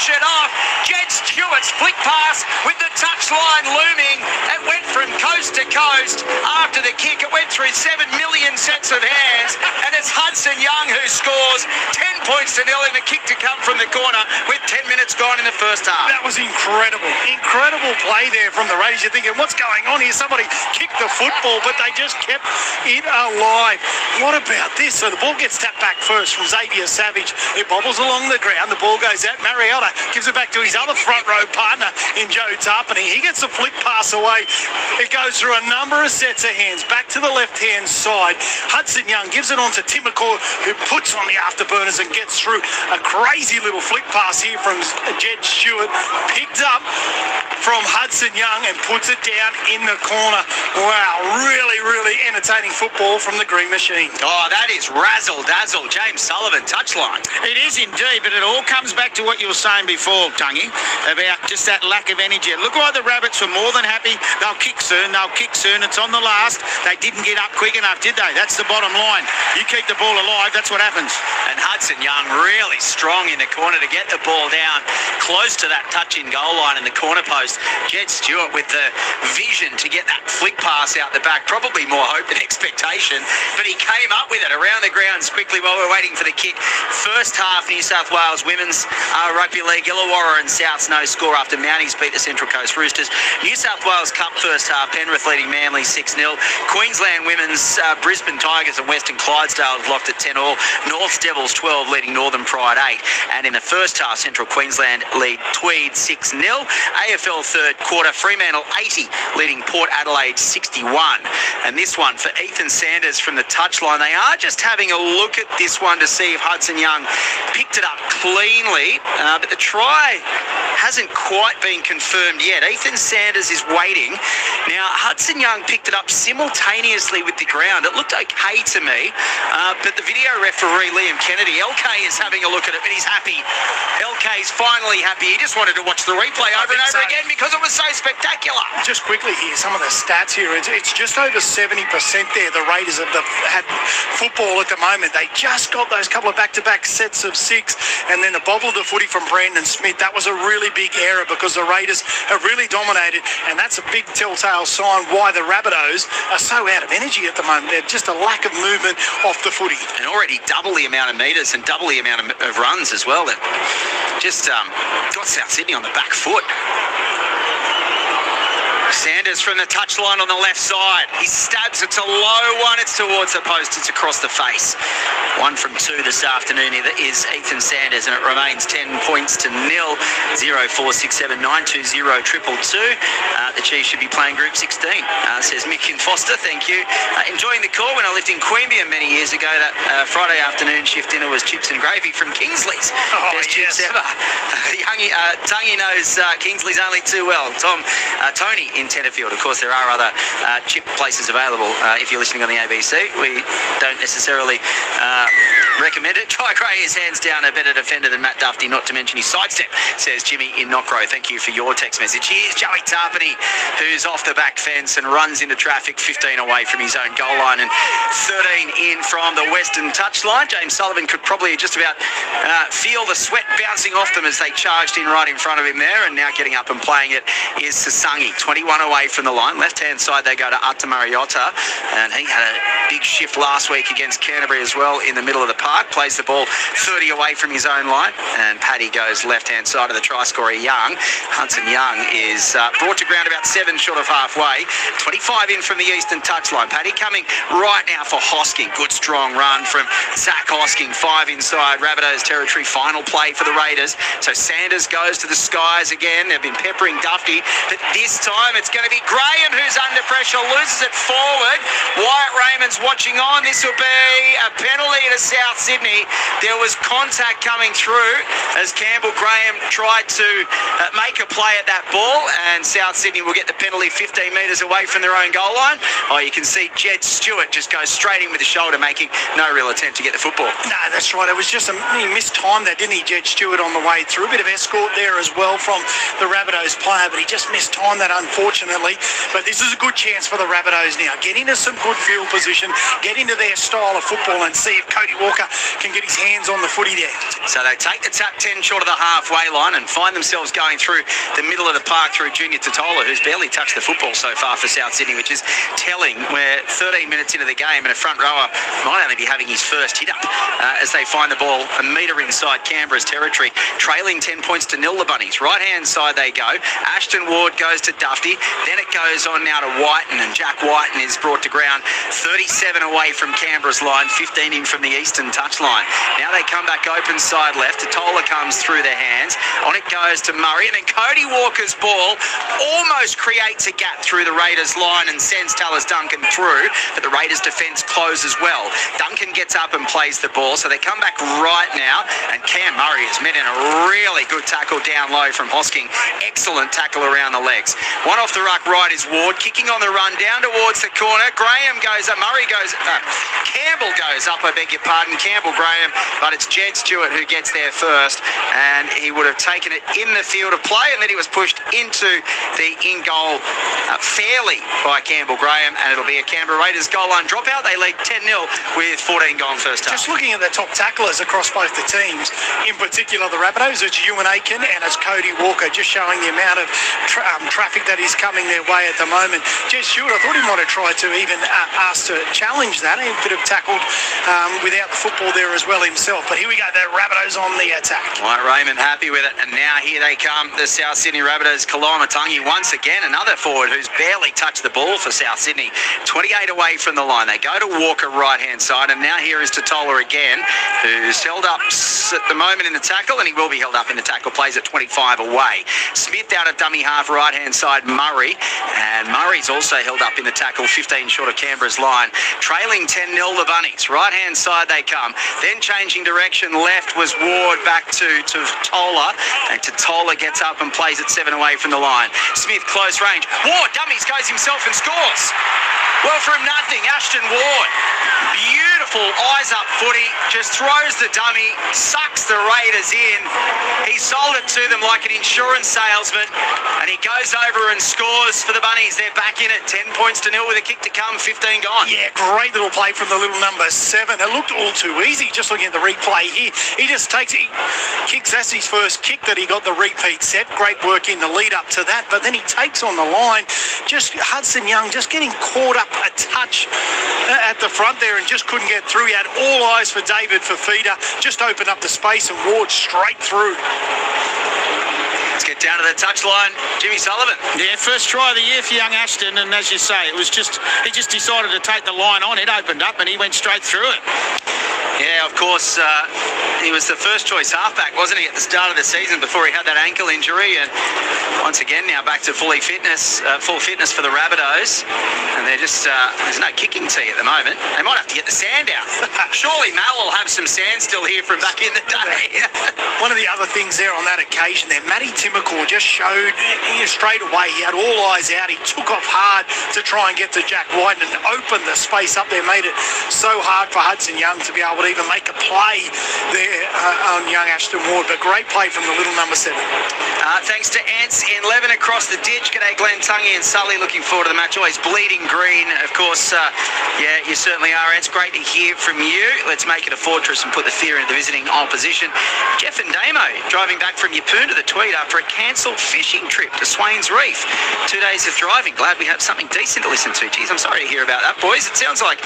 finish it off. Jed Stewart's flick pass with the touchline looming. It went from coast to coast. After the kick, it went through 7 million sets of hands, and it's Hudson Young who scores 10 points to nil in the kick to come from the corner with 10 minutes gone in the first half. That was incredible. Incredible play there from the Raiders. You're thinking, what's going on here? Somebody kicked the football, but they just kept it alive. What about this? So the ball gets tapped back first from Xavier Savage. It bobbles along the ground. The ball goes out. Mariota gives it back to his other front row partner in Joe Tarpany. He gets a flick pass away. It goes through a number of sets of hands back to the left-hand side. Hudson Young gives it on to Tim McCall, who puts on the afterburners and gets through. A crazy little flick pass here from Jed Stewart. Picked up from Hudson Young and puts it down in the corner. Wow, really, really entertaining football from the Green Machine. Oh, that is razzle-dazzle. James Sullivan, touchline. It is indeed, but it all comes back to what you were saying before, Tungy, about just that lack of energy. Look why the Rabbits were more than happy. They'll kick soon. It's on the last. They didn't get up quick enough, did they? That's the bottom line. You keep the ball alive, that's what happens. And Hudson Young really strong in the corner to get the ball down close to that touch-in goal line in the corner post. Jed Stewart with the vision to get that flick pass out the back. Probably more hope than expectation, but he came up with it around the grounds quickly while we're waiting for the kick. First half, New South Wales Women's Rugby League, Illawarra and Souths no score after Mounties beat the Central Coast Roosters. New South Wales Cup first half, Penrith leading Manly 6-0. Queensland Women's Brisbane Tigers and Western Clydesdale locked at 10-all. North's Devils 12 leading Northern Pride 8. And in the first half, Central Queensland lead Tweed 6-0. AFL third quarter, Fremantle 80 leading Port Adelaide 61. And this one for Ethan Sanders from the touchline. They are just having a look at this one to see if Hudson Young picked it up cleanly, but the try hasn't quite been confirmed yet. Ethan Sanders is waiting. Now, Hudson Young picked it up simultaneously with the ground. It looked okay to me, but the video referee, Liam Kennedy, LK is having a look at it, and he's happy. LK's finally happy. He just wanted to watch the replay over and over again because it was so spectacular. Just quickly here, some of the stats here. It's just over 70% there. The Raiders have had football at the moment. They just got those couple of back-to-back sets of 6, and then the bobble of the footy from Brandon Smith. That was a really big error because the Raiders have really dominated, and that's a big telltale sign why the Rabbitohs are so out of energy at the moment. They're just a lack of movement off the footy. And already double the amount of metres and double the amount of runs as well. That just got South Sydney on the back foot. Sanders from the touchline on the left side. He stabs. It's a low one. It's towards the post. It's across the face. 1 from 2 this afternoon is Ethan Sanders, and it remains 10 points to nil. 0467920222. The Chiefs should be playing Group 16, says Mick and Foster. Thank you. Enjoying the call when I lived in Queanbeyan many years ago. That Friday afternoon shift dinner was chips and gravy from Kingsley's. Best chips ever. Tungy knows Kingsley's only too well. Tony in Tenterfield. Of course, there are other chip places available if you're listening on the ABC. We don't necessarily recommend it. Ty Gray is hands down a better defender than Matt Duffy, not to mention his sidestep, says Jimmy in Knockrow. Thank you for your text message. Here's Joey Tarpany, who's off the back fence and runs into traffic 15 away from his own goal line and 13 in from the western touchline. James Sullivan could probably just about feel the sweat bouncing off them as they charged in right in front of him there, and now getting up and playing it is Sasangi. 21 away from the line. Left-hand side, they go to Ata Mariota, and he had a big shift last week against Canterbury as well in the middle of the park. Plays the ball 30 away from his own line, and Paddy goes left-hand side of the try scorer, Young. Hudson Young is brought to ground about 7 short of halfway. 25 in from the eastern touchline. Paddy coming right now for Hosking. Good strong run from Zach Hosking. 5 inside Rabbitohs territory. Final play for the Raiders. So Sanders goes to the skies again. They've been peppering Duffy, but this time it's going to be Graham who's under pressure, loses it forward. Wyatt Raymond's watching on. This will be a penalty to South Sydney. There was contact coming through as Campbell Graham tried to make a play at that ball, and South Sydney will get the penalty 15 metres away from their own goal line. Oh, you can see Jed Stewart just goes straight in with the shoulder, making no real attempt to get the football. No, that's right. It was just he missed time there, didn't he, Jed Stewart, on the way through. A bit of escort there as well from the Rabbitohs player, but he just missed time that, unfortunately. But this is a good chance for the Rabbitohs now. Get into some good field position, get into their style of football, and see if Cody Walker can get his hands on the footy there. So they take the tap 10 short of the halfway line and find themselves going through the middle of the park through Junior Totola, who's barely touched the football so far for South Sydney, which is telling. We're 13 minutes into the game and a front rower might only be having his first hit up as they find the ball a metre inside Canberra's territory, trailing 10 points to 0 the Bunnies. Right-hand side they go. Ashton Ward goes to Duffy. Then it goes on now to Whiten, and Jack Whiten is brought to ground 37 away from Canberra's line, 15 in from the eastern touchline. Now they come back open side left. Totola comes through their hands. On it goes to Murray, and then Cody Walker's ball almost creates a gap through the Raiders line and sends Tallis Duncan through, but the Raiders defence closes well. Duncan gets up and plays the ball, so they come back right now, and Cam Murray has met in a really good tackle down low from Hosking. Excellent tackle around the legs. One off the ruck right is Ward, kicking on the run down towards the corner. Graham goes up, Campbell goes up, I beg your pardon, Campbell Graham, but it's Jed Stewart who gets there first, and he would have taken it in the field of play, and then he was pushed into the in-goal fairly by Campbell Graham, and it'll be a Canberra Raiders goal line dropout. They lead 10-0 with 14 gone first half. Just looking at the top tacklers across both the teams, in particular the Rabbitohs, it's Ewan Aiken and it's Cody Walker, just showing the amount of traffic that is coming their way at the moment. Jed Stewart, I thought he might have tried to even ask to challenge that. He could have tackled without the football there as well himself. But here we go, the Rabbitohs on the attack. Right, Raymond happy with it, and now here they come, the South Sydney Rabbitohs. Kalamatangi once again, another forward who's barely touched the ball for South Sydney. 28 away from the line. They go to Walker right-hand side, and now here is Totola again, who's held up at the moment in the tackle, and he will be held up in the tackle. Plays at 25 away. Smith out of dummy half right-hand side, Murray, and Murray's also held up in the tackle, 15 short of Canberra's line. Trailing 10-0 the Bunnies. Right-hand side they come. Then changing direction left was Ward back to Totola, and Totola gets up and plays at 7 away from the line. Smith close range. Ward dummies, goes himself and scores. Well, from nothing, Ashton Ward. Beautiful eyes up footy, just throws the dummy, sucks the Raiders in. He sold it to them like an insurance salesman, and he goes over and scores for the Bunnies. They're back in it, 10 points to 0 with a kick to come, 15 gone. Yeah, great little play from the little number 7. It looked all too easy, just looking at the replay here. He just takes it, kicks, that's his first kick that he got the repeat set. Great work in the lead up to that, but then he takes on the line. Just Hudson Young just getting caught up a touch at the front there and just couldn't get through. He had all eyes for David Fafita, just opened up the space and Ward straight through. Let's get down to the touchline. Jimmy Sullivan. Yeah, first try of the year for young Ashton, and as you say, he just decided to take the line on. It opened up and he went straight through it. Yeah, of course, he was the first choice halfback, wasn't he, at the start of the season before he had that ankle injury, and once again now back to full fitness for the Rabbitohs, and they're just, there's no kicking tee at the moment. They might have to get the sand out. Surely Mal will have some sand still here from back in the day. One of the other things there on that occasion there, Matty Timmercore just showed straight away, he had all eyes out, he took off hard to try and get to Jack White and opened the space up there, made it so hard for Hudson Young to be able to even make a play there on young Ashton Ward, but great play from the little number 7. Thanks to Ants in Leven across the ditch. G'day Glenn Tungy and Sully, looking forward to the match. Always bleeding green, of course. Yeah, you certainly are, Ants. Great to hear from you. Let's make it a fortress and put the fear into the visiting opposition. Jeff and Damo driving back from Yeppoon to the Tweed after a cancelled fishing trip to Swains Reef. 2 days of driving. Glad we have something decent to listen to. Geez, I'm sorry to hear about that, boys. It sounds like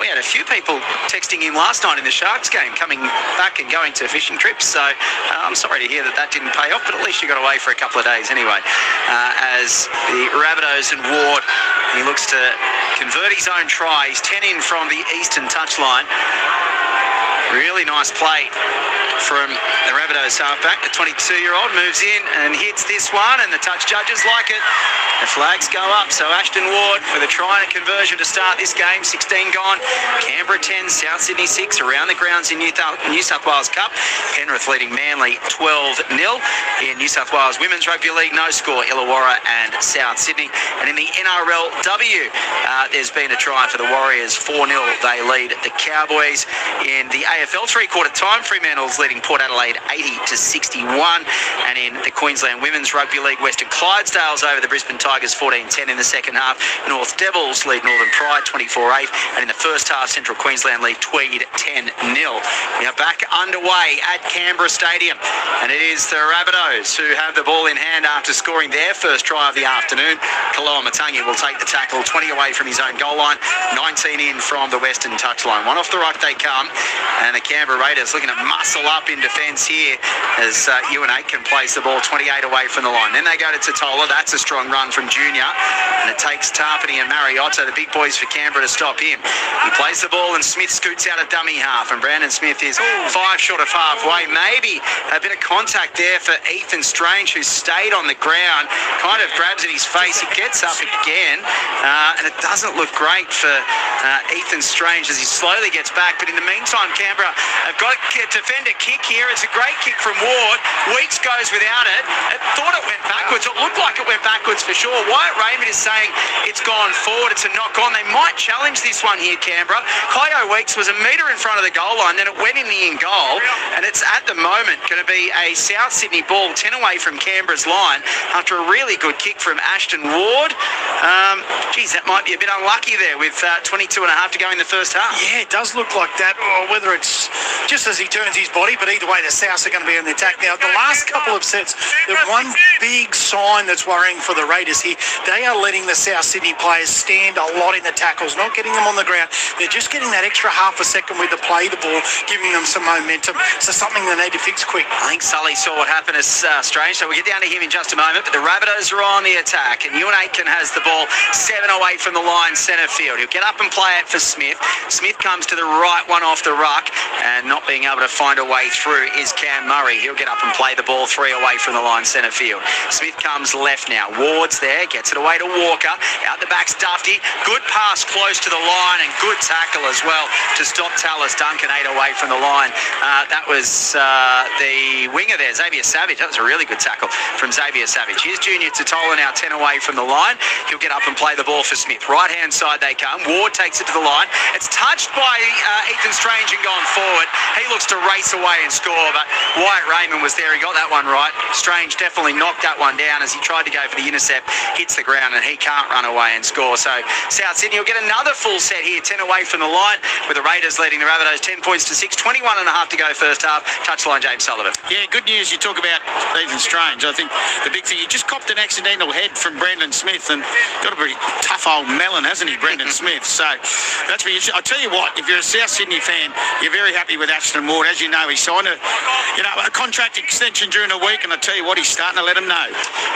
we had a few people texting in last night in the Sharks game, coming back and going to fishing trips, so I'm sorry to hear that didn't pay off, but at least you got away for a couple of days anyway. As the Rabbitohs and Ward, he looks to convert his own try. He's 10 in from the eastern touchline. Really nice play from the Rabbitohs halfback. The 22-year-old moves in and hits this one, and the touch judges like it. The flags go up, so Ashton Ward with a try and a conversion to start this game. 16 gone. Canberra 10, South Sydney 6 around the grounds in New South Wales Cup. Penrith leading Manly 12-0. In New South Wales Women's Rugby League, no score, Illawarra and South Sydney. And in the NRLW, there's been a try for the Warriors, 4-0. They lead the Cowboys. In the AFL three-quarter time, Fremantle's leading Port Adelaide 80-61. And in the Queensland Women's Rugby League, Western Clydesdales over the Brisbane Tigers 14-10 in the second half. North Devils lead Northern Pride 24-8. And in the first half, Central Queensland lead Tweed 10-0. We are back underway at Canberra Stadium. And it is the Rabbitohs who have the ball in hand after scoring their first try of the afternoon. Kaloa-Matangi will take the tackle, 20 away from his own goal line, 19 in from the western touchline. One off the ruck they come, and the Canberra Raiders looking to muscle up in defence here as Ewan Aitken plays the ball 28 away from the line. Then they go to Totola. That's a strong run from Junior, and it takes Tarpany and Mariotto, the big boys for Canberra, to stop him. He plays the ball and Smith scoots out a dummy half, and Brandon Smith is 5 short of halfway. Maybe a bit of contact there for Ethan Strange, who stayed on the ground, kind of grabs at his face. He gets up again, and it doesn't look great for Ethan Strange as he slowly gets back. But in the meantime, Canberra have got a defender kick here. It's a great kick from Ward. Weeks goes without it. It thought it went backwards. It looked like it went backwards for sure. Wyatt Raymond is saying it's gone forward. It's a knock on. They might challenge this one here, Canberra. Kaio Weeks was a metre in front of the goal line, then it went in the in goal, and it's at the moment going to be a South Sydney ball 10 away from Canberra's line after a really good kick from Ashton Ward. That might be a bit unlucky there with 22 and a half to go in the first half. Yeah, it does look like that, or whether it's just as he turns his body, but either way, the Souths are going to be on the attack. Now, the last couple of sets, the one big sign that's worrying for the Raiders here, they are letting the South Sydney players stand a lot in the tackles, not getting them on the ground. They're just getting that extra half a second with the play the ball, giving them some momentum. So something they need to fix quick. I think Sully saw what happened as Strange, so we'll get down to him in just a moment. But the Rabbitohs are on the attack, and Ewan Aitken has the ball 7 away from the line, centre field. He'll get up and play it for Smith. Smith comes to the right, one off the ruck, and not being able to find a way through is Cam Murray. He'll get up and play the ball 3 away from the line, centre field. Smith comes left now. Ward's there, gets it away to Walker. Out the back's Dufty. Good pass close to the line, and good tackle as well to stop Tallis Duncan 8 away from the line. That was the winger there, Xavier Savage. That was a really good tackle from Xavier Savage. Here's Junior Totola now 10 away from the line. He'll get up and play the ball for Smith. Right-hand side they come. Ward takes it to the line. It's touched by Ethan Strange and gone forward. He looks to race away and score, but Wyatt Raymond was there. He got that one right. Strange definitely knocked that one down as he tried to go for the intercept. Hits the ground, and he can't run away and score. So South Sydney will get another full set here, 10 away from the line, with the Raiders leading the Rabbitohs 10 points to 6. 21 and a half to go first half. Touchline, James Sullivan. Yeah, good news. You talk about Ethan Strange. I think the big thing, he just copped an accidental head from Brendan Smith and got a pretty tough old melon, hasn't he, Brendan Smith? So that's what I'll tell you what, if you're a South Sydney fan, you're very happy with Ashton Ward. As you know, he signed a contract extension during the week, and I tell you what, he's starting to let him know.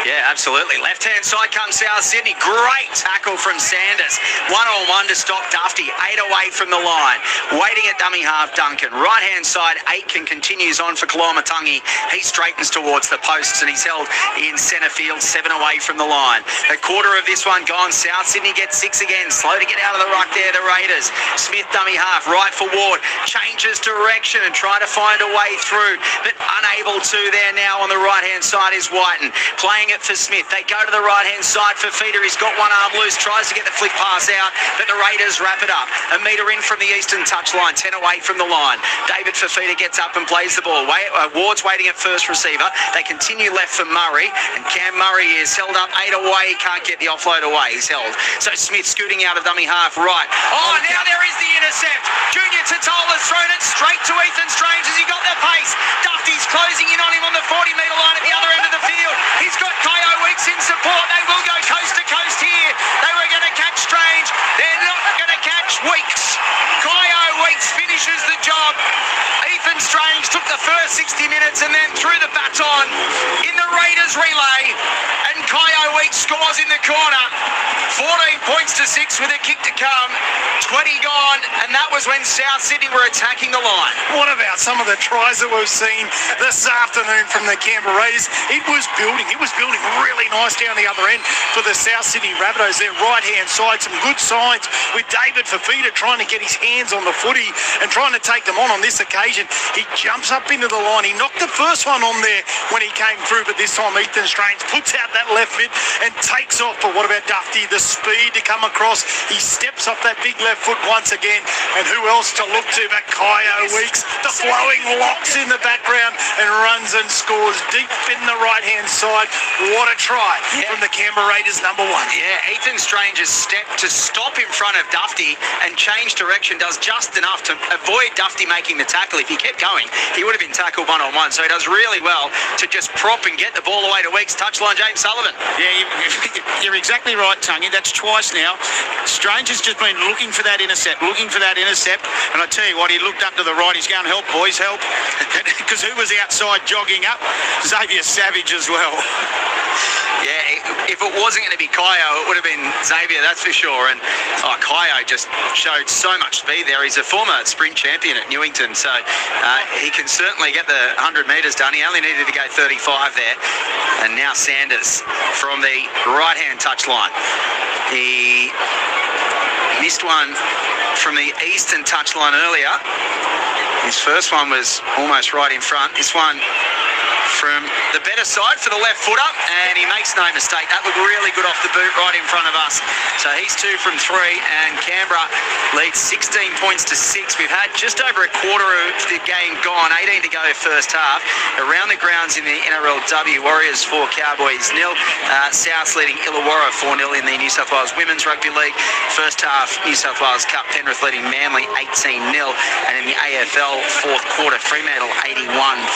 Yeah, absolutely. Left-hand side comes South Sydney. Great tackle from Sanders. 1-on-1 to stop Dufty. 8 away from the line. Waiting at dummy half, Duncan. Right-hand side, Aitken continues on for Kaloa-Matangi. He straightens towards the posts, and he's held in centre field, 7 away from the line. A quarter of this one gone. South Sydney gets 6 again. Slow to get out of the ruck there, the Raiders. Smith dummy half, right for Ward. Changes direction and trying to find a way through, but unable to there now on the right-hand side is Whiten. Playing it for Smith. They go to the right-hand side for Feeder. He's got one arm loose, tries to get the flick pass out, but the Raiders wrap it up. A metre in from the eastern touchline, 10 away from the line. David Fafita gets up and plays the ball. Ward's waiting at first receiver. They continue left for Murray, and Cam Murray is held up 8 away. He can't get the offload away. He's held. So Smith scooting out of dummy half right. Oh, now there is the intercept. Junior Totola's thrown it straight to Ethan Strange as he got the pace. Dufty's closing in on him on the 40-metre line at the other end of the field. He's got Kaio Weeks in support. They will go coast to coast here. They were going to catch Strange. They're not going to catch Weeks. Kaio Weeks finishes the job. Ethan Strange took the first 60 minutes and then threw the baton in the Raiders relay. And Kaio Weeks scores in the corner. 14 points to 6 with a kick to come. 20 gone, and that was when South Sydney were attacking the line. What about some of the tries that we've seen this afternoon from the Canberra Raiders? It was building really nice down the other end for the South Sydney Rabbitohs. Their right-hand side, some good signs with David Fafita trying to get his hands on the footy and trying to take them on this occasion. He jumps up into the line. He knocked the first one on there when he came through, but this time Ethan Strange puts out that left mid and takes off. But what about Dufty? The speed to come across. He steps off that big left foot once again. And who else to look to but Kaio Weeks? The flowing locks in the background and runs and scores deep in the right-hand side. What a try from the Canberra Raiders, number 1. Yeah, Ethan Strange's step to stop in front of Dufty and change direction does just enough to avoid Dufty making the tackle. If he kept going, he would have been tackled one-on-one. So he does really well to just prop and get the ball away to Weeks. Touchline, James Sullivan. Yeah, you're exactly right, Tungy. That's twice now. Strange has just been looking for that intercept. And I tell you what, he looked up to the right. He's going, help, boys, help. Because who was outside jogging up? Xavier Savage as well. Yeah, if it wasn't going to be Kaio, it would have been Xavier, that's for sure. And Kaio just showed so much speed there. He's a former sprint champion at Newington, so he can certainly get the 100 metres done. He only needed to go 35 there. And now Sanders from the right-hand touchline. He missed one from the eastern touchline earlier. His first one was almost right in front. This one from the better side for the left footer, and he makes no mistake. That looked really good off the boot right in front of us. So he's 2 from 3, and Canberra leads 16 points to 6. We've had just over a quarter of the game gone, 18 to go first half. Around the grounds in the NRLW, Warriors 4, Cowboys 0. South's leading Illawarra 4-0 in the New South Wales Women's Rugby League. First half, New South Wales Cup, Penrith leading Manly 18-0. And in the AFL, fourth quarter, Fremantle 81,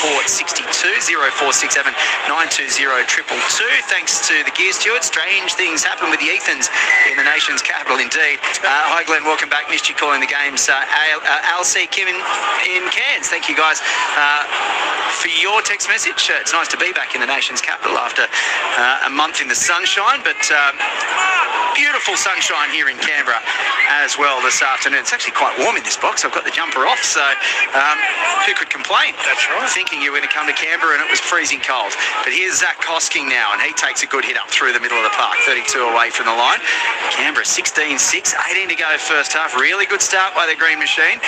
Port 62, 0467 920 222. Thanks to the gear steward. Strange things happen with the Ethans in the nation's capital indeed. Hi Glenn, welcome back. Missed you calling the games. LC Kim in Cairns. Thank you guys for your text message. It's nice to be back in the nation's capital after a month in the sunshine, but beautiful sunshine here in Canberra as well this afternoon. It's actually quite warm in this box. I've got the jumper off, so who could complain? That's right. Thinking you were going to come to Canberra and it was freezing cold. But here's Zach Kosking now, and he takes a good hit up through the middle of the park, 32 away from the line. Canberra 16-6, 18 to go first half. Really good start by the Green Machine.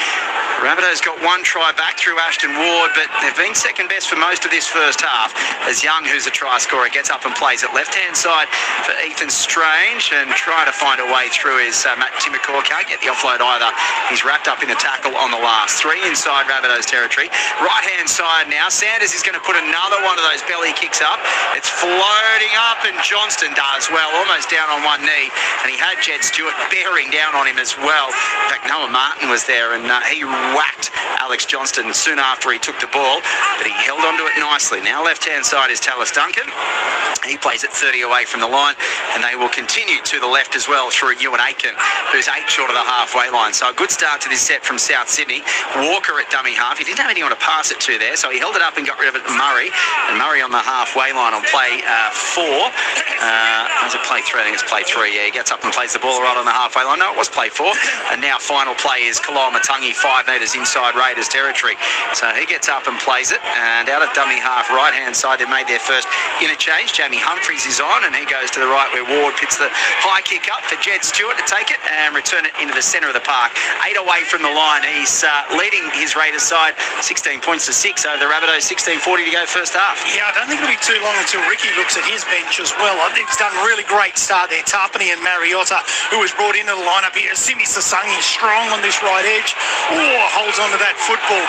Rabbitohs got one try back through Ashton Ward, but they've been second best for most of this first half as Young, who's a try scorer, gets up and plays it left-hand side for Ethan Strange and trying to find a way through is Matt Timacor. Can't get the offload either. He's wrapped up in the tackle on the last. 3 inside Rabbitohs territory. Right-hand side now. Sanders is going to put another one of those belly kicks up. It's floating up, and Johnston does well, almost down on one knee. And he had Jed Stewart bearing down on him as well. In fact, Noah Martin was there, and he whacked Alex Johnston soon after he took the ball, but he held onto it nicely. Now left-hand side is Tallis Duncan. He plays it 30 away from the line, and they will continue to the left as well through Ewan Aitken, who's 8 short of the halfway line. So a good start to this set from South Sydney. Walker at dummy half. He didn't have anyone to pass it to there, so he held it up and got rid of it to Murray. And Murray on the halfway line on play 4. Was it play 3? I think it's play 3. Yeah, he gets up and plays the ball right on the halfway line. No, it was play 4. And now final play is Kaloa Matangi, 5 metres inside Raiders territory. So he gets up and plays it. And out of dummy half, right-hand side, they made their first interchange. Jamie Humphries is on, and he goes to the right where Ward pits the high kick up for Jed Stewart to take it and return it into the centre of the park. 8 away from the line. He's leading his Raiders side 16 points to 6 over the Rabbitohs. 16:40 to go first half. Yeah, I don't think it'll be too long until Ricky looks at his bench as well. I think he's done a really great start there. Tarpany and Mariotta, who was brought into the lineup here. Simi Sasangi strong on this right edge. Holds on to that football.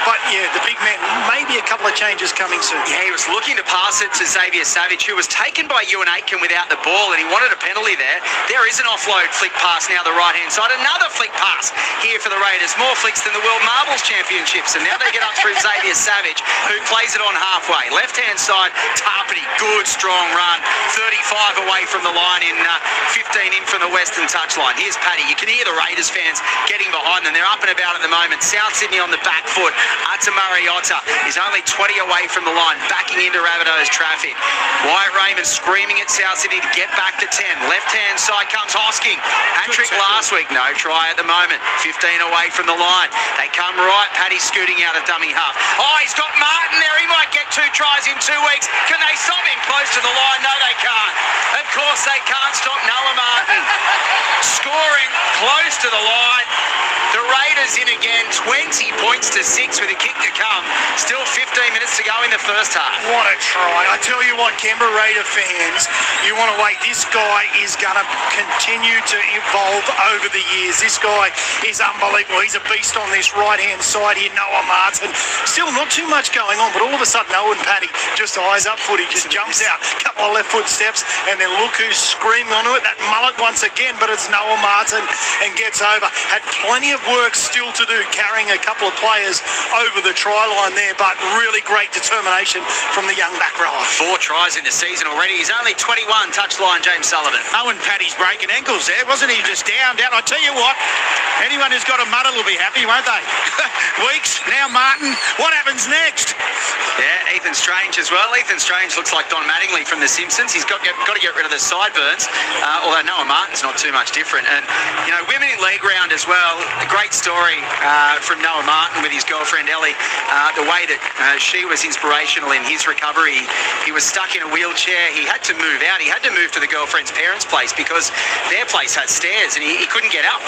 But yeah, the big man, maybe a couple of changes coming soon. Yeah, he was looking to pass it to Xavier Savage, who was taken by Ewan Aitken without the ball, and he wanted a penalty there. There is an offload flick pass now the right-hand side. Another flick pass here for the Raiders. More flicks than the World Marbles Championships, and now they get up through Xavier Savage, who plays it on halfway. Left-hand side, Tarpany, good strong run. 35 away from the line in 15 in from the western touchline. Here's Paddy. You can hear the Raiders fans getting behind them. They're up and about at the moment. South Sydney on the back foot. Atamariota is only 20 away from the line, backing into Rabbitohs traffic. Wyatt Raymond screaming at South Sydney to get back to 10. Left-hand side comes Hosking. Hat-trick last week. No try at the moment. 15 away from the line. They come right. Paddy scooting out of dummy half. Oh, he's got Martin there. He might get 2 tries in 2 weeks. Can they stop him close to the line? No, they can't. Of course they can't stop Noah Martin. Scoring close to the line. The Raiders in again, 20 points to 6 with a kick to come. Still 15 minutes to go in the first half. What a try. I tell you what, Canberra Raider fans, you want to wait. This guy is going to continue to evolve over the years. This guy is unbelievable. He's a beast on this right-hand side here, Noah Martin. Still not too much going on, but all of a sudden, Owen Paddy just eyes up footy, just jumps out, couple of left foot steps, and then look who's screaming onto it. That mullet once again, but it's Noah Martin and gets over. Had plenty of work still to do, carrying a couple of players over the try line there, but really great determination from the young back rower. 4 tries in the season already. He's only 21. Touchline, James Sullivan. Owen Paddy's breaking ankles there, wasn't he? Just down. I tell you what, anyone who's got a muddle will be happy, won't they? Weeks, now Martin. What happens next? Yeah, Ethan Strange as well. Ethan Strange looks like Don Mattingly from The Simpsons. He's got to get rid of the sideburns, although Noah Martin's not too much different. And, you know, women in league round as well. A great story from Noah Martin with his girlfriend Ellie. The way that she was inspirational in his recovery. He was stuck in a wheelchair. He had to move out. He had to move to the girlfriend's parents' place because their place had stairs and he couldn't get up.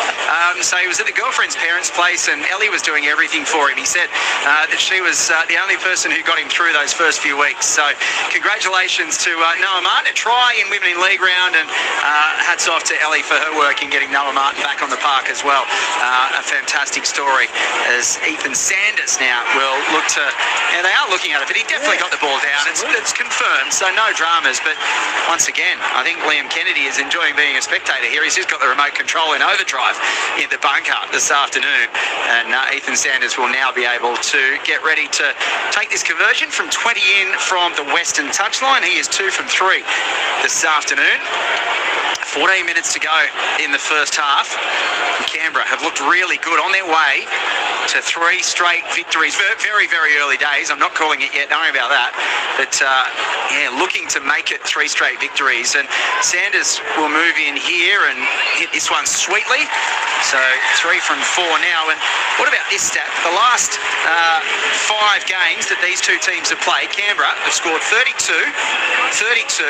So he was at the girlfriend's parents' place and Ellie was doing everything for him. He said that she was the only person who got him through those first few weeks. So congratulations to Noah Martin. A try in Women in League round, and hats off to Ellie for her work in getting Noah Martin back on the park as well. A fantastic story as Ethan Sanders now will look to, and they are looking at it, but he definitely got the ball down. It's confirmed, so no dramas. But once again, I think Liam Kennedy is enjoying being a spectator here. He's just got the remote control in overdrive in the bunker this afternoon, and Ethan Sanders will now be able to get ready to take this conversion from 20 in from the western touchline. He is 2 from 3 this afternoon. 14 minutes to go in the first half. Canberra have looked really good on their way to 3 straight victories. Very, very early days. I'm not calling it yet. Don't worry about that. But, yeah, looking to make it 3 straight victories. And Sanders will move in here and hit this one sweetly. So 3 from 4 now. And what about this stat? The last 5 games that these two teams have played, Canberra have scored 32, 32,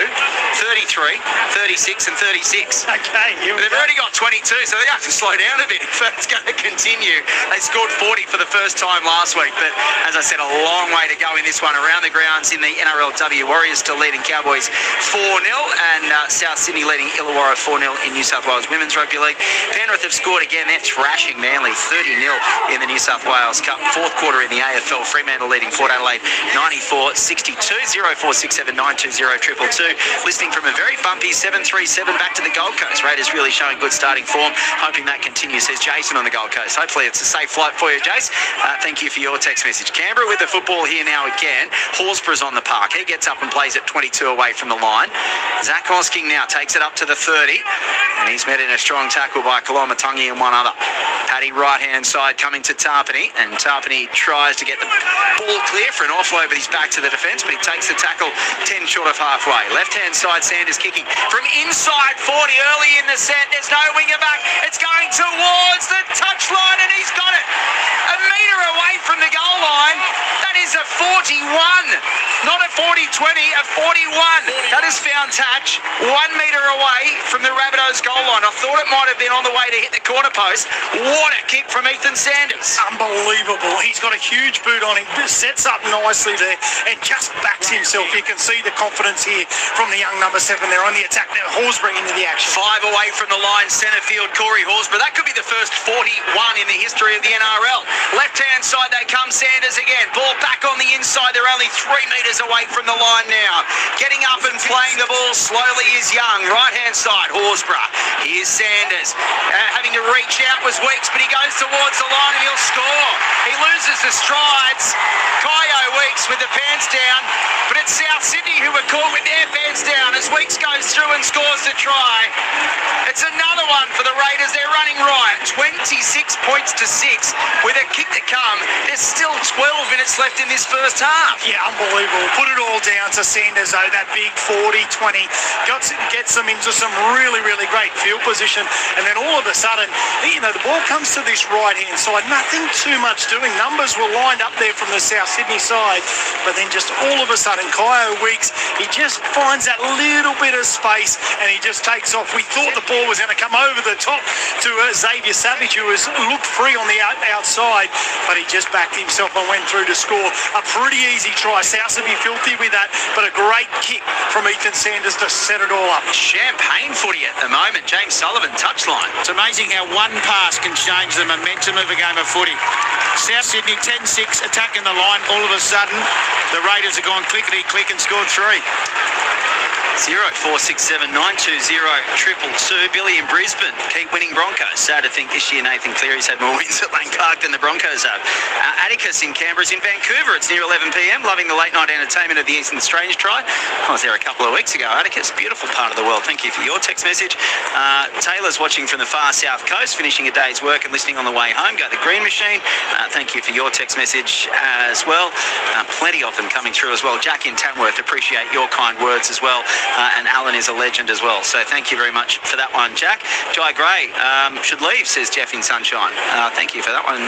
33, 36 and 36. Okay, They've already got 22, so they have to slow down a bit if it's going to continue. They scored 40 for the first time last week, but as I said, a long way to go in this one. Around the grounds in the NRLW, Warriors still leading Cowboys 4-0, and South Sydney leading Illawarra 4-0 in New South Wales Women's Rugby League. Penrith have scored again. They're thrashing Manly 30-0 in the New South Wales Cup. 4th quarter in the AFL, Fremantle leading Port Adelaide 94-62, 0467 920 222. Listening from a very bumpy 737 back to the Gold Coast. Raiders really showing good starting form. Hoping that continues, says Jason on the Gold Coast. Hopefully it's a safe flight for you, Jace. Thank you for your text message. Canberra with the football here now again. Horsburgh's on the park. He gets up and plays at 22 away from the line. Zach Hosking now takes it up to the 30, and he's met in a strong tackle by Kalamatangi and one other. Paddy right-hand side coming to Tarpany, and Tarpany tries to get the ball clear for an offload, but he's back to the defence, but he takes the tackle 10 short of halfway. Left-hand side, Sanders kicking from inside 40 early in the set. There's no winger back. It's going towards the touchline, and he's got it. A metre away from the goal line. That is a 41. Not a 40-20, a 41. That is found touch. 1 metre away from the Rabbitohs goal line. I thought it might have been on the way to hit the corner post. What a kick from Ethan Sanders. Unbelievable. He's got a huge boot on him. Sets up nicely there and just backs himself. You can see the confidence here from the young number 7 there on the attack. Now Horsburgh into the action. 5 away from the line, centre field, Corey Horsburgh. That could be the first 41 in the history of the NRL. Left-hand side, they come Sanders again. Ball back on the inside. They're only 3 metres away from the line now. Getting up and playing the ball slowly is Young. Right-hand side, Horsburgh. Here's Sanders. Having to reach out was Weeks, but he goes towards the line and he'll score. He loses the strides. Kyo Weeks with the pants down, but it's South Sydney who were caught with their pants down as Weeks goes through and scores the try. It's another one for the Raiders. They're running riot. 26 points to 6 with a kick to come. There's still 12 minutes left in this first half. Yeah, unbelievable. Put it all down to Sanders, though. That big 40-20 gets them into some really, really great field position. And then all of a sudden, you know, the ball comes to this right-hand side. Nothing too much doing. Numbers were lined up there from the South Sydney side. But then just all of a sudden, Kyo Weeks, he just finds that little bit of space and he just takes off. We thought the ball was going to come over the top to Xavier Savage, who was looked free on the outside, but he just backed himself and went through to score. A pretty easy try. South would be filthy with that, but a great kick from Ethan Sanders to set it all up. Champagne footy at the moment. James Sullivan, touchline. It's amazing how one pass can change the momentum of a game of footy. South Sydney 10-6 attacking the line. All of a sudden, the Raiders have gone clickety-click and scored 3. 0467 920 222. Billy in Brisbane. Keep winning Broncos. Sad to think this year Nathan Cleary's had more wins at Lane Park than the Broncos have. Atticus in Canberra's in Vancouver. It's near 11 p.m. Loving the late night entertainment of the Eastern Strange try. I was there a couple of weeks ago. Atticus, beautiful part of the world. Thank you for your text message. Taylor's watching from the far south coast, finishing a day's work and listening on the way home. Go the Green Machine. Thank you for your text message as well. Plenty of them coming through as well. Jack in Tamworth, appreciate your kind words as well. And Alan is a legend as well. So thank you very much for that one, Jack. Jai Gray should leave, says Jeff in Sunshine. Thank you for that one,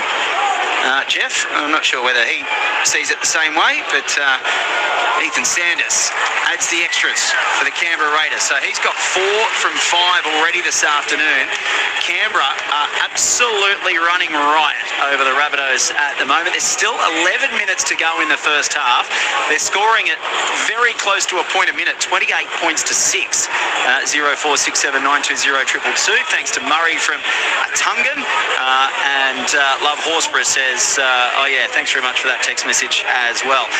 Jeff. I'm not sure whether he sees it the same way, but Ethan Sanders adds the extras for the Canberra Raiders. So he's got 4 from 5 already this afternoon. Canberra are absolutely running riot over the Rabbitohs at the moment. There's still 11 minutes to go in the first half. They're scoring at very close to a point a minute, 28 points to 6. 0467 920 222. Thanks to Murray from Tungan. And Love Horsburgh says, oh yeah, thanks very much for that text message as well.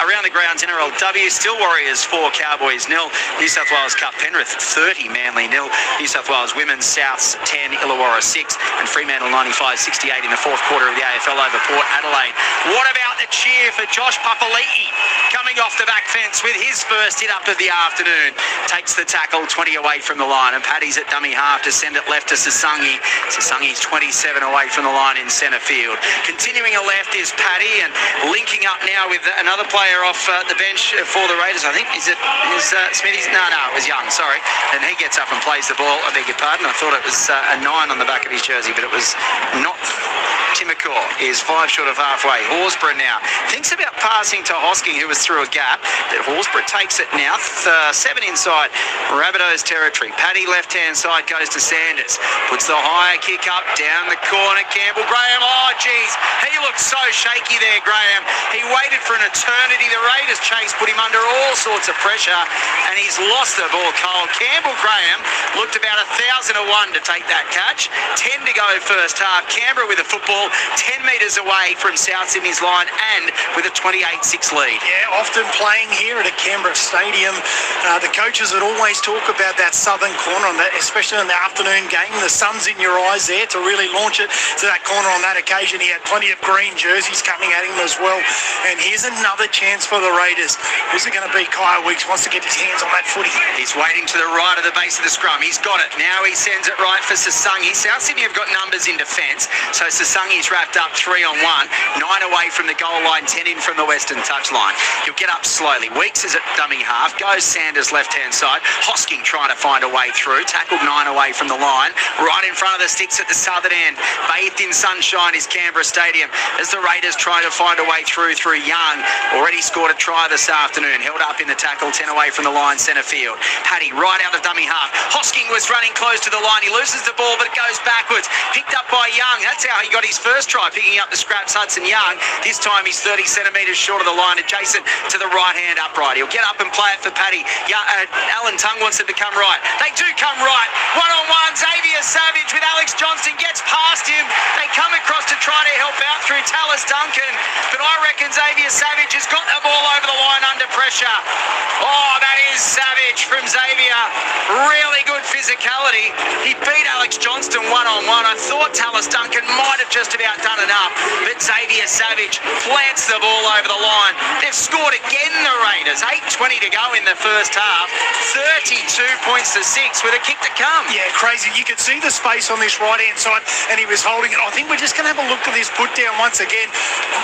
Around the grounds, NRLW, Still Warriors 4, Cowboys 0. New South Wales Cup, Penrith 30, Manly 0. New South Wales Women's Souths 10, Illawarra 6. And Fremantle 95-68 in the fourth quarter of the AFL over Port Adelaide. What about the cheer for Josh Papali'i coming off the back fence with his first hit up of the afternoon? Takes the tackle 20 away from the line, and Paddy's at dummy half to send it left to Sasangi. Sasangi's 27 away from the line in centre field. Continuing a left is Paddy, and linking up now with another player off the bench for the Raiders. I think is Smithy's? No, it was Young. Sorry, and he gets up and plays the ball. I beg your pardon. I thought it was a 9 on the back of his jersey, but it was not. Timacor is 5 short of halfway. Horsburgh now thinks about passing to Hosking, who was through a gap. But Horsburgh takes it now. 7 inside Rabbitohs territory. Paddy left-hand side goes to Sanders. Puts the higher kick up down the corner. Campbell Graham. Oh, geez. He looked so shaky there, Graham. He waited for an eternity. The Raiders chase put him under all sorts of pressure, and he's lost the ball cold. Campbell Graham looked about 1,001 to take that catch. 10 to go first half. Canberra with the football 10 metres away from South Sydney's line and with a 28-6 lead. Yeah, often playing here at a Canberra stadium. The coaches would always talk about that southern corner, on that, especially in the afternoon game. The sun's in your eyes there to really launch it to that corner. On that occasion, he had plenty of green jerseys coming at him as well. And here's another chance for the Raiders. Who's it going to be? Kyo Weeks wants to get his hands on that footy. He's waiting to the right of the base of the scrum. He's got it. Now he sends it right for Sasangi. South Sydney have got numbers in defence, so Sasangi's wrapped up 3-on-1. 9 away from the goal line, 10 in from the western touchline. He'll get up slowly. Weeks is at dummy half. Goes Sanders left-hand side. Hosking trying to find a way through. Tackled 9 away from the line. Right in front of the sticks at the southern end. Bathed in sunshine is Canberra Stadium as the Raiders try to find a way through Young. Already scored a try this afternoon. Held up in the tackle, 10 away from the line, centre field. Paddy right out of dummy half. Hosking was running close to the line. He loses the ball, but it goes backwards. Picked up by Young. That's how he got his first try, picking up the scraps, Hudson Young. This time he's 30 centimetres short of the line, adjacent to the right-hand upright. He'll get up and play it for Paddy. Alan Tung wants it to come right. They do come right. 1-on-1, Xavier Savage with Alex Johnston gets past him. They come across to try to help out through Tallis Duncan, but I reckon Xavier Savage has got the ball over the line under pressure. Oh, that is Savage from Xavier. Really good physicality. He beat Alex Johnston one-on-one. I thought Tallis Duncan might have just about done enough, but Xavier Savage plants the ball over the line. They've scored again, the Raiders. 8:20 to go in the first half. 32 points to 6 with a kick to come. Yeah, crazy. You could see the space on this right-hand side, and he was holding it. I think we're just going to have a look at this put down once again.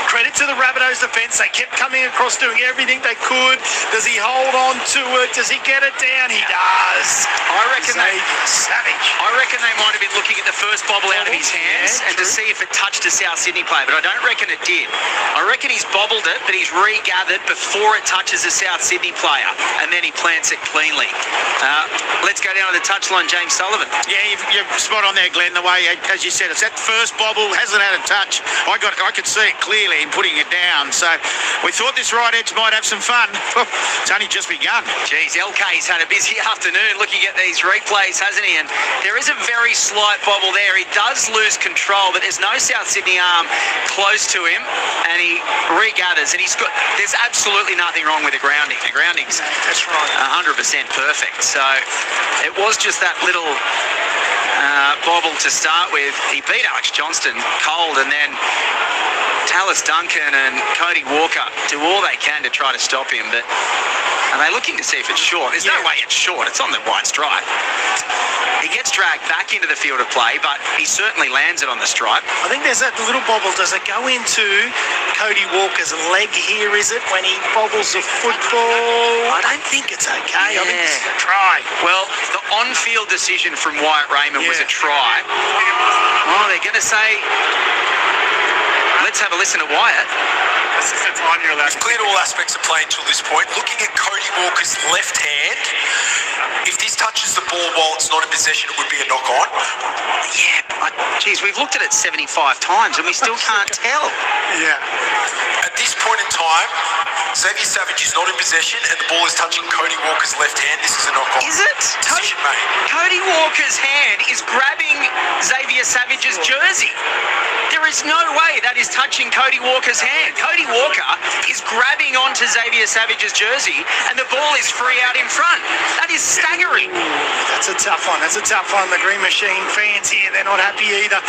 Credit to the Rabbitohs defence. They kept coming across, doing everything they could. Does he hold on to it? Does he get it down? He does. I reckon Savage. I reckon they might have been looking at the first bobble out of his hands and to see if it touched a South Sydney player, but I don't reckon it did. I reckon he's bobbled it, but he's regathered before it touches a South Sydney player, and then he plants it cleanly. Let's go down to the touchline, James Sullivan. Yeah, you're spot on there, Glenn. The way, as you said, it's that first bobble, hasn't had a touch. I could see it clearly in putting it down. So we thought this right edge might have some fun. It's only just begun. Geez, LK's had a busy afternoon looking at these replays, hasn't he? And there is a very slight bobble there. He does lose control, but there's no South Sydney arm close to him, and he regathers. And there's absolutely nothing wrong with the grounding. The grounding's That's right. 100% perfect. So it was just that little bobble to start with. He beat Alex Johnston cold, and then Tallis Duncan and Cody Walker do all they can to try to stop him, but are they looking to see if it's short? There's no way it's short. It's on the wide stripe. He gets dragged back into the field of play, but he certainly lands it on the stripe. I think there's that little bobble. Does it go into Cody Walker's leg here, is it, when he bobbles the football? I don't think it's okay. I think it's a try. Well, the on-field decision from Wyatt Raymond was a try. Oh, they're going to say... Let's have a listen to Wyatt. We've cleared all aspects of play until this point. Looking at Cody Walker's left hand, if this touches the ball while it's not in possession, it would be a knock-on. Yeah, geez, we've looked at it 75 times and we still can't tell. Yeah. At this point in time, Xavier Savage is not in possession and the ball is touching Cody Walker's left hand. This is a knock-on. Is it? Decision made. Cody Walker's hand is grabbing Xavier Savage's jersey. There is no way that is touching Cody Walker's hand. Cody Walker is grabbing onto Xavier Savage's jersey and the ball is free out in front. That is staggering. That's a tough one. That's a tough one. The Green Machine fans here, they're not happy either.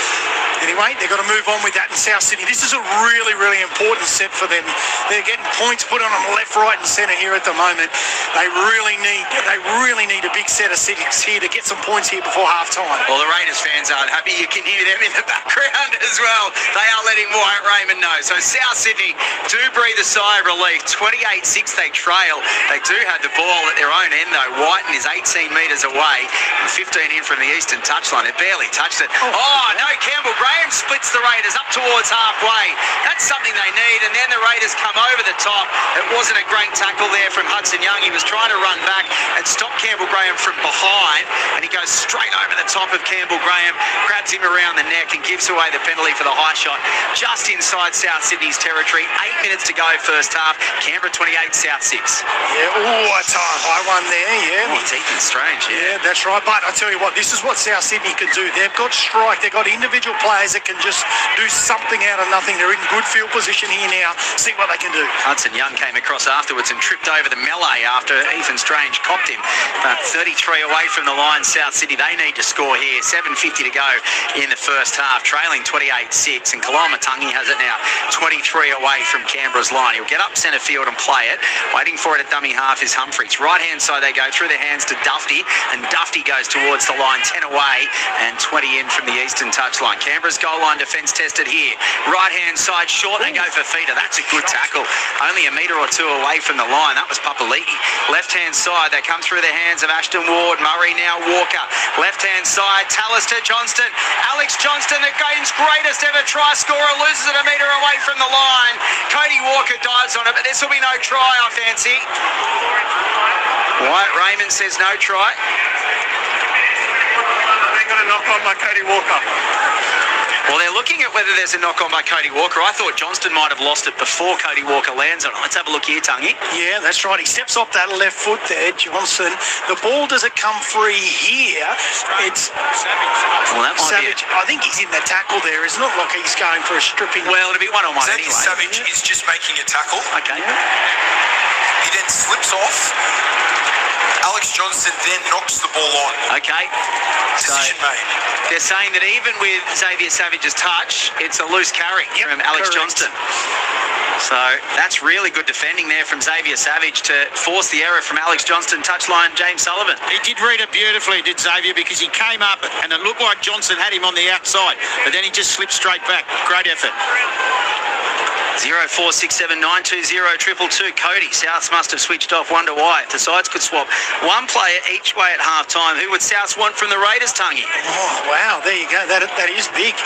Anyway, they've got to move on with that in South Sydney. This is a really, really important set for them. They're getting points put on them left, right and centre here at the moment. They really need a big set of cities here to get some points here before half-time. Well, the Raiders fans aren't happy. You can hear them in the background as well. They are letting Wyatt Raymond know. So South Sydney do breathe a sigh of relief. 28-6 they trail. They do have the ball at their own end though. Whiten is 18 metres away and 15 in from the eastern touchline. It barely touched it. Oh no, Campbell Graham splits the Raiders up towards halfway. That's something they need. And then the Raiders come over the top. It wasn't a great tackle there from Hudson Young. He was trying to run back and stop Campbell Graham from behind, and he goes straight over the top of Campbell Graham, grabs him around the neck and gives away the penalty for the high shot just inside South Sydney's territory. 8 minutes to go first half. Canberra 28, South 6. Yeah, it's a high one there, yeah. Oh, deep and strange, Yeah, that's right. But I tell you what, this is what South Sydney can do. They've got strike. They've got individual players that can just do something out of nothing. They're in good field position here now. See what they can do. Hudson Young came across afterwards and tripped over the melee after Ethan Strange copped him. 33 away from the line, South Sydney. They need to score here. 7:50 to go in the first half. Trailing 28-6, and Kalamatangi has it now. 23 away from Canberra's line. He'll get up centre field and play it. Waiting for it at dummy half is Humphreys. Right-hand side they go through their hands to Dufty, and Dufty goes towards the line. 10 away and 20 in from the eastern touchline. Canberra's goal line defence tested here. Right-hand side short, they go for Feeder. That's a good tackle. Only a metre or two away from the line. That was Papali'i. Left-hand side, they come through the hands of Ashton Ward. Murray now Walker. Left-hand side, Tallis to Johnston. Alex Johnston, the game's greatest ever try scorer, loses it a metre away from the line. Cody Walker dives on it, but this will be no try, I fancy. Wyatt Raymond says no try. They got a knock on by Cody Walker. Well, they're looking at whether there's a knock-on by Cody Walker. I thought Johnston might have lost it before Cody Walker lands on it. Let's have a look here, Tungy. Yeah, that's right. He steps off that left foot there, Johnson. The ball doesn't come free here. It's well, that might Savage. I think he's in the tackle there. It's not like he's going for a stripping. Well, it'll be one-on-one Xavier anyway. Savage is just making a tackle. Okay. He then slips off. Alex Johnston then knocks the ball on. Okay. Decision made. They're saying that even with Xavier Savage's touch, it's a loose carry from Alex Johnston. So that's really good defending there from Xavier Savage to force the error from Alex Johnston, touchline James Sullivan. He did read it beautifully, did Xavier, because he came up and it looked like Johnson had him on the outside, but then he just slipped straight back. Great effort. 0467920222. Cody, Souths must have switched off. Wonder why. If the sides could swap one player each way at half-time, who would Souths want from the Raiders, Tungy? Oh, wow, there you go. That is big.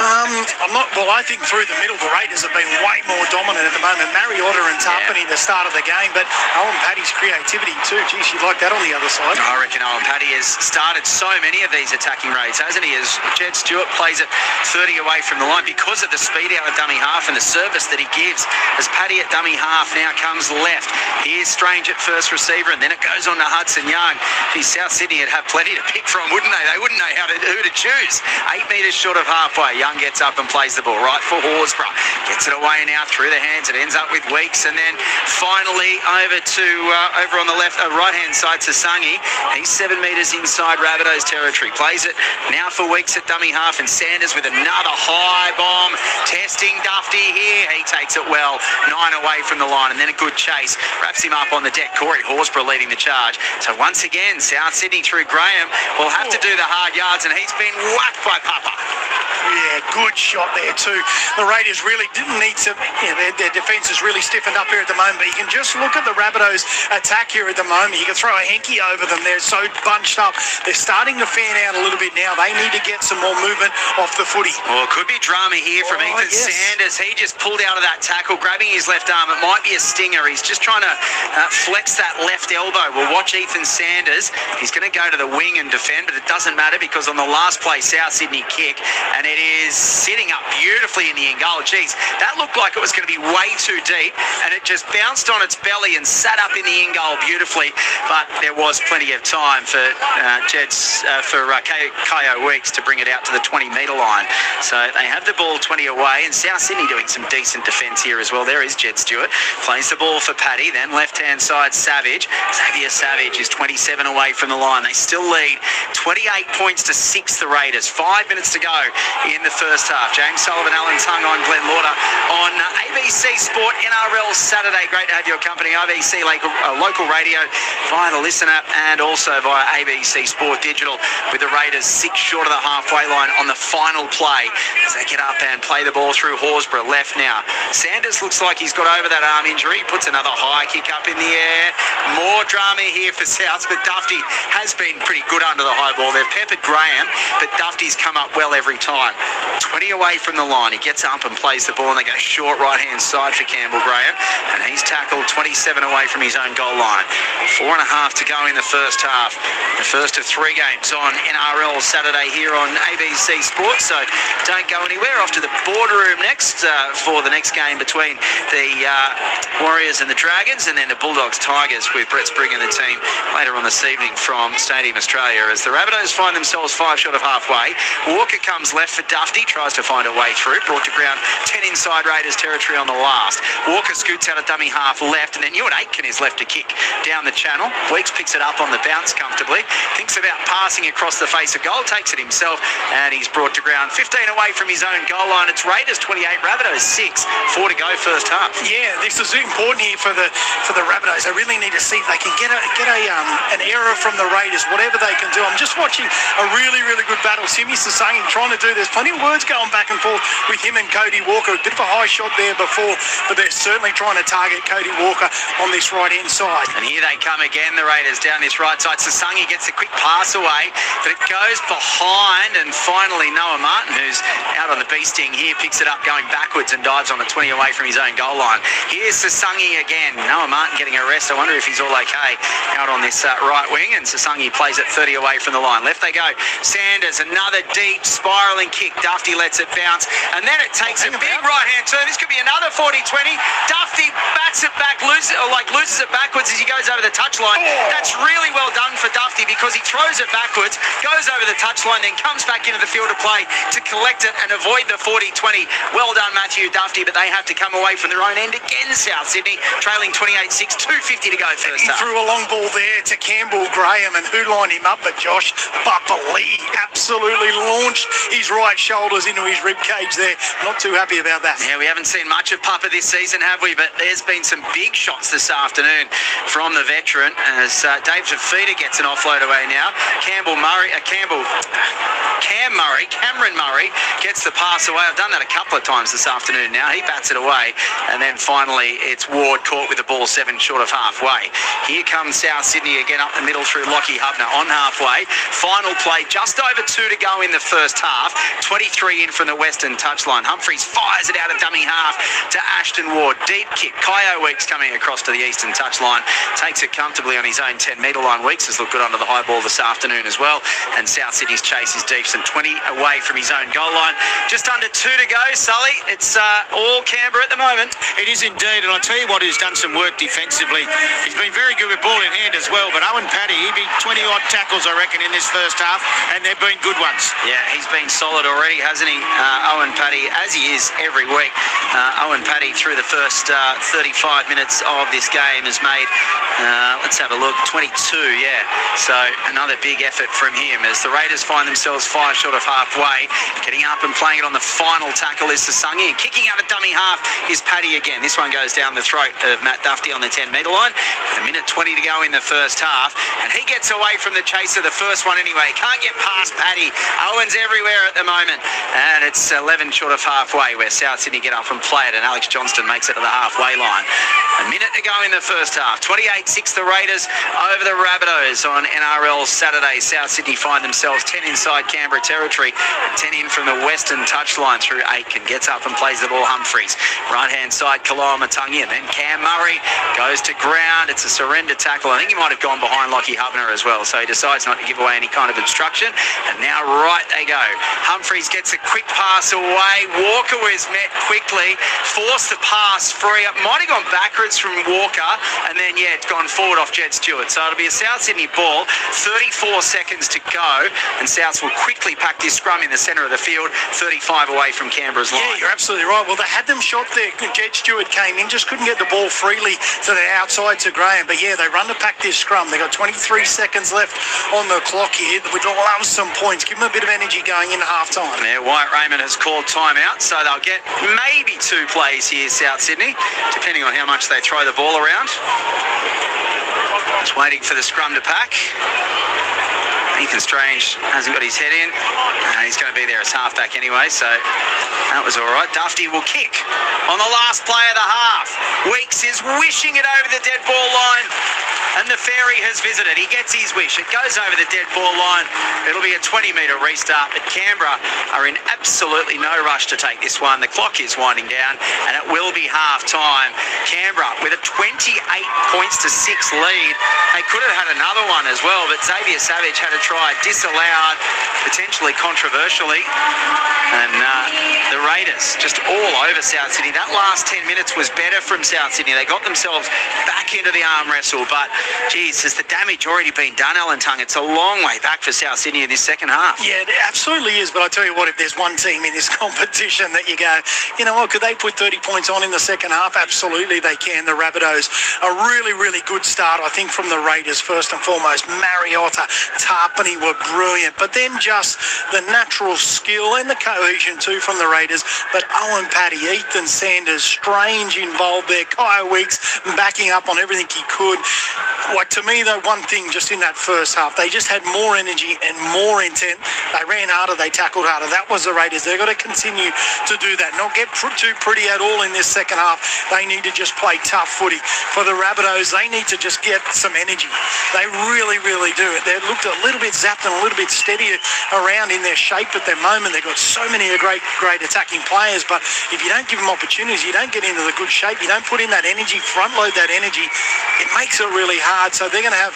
I think through the middle, the Raiders have been way more dominant at the moment. Mariota and Tarpany, the start of the game, but Owen Paddy's creativity too. Geez, you'd like that on the other side. I reckon Owen Paddy has started so many of these attacking raids, hasn't he? As Jed Stewart plays it 30 away from the line because of the speed out of dummy half and the service that he gives. As Paddy at dummy half now comes left. Here's Strange at first receiver, and then it goes on to Hudson Young. Geez, South Sydney would have plenty to pick from, wouldn't they? They wouldn't know who to choose. 8 metres short of halfway. Young gets up and plays the ball right for Horsburgh. Gets it away now through the hands. It ends up with Weeks, and then finally over on the left, right-hand side to Sungy. He's 7 metres inside Rabbitohs territory. Plays it now for Weeks at dummy half, and Sanders with another high bomb. Testing Dufty here. He takes it well. 9 away from the line, and then a good chase. Wraps him up on the deck. Corey Horsburgh leading the charge. So once again, South Sydney through Graham will have to do the hard yards, and he's been whacked by Papa. Yeah, good shot there too. The Raiders really didn't need to, their defence is really stiffened up here at the moment, but you can just look at the Rabbitohs attack here at the moment. You can throw a hanky over them. They're so bunched up. They're starting to fan out a little bit now. They need to get some more movement off the footy. Well, it could be drama here from Ethan Sanders. He just pulled out of that tackle, grabbing his left arm. It might be a stinger. He's just trying to flex that left elbow. We'll watch Ethan Sanders. He's going to go to the wing and defend, but it doesn't matter because on the last play, South Sydney kick, and it is sitting up beautifully in the end goal. Geez, that looked like it was going to be way too deep, and it just bounced on its belly and sat up in the end goal beautifully. But there was plenty of time for Kayo Weeks to bring it out to the 20-metre line. So they have the ball 20 away, and South Sydney doing some decent defence here as well. There is Jed Stewart. Plays the ball for Paddy, then left-hand side Savage. Xavier Savage is 27 away from the line. They still lead 28 points to 6, the Raiders. 5 minutes to go in the first half. James Sullivan, Alan Tung on Glenn Lauder on ABC Sport NRL Saturday. Great to have your company. ABC local radio via the Listen app and also via ABC Sport Digital, with the Raiders 6 short of the halfway line on the final play as they get up and play the ball through Horsburgh. Left now. Sanders looks like he's got over that arm injury. He puts another high kick up in the air. More drama here for Souths, but Dufty has been pretty good under the high ball. They've peppered Graham, but Dufty's come up well every time. 20 away from the line. He gets up and plays the ball, and they go short right-hand side for Campbell Graham, and he's tackled 27 away from his own goal line. 4.5 to go in the first half. The first of 3 games on NRL Saturday here on ABC Sports, so don't go anywhere. Off to the boardroom next for the next game between the Warriors and the Dragons, and then the Bulldogs Tigers with Brett Sprigg and the team later on this evening from Stadium Australia, as the Rabbitohs find themselves 5 short of halfway. Walker comes left for Dufty, tries to find a way through, brought to ground 10 inside Raiders territory on the last. Walker scoots out a dummy half left, and then Ewan Aitken is left to kick down the channel. Weeks picks it up on the bounce comfortably, thinks about passing across the face of goal, takes it himself, and he's brought to ground 15 away from his own goal line. It's Raiders 28, Rabbitohs 6, 4 to go first half. Yeah, this is important here for the Rabbitohs. They really need to see if they can get an error from the Raiders, whatever they can do. I'm just watching a really good battle. Simi Sasangi trying to do. There's plenty of words going back and forth with him and Cody Walker. A bit of a high shot there before, but they're certainly trying to target Cody Walker on this right-hand side. And here they come again, the Raiders down this right side. Sasangi gets a quick pass away, but it goes behind, and finally Noah Martin, who's out on the bee sting here, picks it up going backwards and dives on the 20 away from his own goal line. Here's Sasangi again. Noah Martin getting a rest. I wonder if he's all okay out on this right wing, and Sasangi plays it 30 away from the line. Left they go. Sanders, another deep spiralling kick kick. Dufty lets it bounce, and then it takes a big right-hand turn. This could be another 40-20. Dufty bats it back, loses it backwards as he goes over the touchline. That's really well done for Dufty because he throws it backwards, goes over the touchline, then comes back into the field of play to collect it and avoid the 40-20. Well done, Matthew Dufty, but they have to come away from their own end again, South Sydney, trailing 28-6, 2:50 to go first half. He threw a long ball there to Campbell Graham, and who lined him up but Josh Lee absolutely launched his right shoulders into his rib cage there. Not too happy about that. Yeah, we haven't seen much of Papa this season, have we? But there's been some big shots this afternoon from the veteran as Dave Jafita gets an offload away now. Cameron Murray gets the pass away. I've done that a couple of times this afternoon now. He bats it away. And then finally, it's Ward caught with the ball 7 short of halfway. Here comes South Sydney again up the middle through Lockie Hubner on halfway. Final play, just over 2 to go in the first half. 23 in from the western touchline. Humphreys fires it out of dummy half to Ashton Ward. Deep kick. Kyo Weeks coming across to the eastern touchline. Takes it comfortably on his own 10-metre line. Weeks has looked good under the high ball this afternoon as well. And South Sydney's chase is deep, some 20 away from his own goal line. Just under 2 to go, Sully. It's all Canberra at the moment. It is indeed, and I tell you what, who's done some work defensively. He's been very good with ball in hand as well, but Owen Paddy, he beat 20-odd tackles, I reckon, in this first half, and they've been good ones. Yeah, he's been solid already, hasn't he, Owen Paddy, as he is every week. Owen Paddy, through the first 35 minutes of this game, has made, let's have a look, 22, yeah. So another big effort from him as the Raiders find themselves 5 short of halfway. Getting up and playing it on the final tackle is Sasungi, and kicking out a dummy half is Paddy again. This one goes down the throat of Matt Dufty on the 10-metre line. A minute 20 to go in the first half, and he gets away from the chase of the first one anyway. Can't get past Paddy. Owen's everywhere at the moment, and it's 11 short of halfway where South Sydney get up and play it, and Alex Johnston makes it to the halfway line. A minute to go in the first half. 28-6 the Raiders over the Rabbitohs on NRL Saturday. South Sydney find themselves 10 inside Canberra territory, 10 in from the western touchline through Aitken. Gets up and plays the ball Humphreys. Right-hand side, Kaloa Matangi, and then Cam Murray goes to ground. It's a surrender tackle. I think he might have gone behind Lockie Hubner as well, so he decides not to give away any kind of obstruction. And now right they go. Humphreys gets a quick pass away. Walker was met quickly, forced the pass free up. Might have gone backwards from Walker, and then, yeah, it's gone forward off Jed Stewart. So it'll be a South Sydney ball, 34 seconds to go, and Souths will quickly pack this scrum in the centre of the field, 35 away from Canberra's line. Yeah, you're absolutely right. Well, they had them shot there. Jed Stewart came in, just couldn't get the ball freely to the outside to Graham. But yeah, they run to pack this scrum. They got 23 seconds left on the clock here. We'd love some points. Give them a bit of energy going into half-time. Yeah, Wyatt Raymond has called timeout, so they'll get maybe 2 plays here, South Sydney, depending on how much they throw the ball around. Just waiting for the scrum to pack. Ethan Strange hasn't got his head in. He's going to be there as halfback anyway, so that was all right. Dufty will kick on the last play of the half. Weeks is wishing it over the dead ball line, and the fairy has visited. He gets his wish. It goes over the dead ball line. It'll be a 20-metre restart, but Canberra are in absolutely no rush to take this one. The clock is winding down, and it will be half-time. Canberra with a 28 points to 6 lead. They could have had another one as well, but Xavier Savage had a try disallowed, potentially controversially. And the Raiders just all over South Sydney. That last 10 minutes was better from South Sydney. They got themselves back into the arm wrestle, but geez, has the damage already been done, Alan Tongue? It's a long way back for South Sydney in this second half. Yeah, it absolutely is. But I tell you what, if there's one team in this competition that you go, you know what, could they put 30 points on in the second half? Absolutely they can. The Rabbitohs, a really, really good start, I think, from the Raiders first and foremost. Mariotta, Tarpany were brilliant, but then just the natural skill and the cohesion too from the Raiders. But Owen Paddy, Ethan Sanders, Strange involved there, Kyo Weeks backing up on everything he could. Like, to me, though, one thing just in that first half, they just had more energy and more intent. They ran harder, they tackled harder. That was the Raiders. They've got to continue to do that, not get too pretty at all in this second half. They need to just play tough footy. For the Rabbitohs, they need to just get some energy. They really, really do. They looked a little bit zapped and a little bit steadier around in their shape at the moment. They've got so many great attacking players, but if you don't give them opportunities, you don't get into the good shape, you don't put in that energy, front load that energy, it makes it really hard. So they're going to have,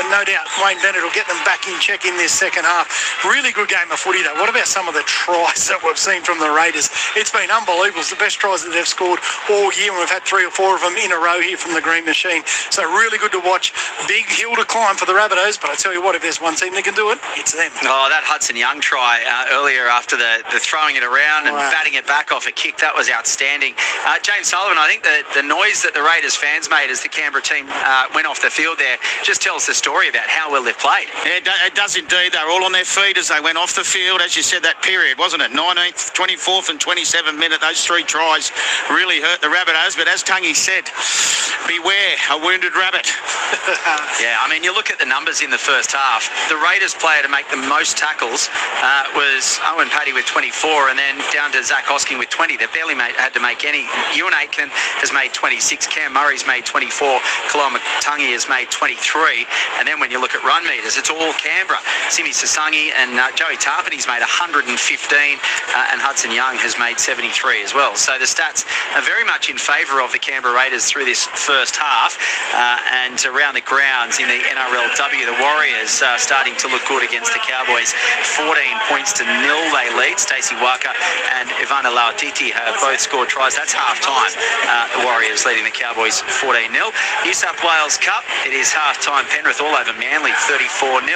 no doubt, Wayne Bennett will get them back in check in this second half. Really good game of footy, though. What about some of the tries that we've seen from the Raiders? It's been unbelievable. It's the best tries that they've scored all year, and we've had 3 or 4 of them in a row here from the Green Machine. So really good to watch. Big hill to climb for the Rabbitohs, but I tell you what, if there's one team that can do it, it's them. Oh, that Hudson Young try earlier after the throwing it around and batting it back off a kick, that was outstanding. James Sullivan, I think the noise that the Raiders fans made as the Canberra team went off the field there just tells the story about how well they've played. Yeah, it does indeed. They were all on their feet as they went off the field. As you said, that period, wasn't it? 19th, 24th and 27th minute, those 3 tries really hurt the Rabbitohs. But as Tungy said, beware a wounded rabbit. Yeah, I mean, you look at the numbers in the first half. The Raiders player to make the most tackles was Owen Paddy with 24, and then down to Zach Hosking with 20. They barely had to make any. Ewan Aitken has made 26. Cam Murray's made 24. Kalama Tungi has made 23. And then when you look at run meters, it's all Canberra. Simi Sasangi and Joey Tarpany's made 115, and Hudson Young has made 73 as well. So the stats are very much in favour of the Canberra Raiders through this first half. And around the grounds in the NRLW, the Warriors starting to look good against the Cowboys. 14 points to 0 they lead. Stacey Waka and Ivana Lauatiti have both scored tries. That's half-time. The Warriors leading the Cowboys 14-0. New South Wales Cup, it is half-time. Penrith all over Manly 34-0.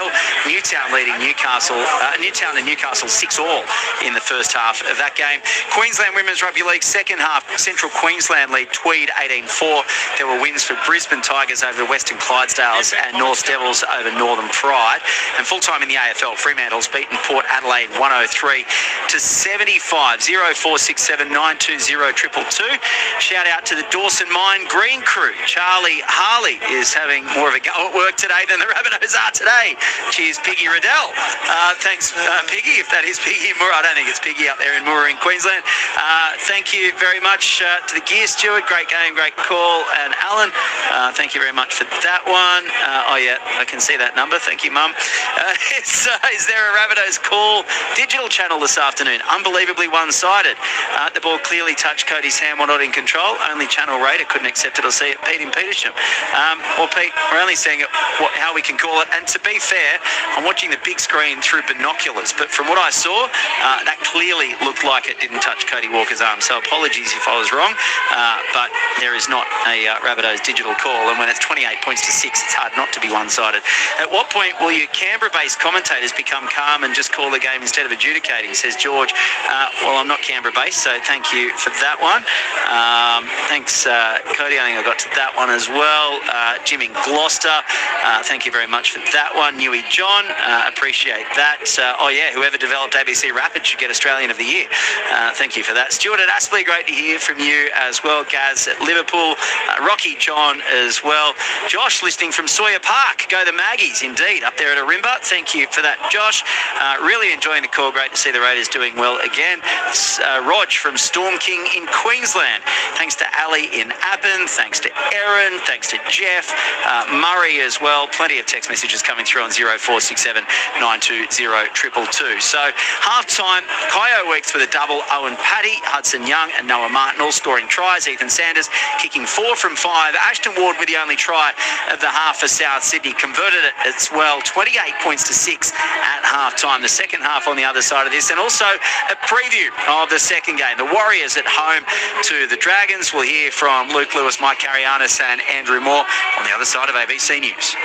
Newtown leading Newcastle. Newtown and Newcastle 6-all in the first half of that game. Queensland Women's Rugby League second half. Central Queensland lead Tweed 18-4. There were wins for Brisbane Tigers over the Western Clydesdales and North Devils over Northern Pride. And full-time in the AFL, Fremantle's beaten Port Adelaide 103-75. 0467 920 222. Shout out to the Dawson Mine Green crew. Charlie Harley is having more of a go at work today than the Rabbitohs are today. Cheers, Piggy Riddell. Thanks, Piggy, if that is Piggy in Moora. I don't think it's Piggy up there in Moora in Queensland. Thank you very much to the Gear Steward. Great game, great call. And Alan, thank you very much for that one. Oh, yeah, I can see that number. Thank you, Mum. Is there a Rabbitohs call digital channel this afternoon? Unbelievably one-sided. The ball clearly touched Cody's hand while not in control. Only Channel Raider couldn't accept it or see it. Pete in Petersham. Well, Pete, we're only seeing it how we can call it. And to be fair, I'm watching the big screen through binoculars. But from what I saw, that clearly looked like it didn't touch Cody Walker's arm. So apologies if I was wrong. But there is not a Rabbitohs digital call. And when it's 28 points to 6, it's hard not to be one-sided. At what point will you Canberra-based commentators become calm and just call the game instead of adjudicating, says George. Well, I'm not Canberra-based, so thank you for that one. Thanks, Cody. I think I got to that one as well. Jim in Gloucester, thank you very much for that one. Newey John, appreciate that. Oh, yeah, whoever developed ABC Rapid should get Australian of the Year. Thank you for that. Stuart at Aspley, great to hear from you as well. Gaz at Liverpool. Rocky John as well. Josh listening from Sawyer Park. Go the Maggies, indeed, up there at Arimba. Thank you for that, Josh. Really enjoying the call. Great to see the Raiders doing well again. Rog from Storm King in Queensland. Thanks to Ali in Appin. Thanks to Aaron. Thanks to Jeff. Murray as well. Plenty of text messages coming through on 0467 920 222. So half-time, Kyo Weeks with a double. Owen Paddy, Hudson Young and Noah Martin all scoring tries. Ethan Sanders kicking 4 from 5. Ashton Ward with the only try of the half for South Sydney. Converted it as well. 28 points to 6 at half-time. The second half on the other side of this. And also a preview of the second game. The Warriors at home to the Dragons. We'll hear from Luke Lewis, Mike Carianis and Andrew Moore on the other side of ABC News.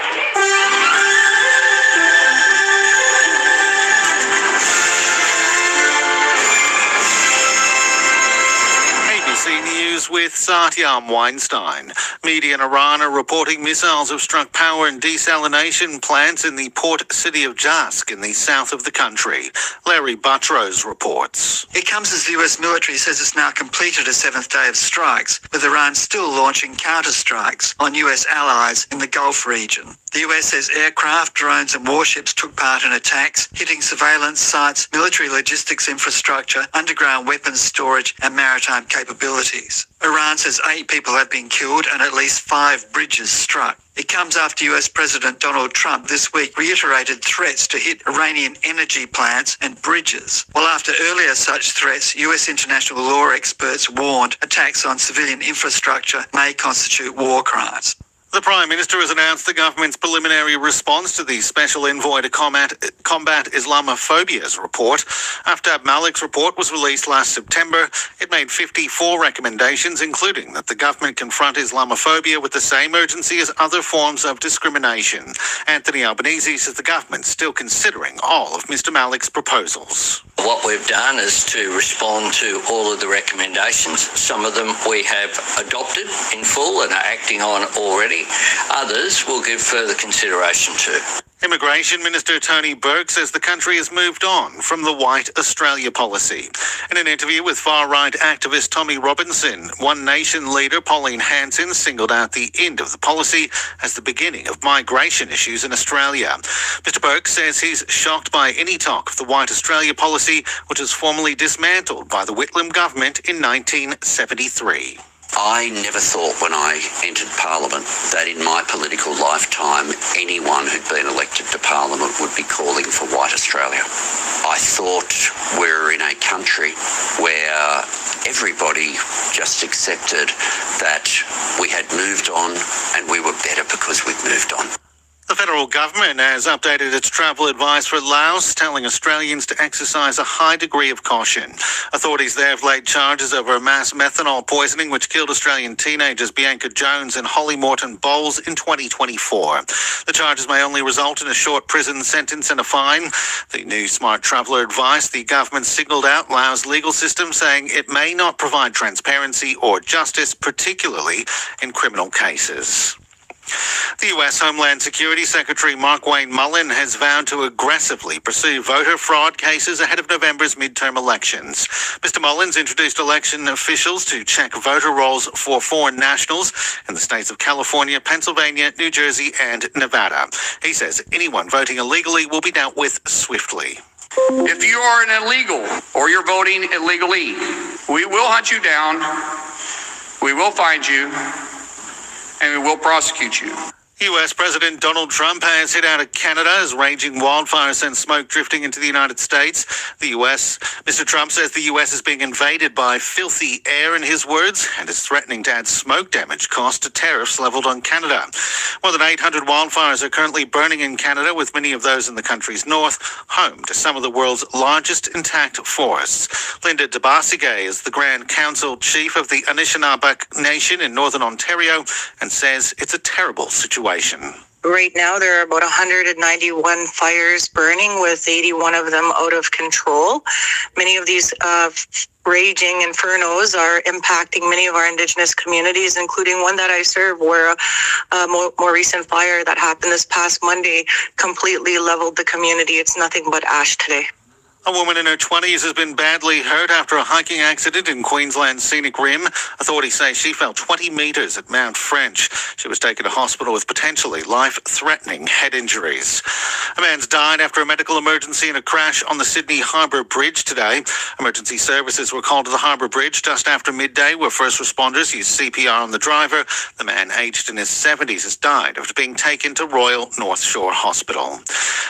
ABC News with Satyam Weinstein. Media in Iran are reporting missiles have struck power and desalination plants in the port city of Jask in the south of the country. Larry Buttrose reports. It comes as the US military says it's now completed a 7th day of strikes, with Iran still launching counter-strikes on US allies in the Gulf region. The US says aircraft, drones and warships took part in attacks, hitting surveillance sites, military logistics infrastructure, underground weapons storage and maritime capabilities. Iran says 8 people have been killed and at least 5 bridges struck. It comes after US President Donald Trump this week reiterated threats to hit Iranian energy plants and bridges. While after earlier such threats, US international law experts warned attacks on civilian infrastructure may constitute war crimes. The Prime Minister has announced the government's preliminary response to the Special Envoy to Combat Islamophobia's report. After Malik's report was released last September, it made 54 recommendations, including that the government confront Islamophobia with the same urgency as other forms of discrimination. Anthony Albanese says the government's still considering all of Mr. Malik's proposals. What we've done is to respond to all of the recommendations. Some of them we have adopted in full and are acting on already. Others will give further consideration to. Immigration Minister Tony Burke says the country has moved on from the White Australia policy. In an interview with far-right activist Tommy Robinson, One Nation leader Pauline Hanson singled out the end of the policy as the beginning of migration issues in Australia. Mr Burke says he's shocked by any talk of the White Australia policy, which was formally dismantled by the Whitlam government in 1973. I never thought when I entered Parliament that in my political lifetime anyone who'd been elected to Parliament would be calling for White Australia. I thought we were in a country where everybody just accepted that we had moved on and we were better because we'd moved on. The federal government has updated its travel advice for Laos, telling Australians to exercise a high degree of caution. Authorities there have laid charges over a mass methanol poisoning which killed Australian teenagers Bianca Jones and Holly Morton Bowles in 2024. The charges may only result in a short prison sentence and a fine. The new Smart Traveller advice, the government signalled out Laos' legal system, saying it may not provide transparency or justice, particularly in criminal cases. The US Homeland Security Secretary Mark Wayne Mullen has vowed to aggressively pursue voter fraud cases ahead of November's midterm elections. Mr. Mullins introduced election officials to check voter rolls for foreign nationals in the states of California, Pennsylvania, New Jersey, and Nevada. He says anyone voting illegally will be dealt with swiftly. If you are an illegal or you're voting illegally, we will hunt you down, we will find you, and we will prosecute you. US President Donald Trump has hit out at Canada as raging wildfires send smoke drifting into the United States. Mr. Trump says the US is being invaded by filthy air, in his words, and is threatening to add smoke damage costs to tariffs leveled on Canada. More than 800 wildfires are currently burning in Canada, with many of those in the country's north, home to some of the world's largest intact forests. Linda DeBarsigay is the Grand Council Chief of the Anishinaabe Nation in Northern Ontario and says it's a terrible situation. Right now, there are about 191 fires burning, with 81 of them out of control. Many of these raging infernos are impacting many of our Indigenous communities, including one that I serve, where a more recent fire that happened this past Monday completely leveled the community. It's nothing but ash today. A woman in her 20s has been badly hurt after a hiking accident in Queensland's Scenic Rim. Authorities say she fell 20 metres at Mount French. She was taken to hospital with potentially life-threatening head injuries. A man's died after a medical emergency in a crash on the Sydney Harbour Bridge today. Emergency services were called to the Harbour Bridge just after midday, where first responders used CPR on the driver. The man, aged in his 70s, has died after being taken to Royal North Shore Hospital.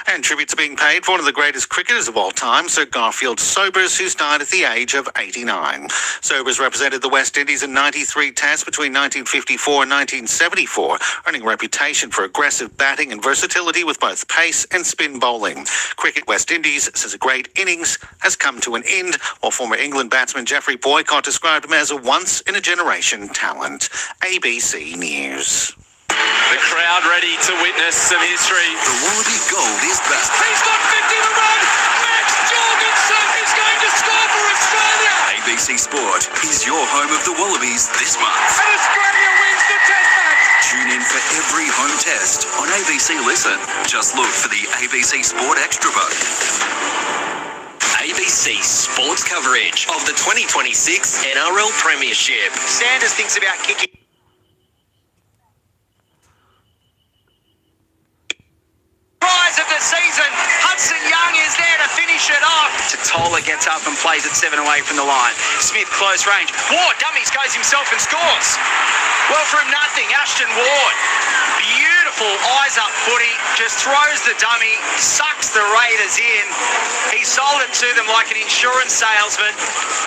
And tributes are being paid for one of the greatest cricketers of all time, Sir Garfield Sobers, who's died at the age of 89. Sobers represented the West Indies in 93 tests between 1954 and 1974, earning a reputation for aggressive batting and versatility with both pace and spin bowling. Cricket West Indies says a great innings has come to an end, while former England batsman Geoffrey Boycott described him as a once-in-a-generation talent. ABC News. The crowd ready to witness some history. The Wallaby gold is back. He's got 50 to run. Max Jorgensen is going to score for Australia. ABC Sport is your home of the Wallabies this month. And Australia wins the test match. Tune in for every home test on ABC Listen. Just look for the ABC Sport Extra vote. ABC Sports coverage of the 2026 NRL Premiership. Sanders thinks about kicking. Prize of the season, Hudson Young is there to finish it off. Totola gets up and plays it 7 away from the line. Smith close range. Ward dummies, goes himself and scores. Well from nothing, Ashton Ward. Beautiful Beautiful eyes up footy, just throws the dummy, sucks the Raiders in. He sold it to them like an insurance salesman,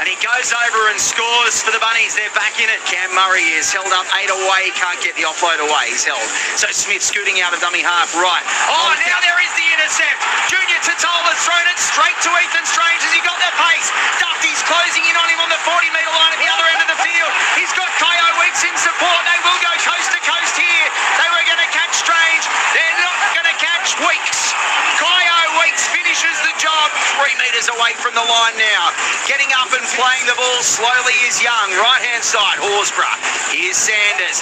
and he goes over and scores for the Bunnies. They're back in it. Cam Murray is held up 8 away. He can't get the offload away. He's held. So Smith scooting out of dummy half right. Oh, now there is the intercept. Junior Tatola's thrown it straight to Ethan Strange as he got that pace. Duffy's closing in on him on the 40-metre line at the other end of the field. He's got Kyo Weeks in support. They will go coast to coast here. They were going to catch Strange. They're not going to catch Weeks. Kyo Weeks finishes the job. 3 metres away from the line now. Getting up and playing the ball slowly is Young. Right-hand side, Horsburgh. Here's Sanders.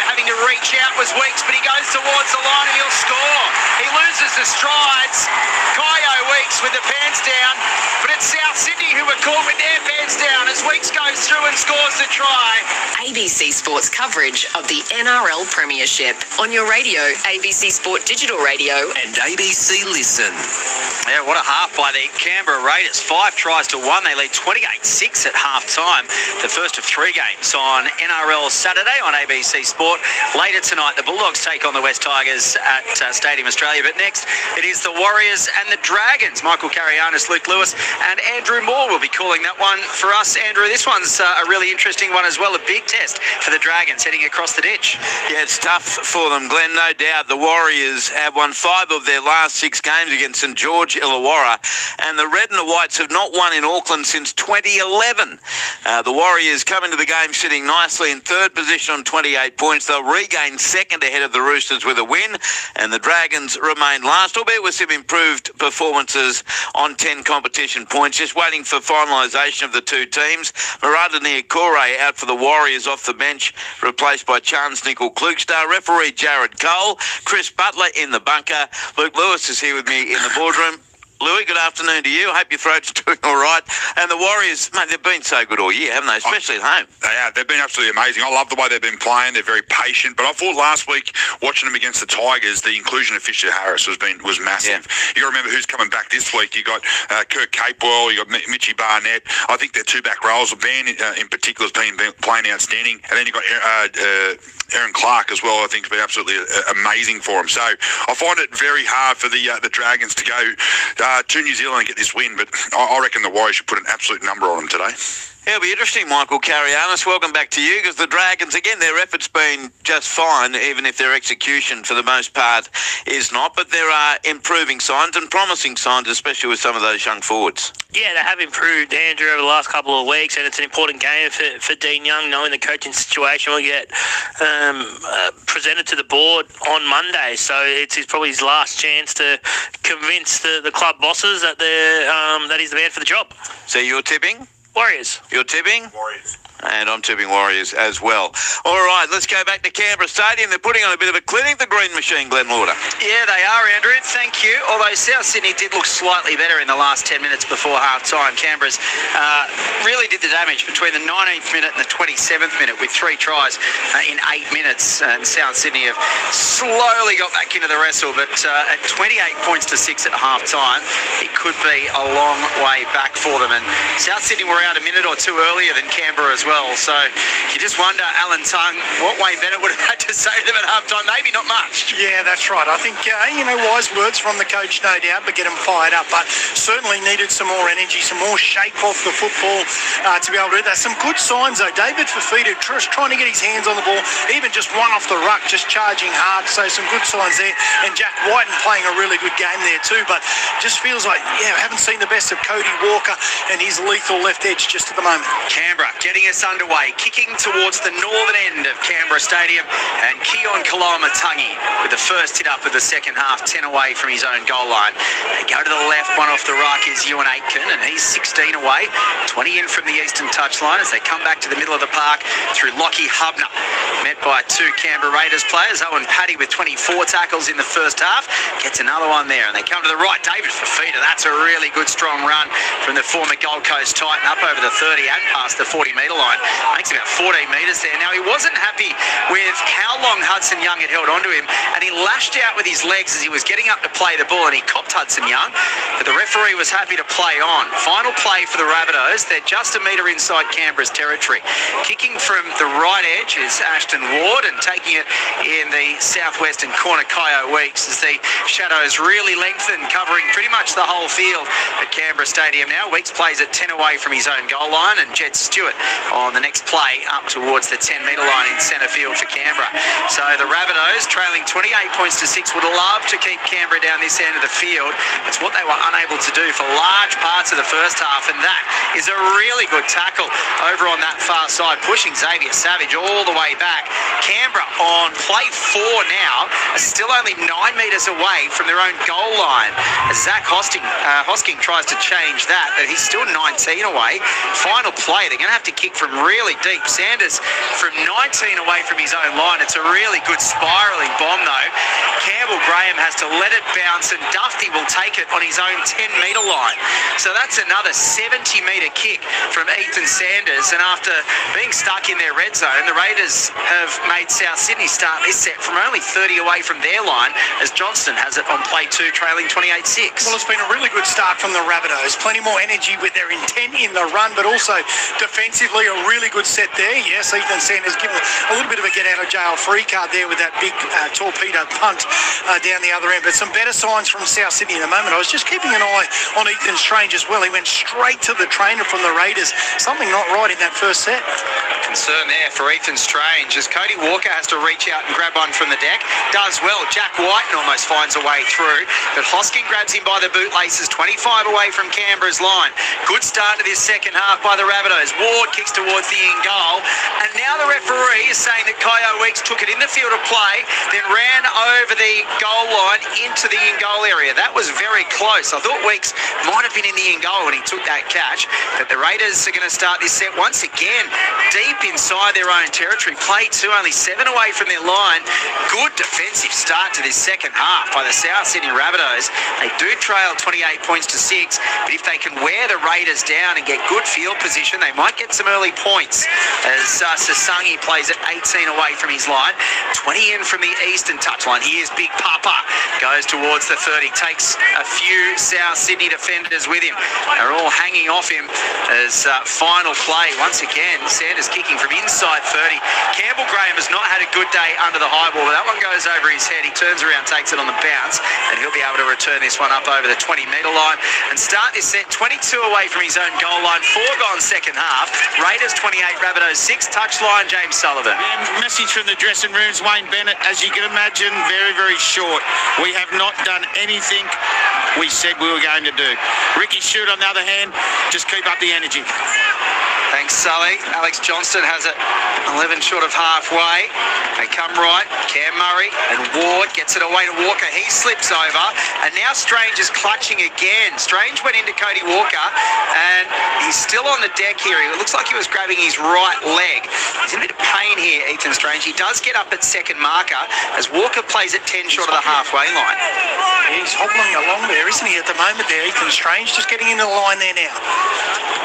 Having to reach out was Weeks, but he goes towards the line and he'll score. He loses the strides. Kyo Weeks with the pants down, but it's South Sydney who were caught with their pants down as Weeks goes through and scores the try. ABC Sports coverage of the NRL Premiership on your radio, ABC Sport Digital Radio And ABC Listen. Yeah, what a half by the Canberra Raiders. 5 tries to 1. They lead 28-6 at half-time. The first of 3 games on NRL Saturday on ABC Sport. Later tonight, the Bulldogs take on the West Tigers at Stadium Australia. But next, it is the Warriors and the Dragons. Michael Carianis, Luke Lewis and Andrew Moore will be calling that one for us. Andrew, this one's a really interesting one as well. A big test for the Dragons heading across the ditch. Yeah, it's tough for them, Glenn, no doubt. The Warriors have won 5 of their last 6 games against St George Illawarra, and the Red and the Whites have not won in Auckland since 2011. The Warriors come into the game sitting nicely in 3rd position on 28 points. They'll regain 2nd ahead of the Roosters with a win, and the Dragons remain last, albeit with some improved performances on 10 competition points. Just waiting for finalisation of the 2 teams. Murata Niokore out for the Warriors off the bench, replaced by Chance Nickel-Klugstar. Referee Jared Cole. Chris Butler in the bunker. Luke Lewis is here with me in the boardroom. Louis, good afternoon to you. Hope your throat's doing all right. And the Warriors, mate, they've been so good all year, haven't they? Especially at home. They have. They've been absolutely amazing. I love the way they've been playing. They're very patient. But I thought last week, watching them against the Tigers, the inclusion of Fisher Harris was massive. Yeah. You got to remember who's coming back this week. You got Kirk Capewell. You got Mitchy Barnett. I think their 2 back rows, Ben in particular, has been playing outstanding. And then you got Aaron Clark as well. I think has been absolutely amazing for him. So I find it very hard for the Dragons to go to New Zealand and get this win, but I reckon the Warriors should put an absolute number on them today. It'll be interesting, Michael Carianis. Welcome back to you, because the Dragons, again, their effort's been just fine, even if their execution for the most part is not. But there are improving signs and promising signs, especially with some of those young forwards. Yeah, they have improved, Andrew, over the last couple of weeks, and it's an important game for Dean Young, knowing the coaching situation will get presented to the board on Monday. So it's probably his last chance to convince the club bosses that that he's the man for the job. So you're tipping? Warriors. You're tipping? Warriors. And I'm tipping Warriors as well. All right, let's go back to Canberra Stadium. They're putting on a bit of a clinic, the Green Machine, Glenn Lauder. Yeah, they are, Andrew. Thank you. Although South Sydney did look slightly better in the last 10 minutes before half-time. Canberra's really did the damage between the 19th minute and the 27th minute with 3 tries in 8 minutes. And South Sydney have slowly got back into the wrestle, but at 28 points to 6 at half-time, it could be a long way back for them. And South Sydney were out a minute or 2 earlier than Canberra as well. So you just wonder, Alan Tongue, what Wayne Bennett would have had to say to them at halftime. Maybe not much. Yeah, that's right. I think, wise words from the coach, no doubt, but get him fired up. But certainly needed some more energy, some more shape off the football to be able to do that. Some good signs, though. David Fafita just trying to get his hands on the ball, even just one off the ruck, just charging hard. So some good signs there. And Jack Whiten playing a really good game there too. But just feels like, haven't seen the best of Cody Walker and his lethal left edge just at the moment. Canberra getting us underway, kicking towards the northern end of Canberra Stadium, and Keon Kalamatangi with the first hit up of the second half, 10 away from his own goal line. They go to the left, one off the ruck is Ewan Aitken, and he's 16 away, 20 in from the eastern touchline as they come back to the middle of the park through Lockie Hubner, met by 2 Canberra Raiders players. Owen Paddy with 24 tackles in the first half, gets another one there, and they come to the right. David Fafita, that's a really good strong run from the former Gold Coast Titan up over the 30 and past the 40-metre line. Makes about 14 metres there. Now, he wasn't happy with how long Hudson Young had held onto him, and he lashed out with his legs as he was getting up to play the ball, and he copped Hudson Young, but the referee was happy to play on. Final play for the Rabbitohs. They're just a metre inside Canberra's territory. Kicking from the right edge is Ashton Ward, and taking it in the southwestern corner, Kyo Weeks, as the shadows really lengthen, covering pretty much the whole field at Canberra Stadium now. Weeks plays at 10 away from his own goal line, and Jed Stewart on the next play up towards the 10-metre line in centre field for Canberra. So the Rabbitohs, trailing 28 points to 6, would love to keep Canberra down this end of the field. It's what they were unable to do for large parts of the first half, and that is a really good tackle over on that far side, pushing Xavier Savage all the way back. Canberra on play 4 now are still only 9 metres away from their own goal line, as Zach Hosking tries to change that, but he's still 19 away. Final play, they're going to have to kick from really deep. Sanders from 19 away from his own line. It's a really good spiralling bomb though. Campbell Graham has to let it bounce, and Duffy will take it on his own 10-metre line. So that's another 70-metre kick from Ethan Sanders, and after being stuck in their red zone, the Raiders have made South Sydney start this set from only 30 away from their line, as Johnston has it on play 2, trailing 28-6. Well, it's been a really good start from the Rabbitohs. Plenty more energy with their intent in the run, but also defensively a really good set there. Yes, Ethan Sanders given a little bit of a get-out-of-jail free card there with that big torpedo punt down the other end. But some better signs from South Sydney in the moment. I was just keeping an eye on Ethan Strange as well. He went straight to the trainer from the Raiders. Something not right in that first set. Concern there for Ethan Strange, as Cody Walker has to reach out and grab one from the deck. Does well. Jack Whiten almost finds a way through, but Hosking grabs him by the bootlaces, 25 away from Canberra's line. Good start to this second half by the Rabbitohs. Ward kicks towards the in goal, and now the referee is saying that Kyo Weeks took it in the field of play, then ran over the goal line into the in goal area. That was very close. I thought Weeks might have been in the in goal when he took that catch, but the Raiders are going to start this set once again deep inside their own territory. Play 2, only 7 away from their line. Good defensive start to this second half by the South Sydney Rabbitohs. They do trail 28 points to 6, but if they can wear the Raiders down and get good field position, they might get some early points, as Sasangi plays at 18 away from his line. 20 in from the eastern touchline. Here's Big Papa, goes towards the 30, takes a few South Sydney defenders with him. They're all hanging off him as final play. Once again, Sanders kicking from inside 30. Campbell Graham has not had a good day under the high ball, but that one goes over his head. He turns around, takes it on the bounce, and he'll be able to return this one up over the 20-metre line and start this set 22 away from his own goal line. 4 gone second half. Raiders 28, Rabbitohs 6. Touchline, James Sullivan. Message from the dressing rooms, Wayne Bennett, as you can imagine, very, very short. We have not done anything we said we were going to do. Ricky Stewart, on the other hand, just keep up the energy. Thanks, Sully. Alex Johnston has it 11 short of halfway. They come right. Cam Murray and Ward gets it away to Walker. He slips over, and now Strange is clutching again. Strange went into Cody Walker, and he's still on the deck here. It looks like he was grabbing his right leg. He's in a bit of pain here, Ethan Strange. He does get up at second marker, as Walker plays at 10 short of the halfway line. He's hobbling along there, isn't he, at the moment there, Ethan Strange? Just getting into the line there now.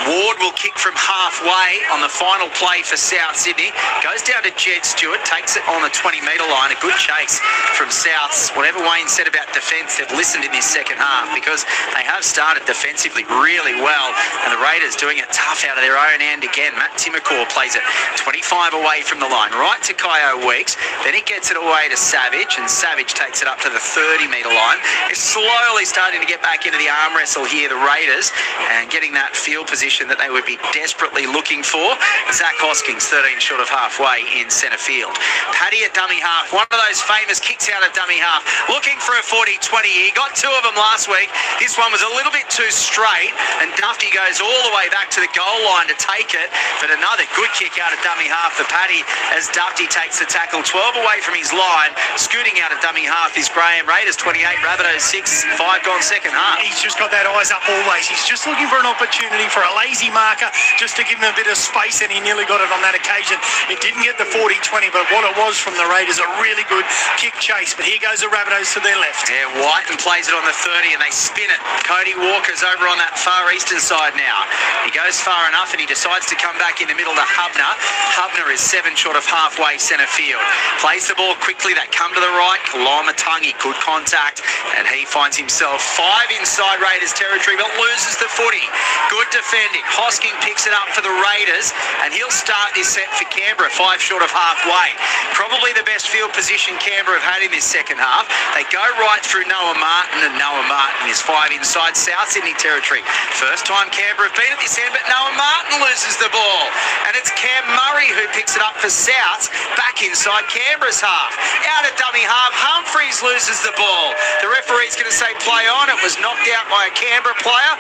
Ward will kick from halfway on the final play for South Sydney. Goes down to Jed Stewart, takes it on the 20-metre line. A good chase from Souths. Whatever Wayne said about defence, they've listened in this second half, because they have started defensively really well, and the Raiders doing it tough out of their own end again. Matt Timmercore plays it 25 away from the line, right to Kyo Weeks. Then he gets it away to Savage, and Savage takes it up to the 30-metre line. They're slowly starting to get back into the arm wrestle here, the Raiders, and getting that field position that they would be desperately looking for. Zach Hoskins 13 short of halfway in centre field. Paddy at dummy half, one of those famous kicks out of dummy half, looking for a 40-20. He got 2 of them last week. This one was a little bit too straight, and Duffy goes all the way back to the goal line to take it, but another good kick out of dummy half for Paddy, as Duffy takes the tackle 12 away from his line. Scooting out of dummy half is Graham. Raiders 28, Rabbitohs 6, 5 gone second half. He's just got that eyes up always. He's just looking for an opportunity for a lazy marker, just to give him a bit of space, and he nearly got it on that occasion. It didn't get the 40-20, but what it was from the Raiders, a really good kick chase. But here goes the Rabbitohs to their left. Yeah, Whiten plays it on the 30, and they spin it. Cody Walker's over on that far eastern side now. He goes far enough, and he decides to come back in the middle to Hubner. Hubner is 7 short of halfway centre field. Plays the ball quickly. They come to the right. Kalamatangi, good contact, and he finds himself 5 inside Raiders territory, but loses the footy. Good defending. Hosking picks it up for for the Raiders, and he'll start this set for Canberra, 5 short of halfway. Probably the best field position Canberra have had in this second half. They go right through Noah Martin, and Noah Martin is 5 inside South Sydney territory. First time Canberra have been at this end, but Noah Martin loses the ball. And it's Cam Murray who picks it up for South, back inside Canberra's half. Out at dummy half, Humphreys loses the ball. The referee's going to say play on. It was knocked out by a Canberra player,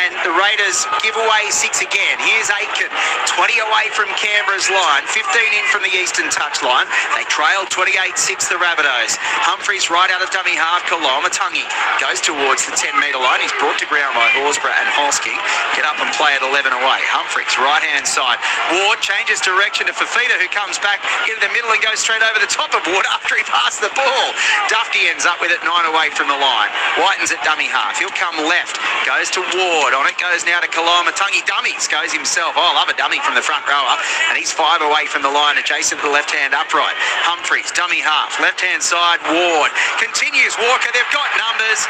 and the Raiders give away 6 again. Here's Aitken, 20 away from Canberra's line, 15 in from the eastern touchline. They trail 28-6, the Rabbitohs. Humphreys right out of dummy half. Kalamatangi goes towards the 10-metre line. He's brought to ground by Horsburgh and Hosking. Get up and play at 11 away. Humphreys, right-hand side. Ward changes direction to Fafita, who comes back into the middle and goes straight over the top of Ward after he passed the ball. Dufty ends up with it 9 away from the line. Whiten's at dummy half. He'll come left. Goes to Ward. On it goes now to Kalamatangi. Dummies goes himself. Oh, I love a dummy from the front rower. And he's 5 away from the line, adjacent to the left-hand upright. Humphreys, dummy half. Left-hand side, Ward. Continues Walker. They've got numbers.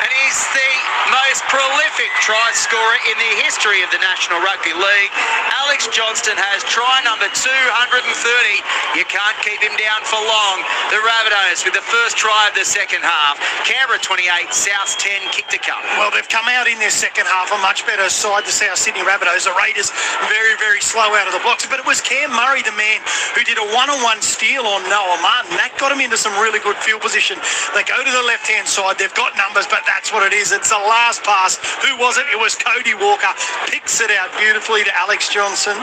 And he's the most prolific try scorer in the history of the National Rugby League. Alex Johnston has try number 230. You can't keep him down for long. The Rabbitohs with the first try of the second half. Canberra 28, South 10, kick to come. Well, they've come out in their second half a much better side, the South Sydney Rabbitohs. The Raiders very, very slow out of the blocks. But it was Cam Murray, the man who did a one-on-one steal on Noah Martin. That got him into some really good field position. They go to the left-hand side. They've got numbers, but that's what it is. It's the last pass. Who was it? It was Cody Walker. Picks it out beautifully to Alex Johnson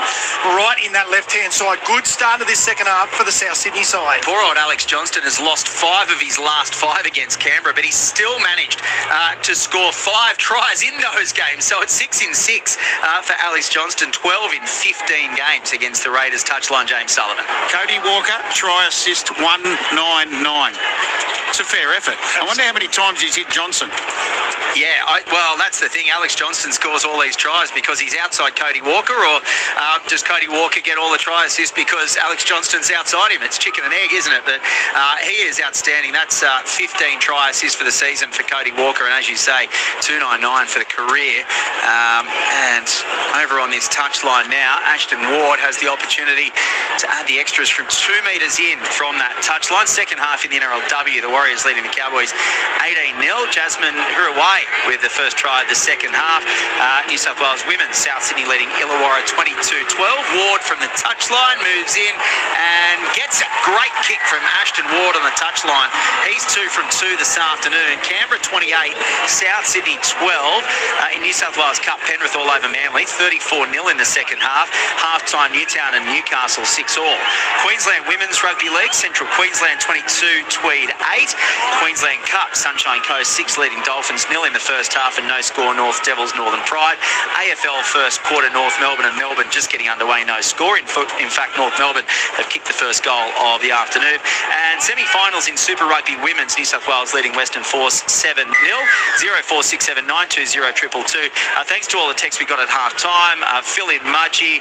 right in that left-hand side. Good start of this second half for the South Sydney side. Poor old Alex Johnston has lost 5 of his last 5 against Canberra, but he's still managed to score 5 tries in those games. So it's 6 in 6 for Alex Johnston, 12 in 15 games against the Raiders touchline. James Sullivan. Cody Walker, try assist 199. It's a fair effort. I wonder how many times he's hit Johnson. Yeah, well, that's the thing. Alex Johnston scores all these tries because he's outside Cody Walker, or does Cody Walker get all the try assists because Alex Johnston's outside him? It's chicken and egg, isn't it? But he is outstanding. That's 15 try assists for the season for Cody Walker, and as you say, 299 for the career. And over on this touchline now, Ashton Ward has the opportunity to add the extras from 2 metres in from that touchline. Second half in the NRLW, the Warriors leading the Cowboys 18-0. Jasmine Huraway with the first try of the second half. New South Wales women, South Sydney leading Illawarra 22-12. Ward from the touchline moves in and gets a great kick from Ashton Ward on the touchline. He's 2 from 2 this afternoon. Canberra 28, South Sydney 12. In New South Wales Cup, Penrith all over Manly, 34-0 in the second half. Half-time Newtown and Newcastle 6-all. Queensland Women's Rugby League, Central Queensland 22, Tweed 8. Queensland Cup, Sunshine Coast 6 leading Dolphins 0 in the first half and no score. North Devils, Northern Pride. AFL first quarter, North Melbourne and Melbourne just getting underway, no score. In fact, North Melbourne have kicked the first goal of the afternoon. And semi-finals in Super Rugby Women's, New South Wales leading Western Force 7-0. 0467 920 222. Thanks to all the texts we got at half-time. Phil in Mudgee,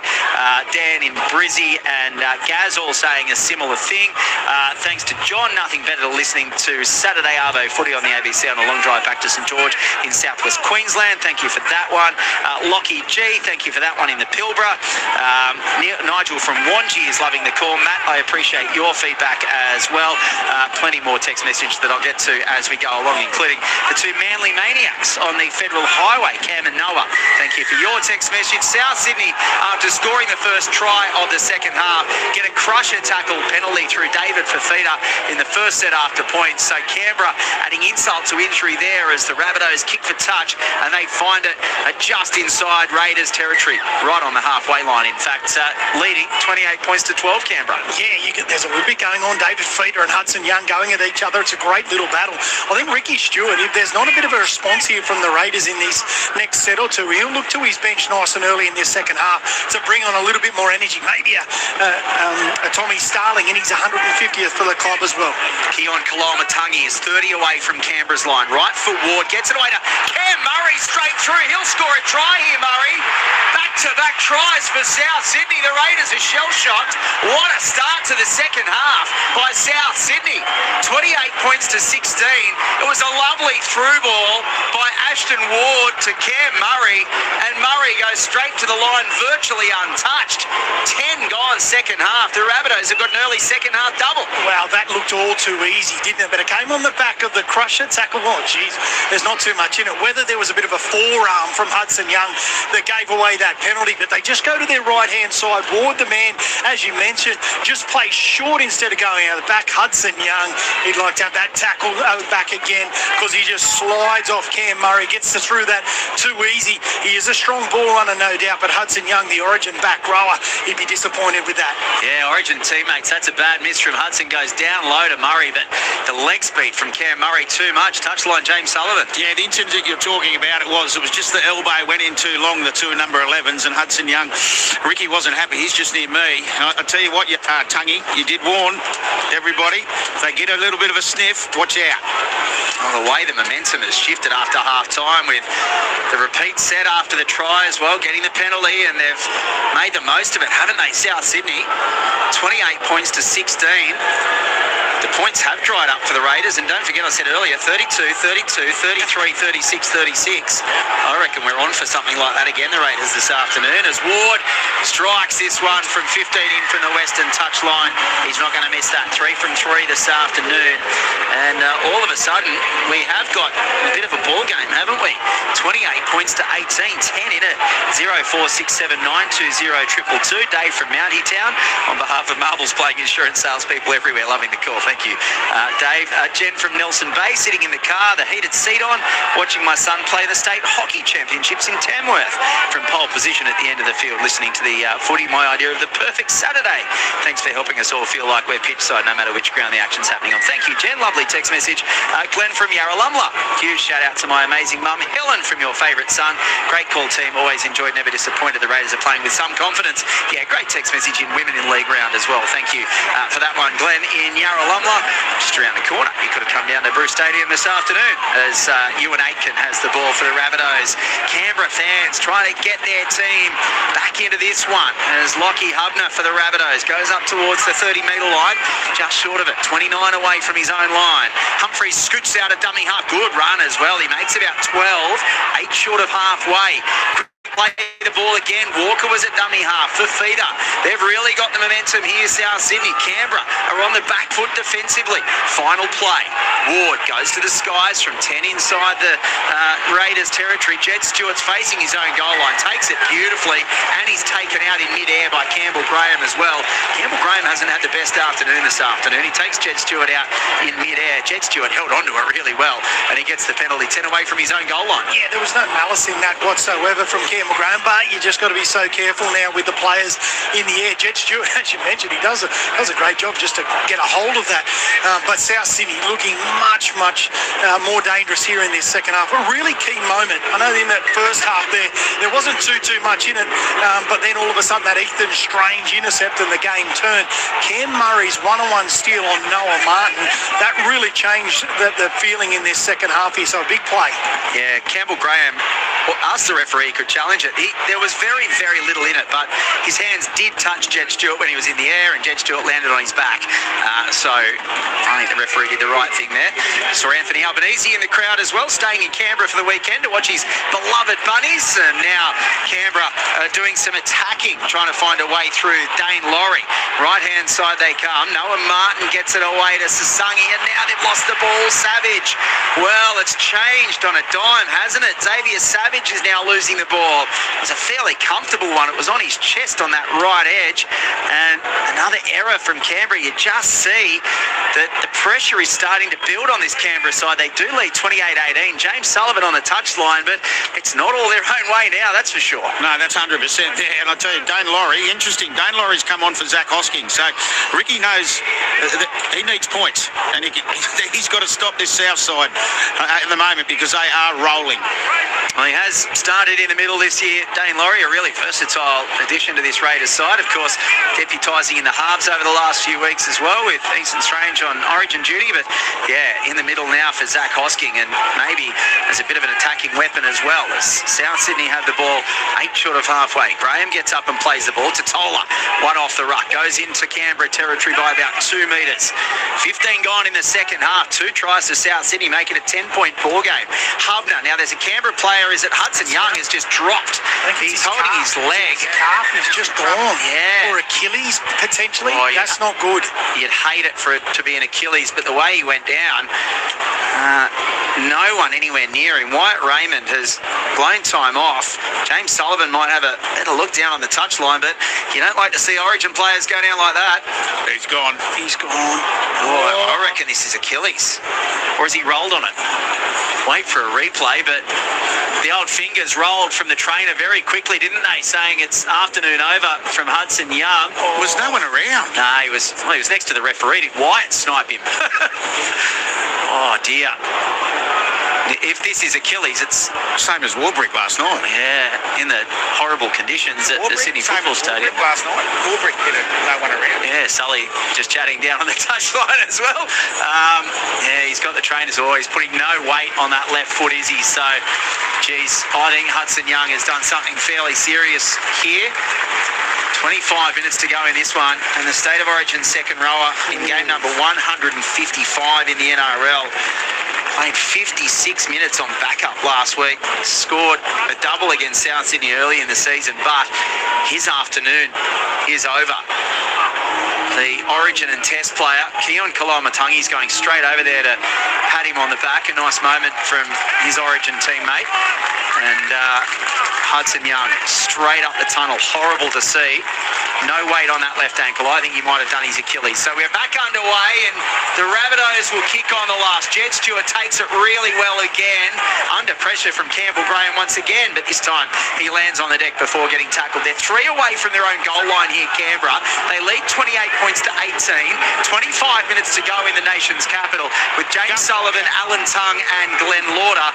Dan in Brizzy, and Gaz all saying a similar thing. Thanks to John, nothing better than listening to Saturday Arvo footy on the ABC on a long drive back to St George in southwest Queensland. Thank you for that one. Lockie G, thank you for that one in the Pilbara. Nigel from Wangi is loving the call. Matt, I appreciate your feedback as well. Plenty more text message that I'll get to as we go along, including the 2 Manly Maniacs on the Federal Highway, Cam and Noah. Thank you for your text message. South Sydney, after scoring the first try of the second half, get a crusher tackle penalty through David Fafita in the first set after points. So Canberra adding insult to injury there as the Rabbitohs kick for touch, and they find it just inside Raiders territory, right on the halfway line. In fact, leading 28 points to 12, Canberra. Yeah, there's a bit going on. David Fafita and Hudson Young going at each other. It's a great little battle. I think Ricky Stewart, if there's not a bit of a response here from the Raiders in this next set or two, he'll look to his bench nice and early in this second half to bring on a little bit more energy. Maybe a Tommy Starling in his 150th for the club as well. Keon Kalamatangi is 30 away from Canberra's line. Right for Ward gets it away to Cam Murray straight through. He'll score a try here, Murray. Back-to-back tries for South Sydney. The Raiders are shell-shocked. What a start to the second half by South Sydney. 28 points to 16. It was a lovely through ball by Ashton Ward to Cam Murray, and Murray goes straight to the line virtually untouched. 10 gone second half. The Rabbitohs have got an early second half double. Wow, that looked all too easy, didn't it? But it came on the back of the crusher tackle. Oh, geez, there's not too much in it. Whether there was a bit of a forearm from Hudson Young that gave away that penalty, but they just go to their right-hand side. Ward, the man, as you mentioned, just plays short instead of going out the back. Hudson Young, he'd like to have that tackle back again because he just slides off Cam Murray, gets through that too easy. He is a strong ball runner, no doubt, but Hudson Young, the Origin back rower, he'd be disappointed with that. Yeah, Origin teammates, that's a bad miss from Hudson. Goes down low to Murray, but the leg speed from Cam Murray too much. Touchline, James Sullivan. Yeah, the incident that you're talking about, it was just the elbow went in too long, the two number 11s, and Hudson Young, Ricky wasn't happy. He's just near me. I tell you what, Tungy, you did warn everybody. If they get a little bit of a sniff, watch out. Oh, the way the momentum has shifted after half-time with the repeat set after the try as well, getting the penalty, and they've made the most of it, haven't they, South Sydney? 28 points to 16. The points have dried up for the Raiders, and don't forget I said earlier, 32, 32, 33, 36, 36. I reckon we're on for something like that again, the Raiders, this afternoon, as Ward strikes this one from 15 in from the western touchline. He's not going to miss that. 3 from 3 this afternoon. And all of a sudden, we have got a bit of a ball game, haven't we? 28 points to 18, 10 in it. 0467920222. Dave from Mountie Town on behalf of Marbles Playing Insurance salespeople everywhere. Loving the call. Thank you, Dave. Jen from Nelson Bay, sitting in the car, the heated seat on, watching my son play the state hockey championships in Tamworth from pole position at the end of the field, listening to the footy. My idea of the perfect Saturday. Thanks for helping us all feel like we're pitch side, no matter which ground the action's happening on. Thank you, Jen. Lovely text message. Glenn from Yarralumla. Huge shout out to my amazing mum. Helen from your favourite son. Great call, team. Always enjoyed, never disappointed. The Raiders are playing with some confidence. Yeah, great text message in Women in League round as well. Thank you for that one, Glenn in Yarralumla. Just around the corner. You could have come down to Bruce Stadium this afternoon as Ewan Aitken has the ball for the Rabbitohs. Canberra fans trying to get their team back into this one as Lockie Hubner for the Rabbitohs goes up towards the 30-metre line, just short of it, 29 away from his own line. Humphreys scoots out a dummy half. Good run as well. He makes about 12, 8 short of halfway. Play the ball again. Walker was at dummy half. Fafita. They've really got the momentum here, South Sydney. Canberra are on the back foot defensively. Final play. Ward goes to the skies from 10 inside the Raiders territory. Jed Stewart's facing his own goal line. Takes it beautifully, and he's taken out in mid-air by Campbell Graham as well. Campbell Graham hasn't had the best afternoon this afternoon. He takes Jed Stewart out in mid-air. Jed Stewart held on to it really well, and he gets the penalty, 10 away from his own goal line. Yeah, there was no malice in that whatsoever from Campbell Graham, but you just got to be so careful now with the players in the air. Jed Stewart, as you mentioned, he does a great job just to get a hold of that. But South Sydney looking much more dangerous here in this second half. A really key moment. I know in that first half there wasn't too much in it, but then all of a sudden that Ethan Strange intercept and the game turned. Cam Murray's one-on-one steal on Noah Martin, that really changed the feeling in this second half here. So a big play. Yeah, Campbell Graham asked the referee could challenge it. There was very little in it, but his hands did touch Jed Stewart when he was in the air, and Jed Stewart landed on his back. So I think the referee did the right thing there. Saw Anthony Albanese in the crowd as well, staying in Canberra for the weekend to watch his beloved Bunnies. And now Canberra doing some attacking, trying to find a way through. Dane Laurie, right-hand side they come. Noah Martin gets it away to Sasangi, and now they've lost the ball. Savage. Well, it's changed on a dime, hasn't it? Xavier Savage is now losing the ball. It was a fairly comfortable one. It was on his chest on that right edge. And another error from Canberra. You just see that the pressure is starting to build on this Canberra side. They do lead 28-18. James Sullivan on the touchline, but it's not all their own way now, that's for sure. No, that's 100% there. And I tell you, Dane Laurie, interesting. Dane Laurie's come on for Zach Hosking. So Ricky knows that he needs points, and he's got to stop this south side at the moment because they are rolling. Well, he has started in the middle this year. Dane Laurie, a really versatile addition to this Raiders side. Of course, deputising in the halves over the last few weeks as well, with Easton Strange on origin duty. But yeah, in the middle now for Zach Hosking, and maybe as a bit of an attacking weapon as well, as South Sydney have the ball 8 short of halfway. Graham gets up and plays the ball to Tola. One off the ruck. Goes into Canberra territory by about 2 metres. 15 gone in the second half. 2 tries to South Sydney, make it a 10-point ball game. Hubner. Now there's a Canberra player. Is it Hudson Young has just dropped? He's holding his leg. His calf is just gone. Yeah. Or Achilles, potentially. Oh, That's not good. You'd hate it for it to be an Achilles, but the way he went down, no one anywhere near him. Wyatt Raymond has blown time off. James Sullivan might have a better look down on the touchline, but you don't like to see Origin players go down like that. He's gone. He's gone. Oh, I reckon this is Achilles. Or has he rolled on it? Wait for a replay, but the old fingers rolled from the trainer very quickly, didn't they? Saying it's afternoon over from Hudson Young. Was no one around? No, he was next to the referee. Did Wyatt snipe him? Oh, dear. If this is Achilles, it's same as Warbrick last night. Yeah, in the horrible conditions at the Sydney Football Stadium. Last night, Warbrick hit it, no one around. Yeah, Sully just chatting down on the touchline as well. Yeah, he's got the trainers. He's putting no weight on that left foot, is he? So, geez, I think Hudson Young has done something fairly serious here. 25 minutes to go in this one, and the State of Origin second rower in game number 155 in the NRL. Played 56 minutes on backup last week. Scored a double against South Sydney early in the season, but his afternoon is over. The Origin and Test player, Keon Kalamatangi, is going straight over there to pat him on the back. A nice moment from his Origin teammate. And Hudson Young straight up the tunnel. Horrible to see. No weight on that left ankle. I think he might have done his Achilles. So we're back underway, and the Rabbitohs will kick on the last. Jed Stewart takes it really well again. Under pressure from Campbell Graham once again, but this time he lands on the deck before getting tackled. They're 3 away from their own goal line here, Canberra. They lead 28 points to 18. 25 minutes to go in the nation's capital, with James Sullivan, Alan Tung and Glenn Lauder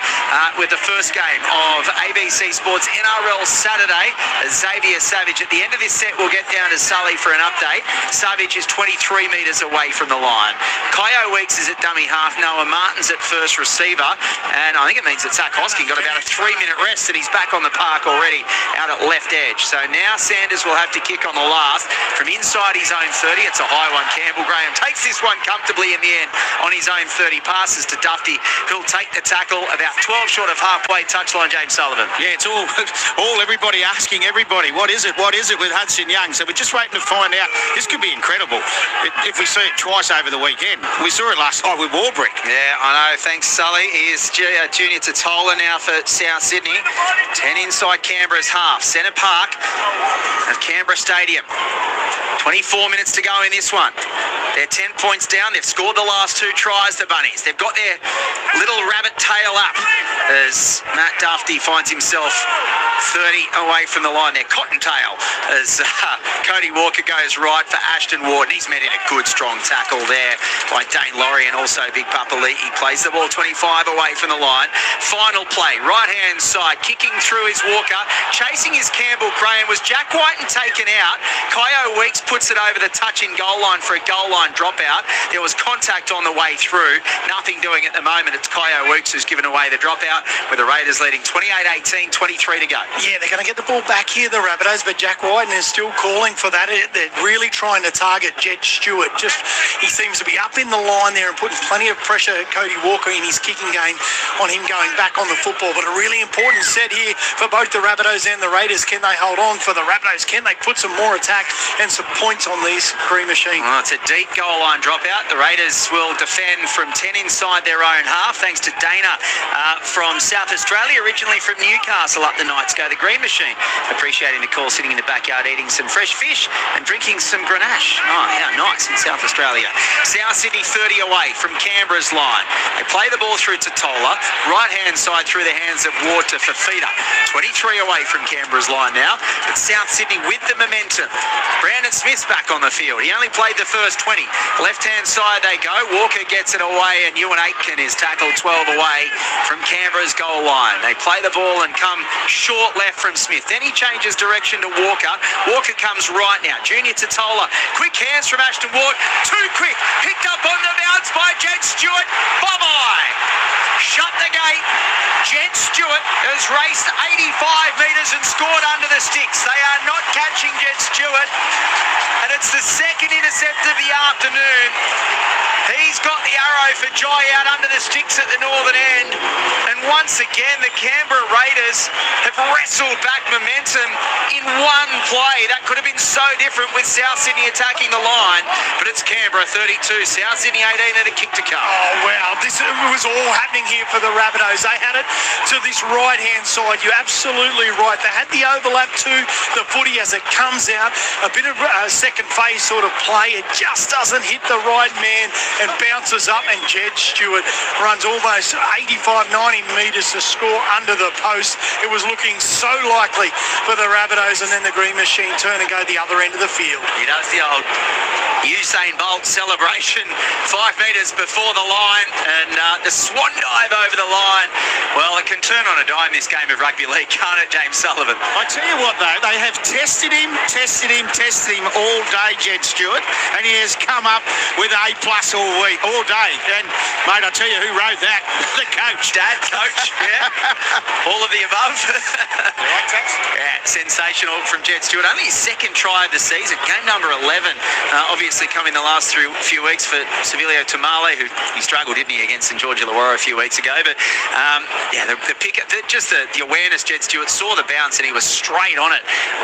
with the first game of ABC Sports NRL Saturday. Xavier Savage at the end of this set will get down to Sully for an update. Savage is 23 metres away from the line. Kyo Weeks is at dummy half. Noah Martin's at first receiver. And I think it means that Zach Hosking got about a 3-minute rest, and he's back on the park already out at left edge. So now Sanders will have to kick on the last from inside his own 30. It's a high one. Campbell Graham takes this one comfortably in the end on his own 30. Passes to Dufty, who'll take the tackle about 12 short of halfway. Touchline, James Sullivan. Yeah, it's all everybody asking everybody, what is it with Hudson Young? So we're just waiting to find out. This could be incredible if we see it twice over the weekend. We saw it last night with Warbrick. Yeah, I know. Thanks, Sully. Here's Junior Totola now for South Sydney. 10 inside Canberra's half. Centre Park of Canberra Stadium. 24 minutes to go in this one. They're 10 points down. They've scored the last 2 tries, the Bunnies. They've got their little rabbit tail up as Matt Dufty finds himself 30 away from the line. Their cottontail as Cody Walker goes right for Ashton Ward. He's met in a good, strong tackle there by Dane Laurie, and also Big Papa Lee. He plays the ball 25 away from the line. Final play, right-hand side, kicking through his Walker. Chasing his Campbell Graham was Jack Whiten taken out. Kyo Weeks puts it over the touch-in goal line for a goal line dropout. There was contact on the way through. Nothing doing at the moment. It's Kyo Weeks who's given away the dropout, with the Raiders leading 28-18, 23 to go. Yeah, they're going to get the ball back here, the Rabbitohs, but Jack Whiten is still calling for that. They're really trying to target Jed Stewart. He seems to be up in the line there and putting plenty of pressure at Cody Walker in his kicking game on him going back on the football. But a really important set here for both the Rabbitohs and the Raiders. Can they hold on? For the Rabbitohs, can they put some more attack and some points on these Green Machine? Well, it's a deep goal line dropout. The Raiders will defend from 10 inside their own half, thanks to Dana from South Australia, originally from Newcastle. Up the Knights go. The Green Machine appreciating the call, sitting in the backyard eating some fresh fish and drinking some Grenache. Oh, how nice in South Australia. South Sydney 30 away from Canberra's line. They play the ball through to Tola. Right-hand side through the hands of Ward to Fafita. 23 away from Canberra's line now. But South Sydney with the momentum. Brandon Smith's back on the field. He only played the first 20. Sydney. Left-hand side they go. Walker gets it away, and Ewan Aitken is tackled 12 away from Canberra's goal line. They play the ball and come short left from Smith. Then he changes direction to Walker. Walker comes right now. Junior Totola. Quick hands from Ashton Ward. Too quick. Picked up on the bounce by Jed Stewart. Bye-bye. Shut the gate. Jed Stewart has raced 85 metres and scored under the sticks. They are not catching Jed Stewart. And it's the second intercept of the afternoon. He's got the arrow for Jai out under the sticks at the northern end. And once again, the Canberra Raiders have wrestled back momentum in one play. That could have been so different with South Sydney attacking the line. But it's Canberra 32, South Sydney 18 and a kick to come. Oh, wow. This was all happening here for the Rabbitohs. They had it to this right-hand side. You're absolutely right. They had the overlap to the footy as it comes out. A bit of second phase sort of play. It just doesn't hit the right man and bounces up, and Jed Stewart runs almost 85, 90 metres to score under the post. It was looking so likely for the Rabbitohs, and then the Green Machine turn and go the other end of the field. He does the old Usain Bolt celebration 5 metres before the line, and the swan dive over the line. Well, it can turn on a dime, this game of rugby league, can't it, James Sullivan? I tell you what, though, they have tested him all day, Jed Stewart, and he has come up with A+ all day. And, mate, I tell you who wrote that. The coach. Dad, coach, yeah. All of the above. Yeah, sensational from Jed Stewart. Only his second try of the season. Game number 11. Obviously coming the last few weeks for Civilio Tamale, who he struggled, didn't he, against St George Illawarra a few weeks ago. But, the pick, just the awareness, Jed Stewart saw the bounce and he was straight on it,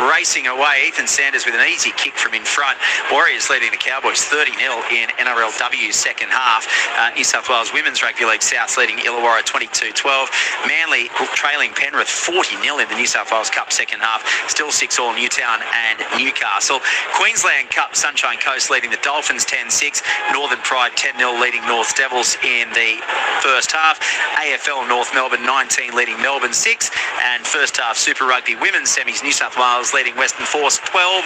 racing away. Ethan Sanders with an easy kick from in front. Warriors leading the Cowboys 30-0 in NRLW second half. New South Wales Women's Rugby League South leading Illawarra 22-12. Manly trailing Penrith 40-0 in the New South Wales Cup second half. Still 6-all Newtown and Newcastle. Queensland Cup Sunshine Coast leading the Dolphins 10-6. Northern Pride 10-0 leading North Devils in the first half. AFL North Melbourne 19 leading Melbourne 6. And first half Super Rugby Women's semis New South Wales leading Western Force 12-0.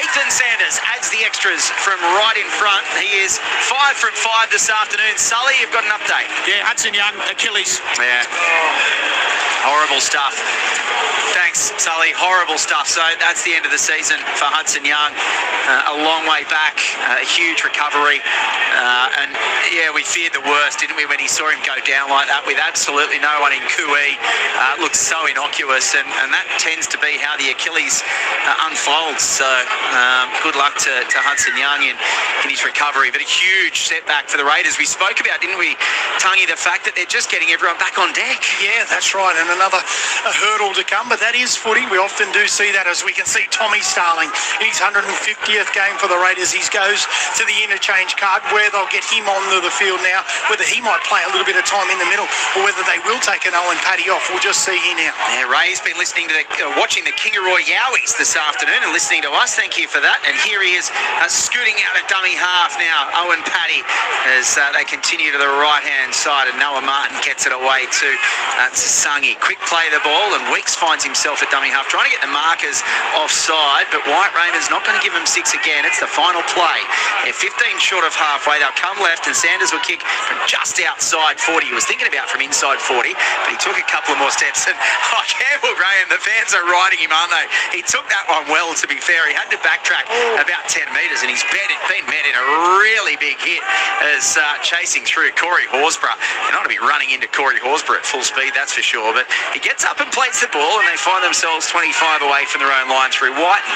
Ethan Sanders adds the extras from right in front. He is 5 from 5 this afternoon. Sully, you've got an update. Yeah, Hudson Young, Achilles. Yeah. Horrible stuff. Thanks, Sully. Horrible stuff. So that's the end of the season for Hudson Young. A long way back, a huge recovery. And yeah, we feared the worst, didn't we, when he saw him go down like that with absolutely no one in Kui. Looks so innocuous, and that tends to be how the Achilles unfolds. So good luck to Hudson Young in his recovery. But a huge setback for the Raiders. We spoke about, didn't we, Tungy, the fact that they're just getting everyone back on deck. Yeah, that's right, and another hurdle to come, but that is footy. We often do see that, as we can see Tommy Starling in his 150th game for the Raiders. He goes to the interchange card where they'll get him onto the field now, whether he might play a little bit of time in the middle or whether they will take an Owen Paddy off. We'll just see here now. Yeah, Ray's been listening to watching the Kingaroy Yowies this afternoon and listening to us. Thank you for that. And here he is scooting out a dummy half now, Owen Paddy, as they continue to the right-hand side, and Noah Martin gets it away to Sungi. Quick play the ball, and Weeks finds himself at dummy half, trying to get the markers offside, but White Rainers not going to give him 6 again. It's the final play. They're 15 short of halfway. They'll come left, and Sanders will kick from just outside 40. He was thinking about from inside 40, but he took a couple of more steps, and Campbell Graham, the fans are riding him, aren't they? He took that one well, to be fair. He had to backtrack about 10 metres, and he's been met in a really big hit as chasing through Corey Horsburgh. You're not going to be running into Corey Horsburgh at full speed, that's for sure, but he gets up and plays the ball, and they find themselves 25 away from their own line through Whiten.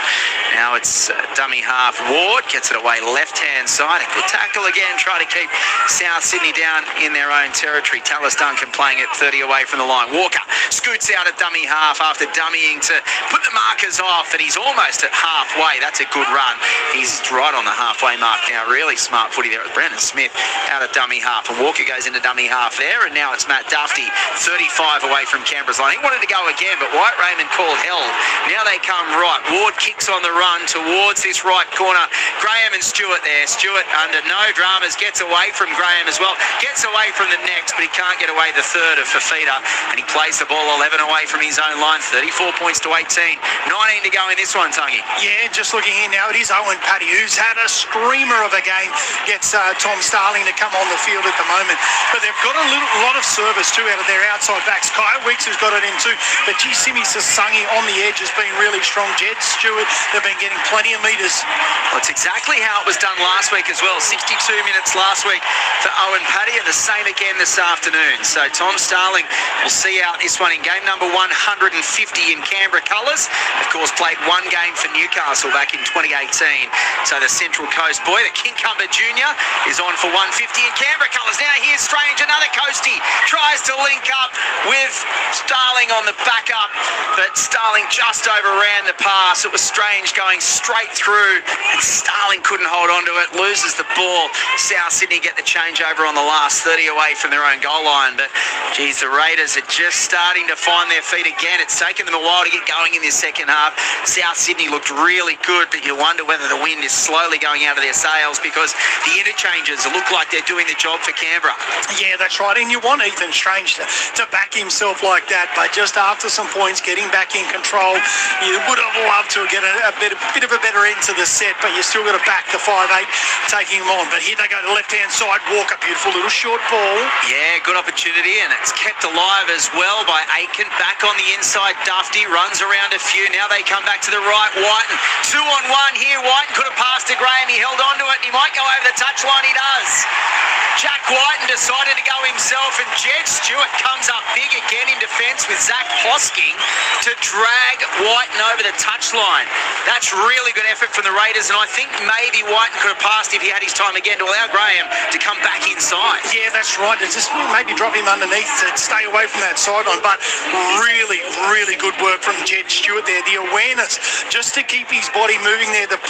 Now it's dummy half. Ward gets it away left-hand side. A good tackle again, try to keep South Sydney down in their own territory. Tallis Duncan playing it 30 away from the line. Walker scoots out at dummy half after dummying to put the markers off, and he's almost at halfway. That's a good run. He's right on the halfway mark now. Really smart footy there with Brendan Smith out of dummy half. And Walker goes into dummy half there, and now it's Matt Duffy 35 away from from Canberra's line. He wanted to go again, but White Raymond called held. Now they come right. Ward kicks on the run towards this right corner. Graham and Stewart there. Stewart under no dramas gets away from Graham as well. Gets away from the next, but he can't get away the third of Fafita. And he plays the ball 11 away from his own line. 34 points to 18. 19 to go in this one, Tungy. Yeah, just looking here now, it is Owen Paddy, who's had a screamer of a game. Gets Tom Starling to come on the field at the moment. But they've got a lot of service too out of their outside backs. Kyle Weeks has got it in too. But Simi Sasangi on the edge has been really strong. Jed Stewart, they've been getting plenty of metres. Well, it's exactly how it was done last week as well. 62 minutes last week for Owen Paddy, and the same again this afternoon. So Tom Starling will see out this one in game number 150 in Canberra colours. Of course, played one game for Newcastle back in 2018. So the Central Coast boy, the Kincumber Junior, is on for 150 in Canberra colours. Now here's Strange, another coastie, tries to link up with Starling on the back up, but Starling just overran the pass. It was Strange going straight through, and Starling couldn't hold on to it, loses the ball. South Sydney get the changeover on the last 30 away from their own goal line, but geez, the Raiders are just starting to find their feet again. It's taken them a while to get going in this second half. South Sydney looked really good, but you wonder whether the wind is slowly going out of their sails, because the interchanges look like they're doing the job for Canberra. Yeah, that's right, and you want Ethan Strange to back himself like that, but just after some points, getting back in control, you would have loved to get a bit of a better end to the set, but you still got to back the 5'8", taking him on. But here they go to left-hand side. Walker, beautiful little short ball. Yeah, good opportunity, and it's kept alive as well by Aiken. Back on the inside, Dufty runs around a few. Now they come back to the right. Whiten, 2-on-1 here. Whiten could have passed to Graham. He held on to it, and he might go over the touchline. He does. Jack Whiten decided to go himself, and Jed Stewart comes up big again in defence with Zach Hosking to drag Whiten over the touchline. That's really good effort from the Raiders, and I think maybe Whiten could have passed if he had his time again to allow Graham to come back inside. Yeah, that's right. It's just maybe drop him underneath to stay away from that sideline, but really, really good work from Jed Stewart there. The awareness just to keep his body moving there. The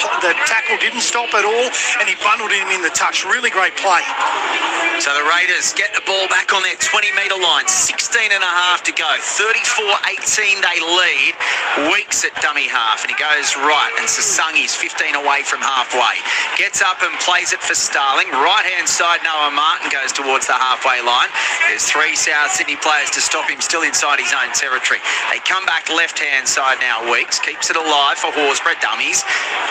tackle didn't stop at all, and he bundled him in the touch. Really great play. So the Raiders get the ball back on their 20-metre line. 16 and a half to go. 34-18 they lead. Weeks at dummy half, and he goes right, and Sasangi's 15 away from halfway. Gets up and plays it for Starling. Right-hand side, Noah Martin goes towards the halfway line. There's 3 South Sydney players to stop him, still inside his own territory. They come back left-hand side now. Weeks keeps it alive for Horsburgh. Dummies.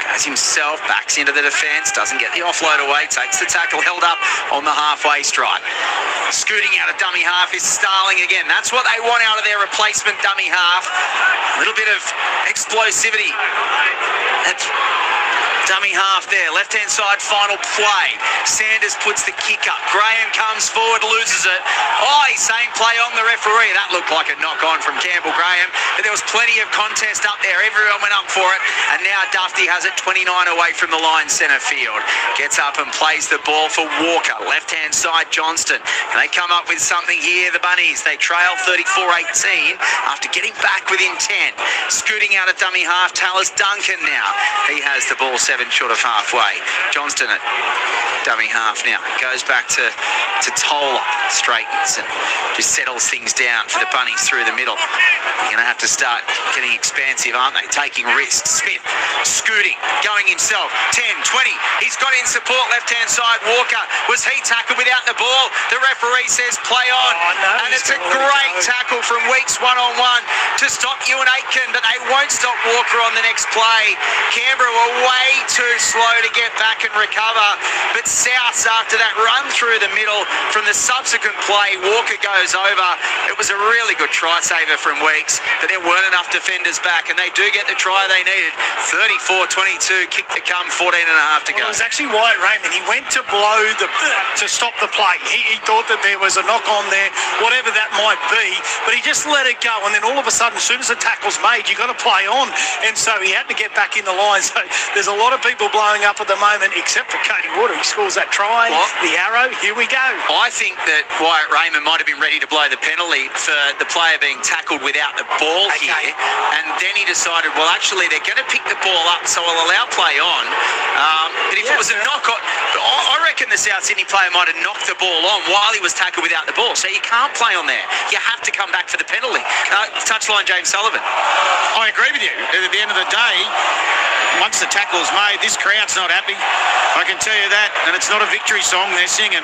Goes himself, backs into the defence, doesn't get the offload away, takes the tackle, held up on the halfway stripe. Scooting out of dummy half is Starling again. That's what they want out of their replacement dummy half. A little bit of explosivity. That's dummy half there. Left-hand side, final play. Sanders puts the kick up. Graham comes forward, loses it. Oh, he's saying play on the referee. That looked like a knock-on from Campbell Graham, but there was plenty of contest up there. Everyone went up for it, and now Dufty has it 29 away from the line, centre field. Gets up and plays the ball for Walker. Left-hand side, Johnston. And they come up with something here, the Bunnies. They trail 34-18 after getting back within 10. Scooting out of dummy half, Tallis Duncan now. He has the ball 7 short of halfway. Johnston at dummy half now. Goes back to Tola. Straightens and just settles things down for the Bunnies through the middle. They're going to have to start getting expansive, aren't they? Taking risks. Smith scooting, going himself. 10, 20. He's got in support left-hand side. Walker. Was he tackled without the ball? The referee says play on. And it's a great tackle from Weeks one-on-one to stop Ewan Aitken, but they won't stop Walker on the next play. Canberra were way too slow to get back and recover, but Souths, after that run through the middle from the subsequent play, Walker goes over. It was a really good try saver from Weeks, but there weren't enough defenders back, and they do get the try they needed. 34-22, kick to come, 14 and a half to go. Well, it was actually Wyatt Raymond. He went to blow to stop the play. He thought that there was a knock on there, whatever that might be, but he just let it go, and then all of a sudden, as soon as the tackle's made, you've got to play on, and so he had to get back in the line. So there's a lot of people blowing up at the moment, except for Cody Wood, who scores that try. The arrow, here we go. I think that Wyatt Raymond might have been ready to blow the penalty for the player being tackled without the ball here, and then he decided, well, actually, they're going to pick the ball up, so I'll allow play on. But if it was a knock-on, I reckon the South Sydney player might have knocked the ball on while he was tackled without the ball, so you can't play on there. You have to come back for the penalty. Touchline, James Sullivan. I agree with you. At the end of the day, once the tackle's made, this crowd's not happy. I can tell you that. And it's not a victory song they're singing.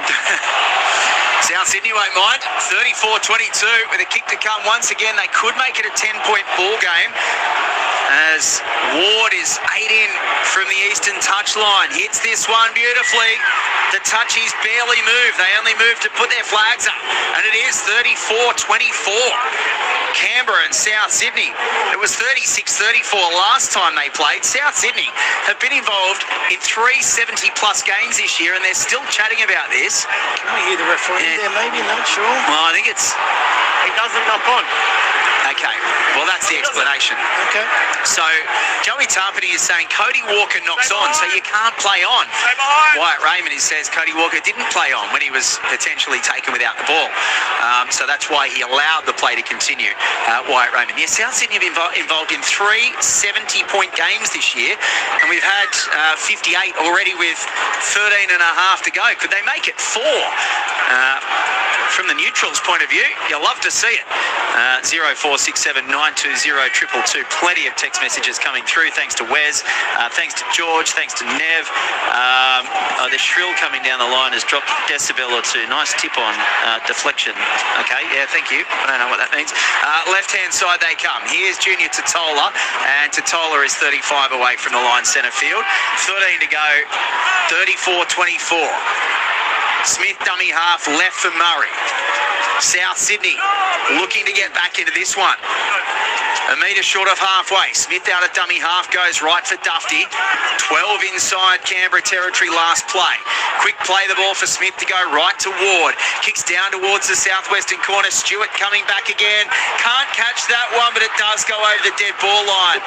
South Sydney won't mind. 34-22 with a kick to come. Once again, they could make it a 10-point ball game as Ward is 8 in from the eastern touchline. Hits this one beautifully. The touchies barely move. They only move to put their flags up. And it is 34-24. Canberra and South Sydney. It was 36-34 last time they played. South Sydney have been involved in 3 70-plus games this year, and they're still chatting about this. Can we hear the referee there? Maybe, not sure. Well, I think it's... He doesn't knock on. Okay, well, that's the explanation. Okay. So, Joey Tarpany is saying Cody Walker knocks on, so you can't play on. Wyatt Raymond says Cody Walker didn't play on when he was potentially taken without the ball. So that's why he allowed the play to continue, Wyatt Raymond. Yeah, South Sydney have been involved in 3 70-point games this year, and we've had 58 already with 13 and a half to go. Could they make it 4? From the neutrals' point of view, you'll love to see it. 0467 920 222. Plenty of text messages coming through. Thanks to Wes. Thanks to George. Thanks to Nev. The shrill coming down the line has dropped a decibel or two. Nice tip on deflection. Okay, yeah, thank you. I don't know what that means. Left-hand side they come. Here's Junior Totola, and Totola is 35 away from the line centre field. 13 to go. 34-24. Smith dummy half left for Murray. South Sydney looking to get back into this one. A metre short of halfway. Smith out of dummy half goes right for Dufty. 12 inside Canberra territory last play. Quick play the ball for Smith to go right to Ward. Kicks down towards the southwestern corner. Stewart coming back again. Can't catch that one, but it does go over the dead ball line.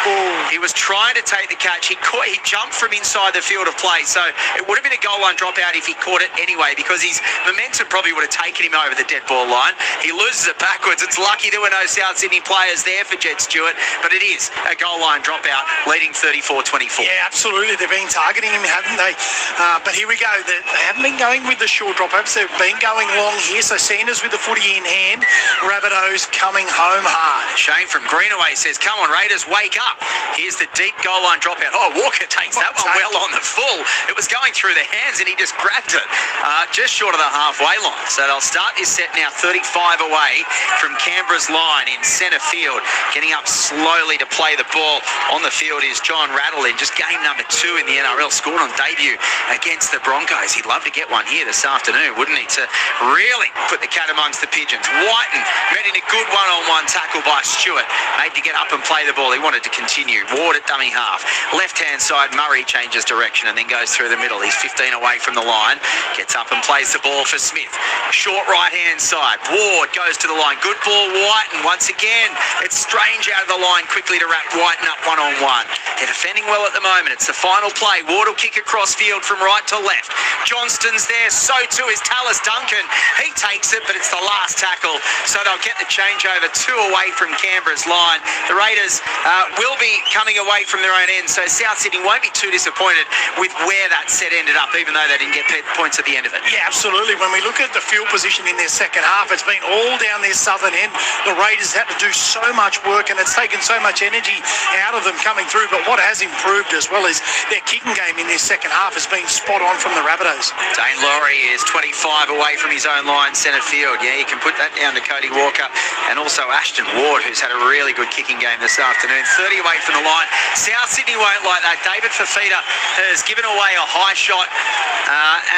He was trying to take the catch. He jumped from inside the field of play, so it would have been a goal line dropout if he caught it anyway, because his momentum probably would have taken him over the dead ball line. He loses it backwards. It's lucky there were no South Sydney players there for Jet Stewart, but it is a goal line dropout, leading 34-24. Yeah, absolutely. They've been targeting him, haven't they? But here we go. They haven't been going with the short dropouts. They've been going long here. So Sanders with the footy in hand. Rabbitohs coming home hard. Shane from Greenaway says, come on, Raiders, wake up. Here's the deep goal line dropout. Oh, Walker takes that one well on the full. It was going through the hands and he just grabbed it just short of the halfway line. So they'll start this set now 35 away from Canberra's line in centre field. Getting up slowly to play the ball on the field is John Rattling, just game number 2 in the NRL, scored on debut against the Broncos. He'd love to get one here this afternoon, wouldn't he, to really put the cat amongst the pigeons. Whiten met in a good one-on-one tackle by Stewart, made to get up and play the ball. He wanted to continue. Ward at dummy half. Left-hand side, Murray changes direction and then goes through the middle. He's 15 away from the line, gets up and plays the ball for Smith. Short right-hand side. Ward goes to the line. Good ball, Whiten. Once again, it's strange out of the line quickly to wrap Whiten up one-on-one. They're defending well at the moment. It's the final play. Ward will kick across field from right to left. Johnston's there. So too is Tallis Duncan. He takes it, but it's the last tackle. So they'll get the changeover 2 away from Canberra's line. The Raiders will be coming away from their own end. So South Sydney won't be too disappointed with where that set ended up, even though they didn't get points at the end of it. Yeah, absolutely. When we look at the field position in their second half, it's been all down their southern end. The Raiders had to do so much work and it's taken so much energy out of them coming through. But what has improved as well is their kicking game in their second half has been spot on from the Rabbitohs. Dane Laurie is 25 away from his own line, centre field. Yeah, you can put that down to Cody Walker and also Ashton Ward, who's had a really good kicking game this afternoon. 30 away from the line. South Sydney won't like that. David Fafita has given away a high shot,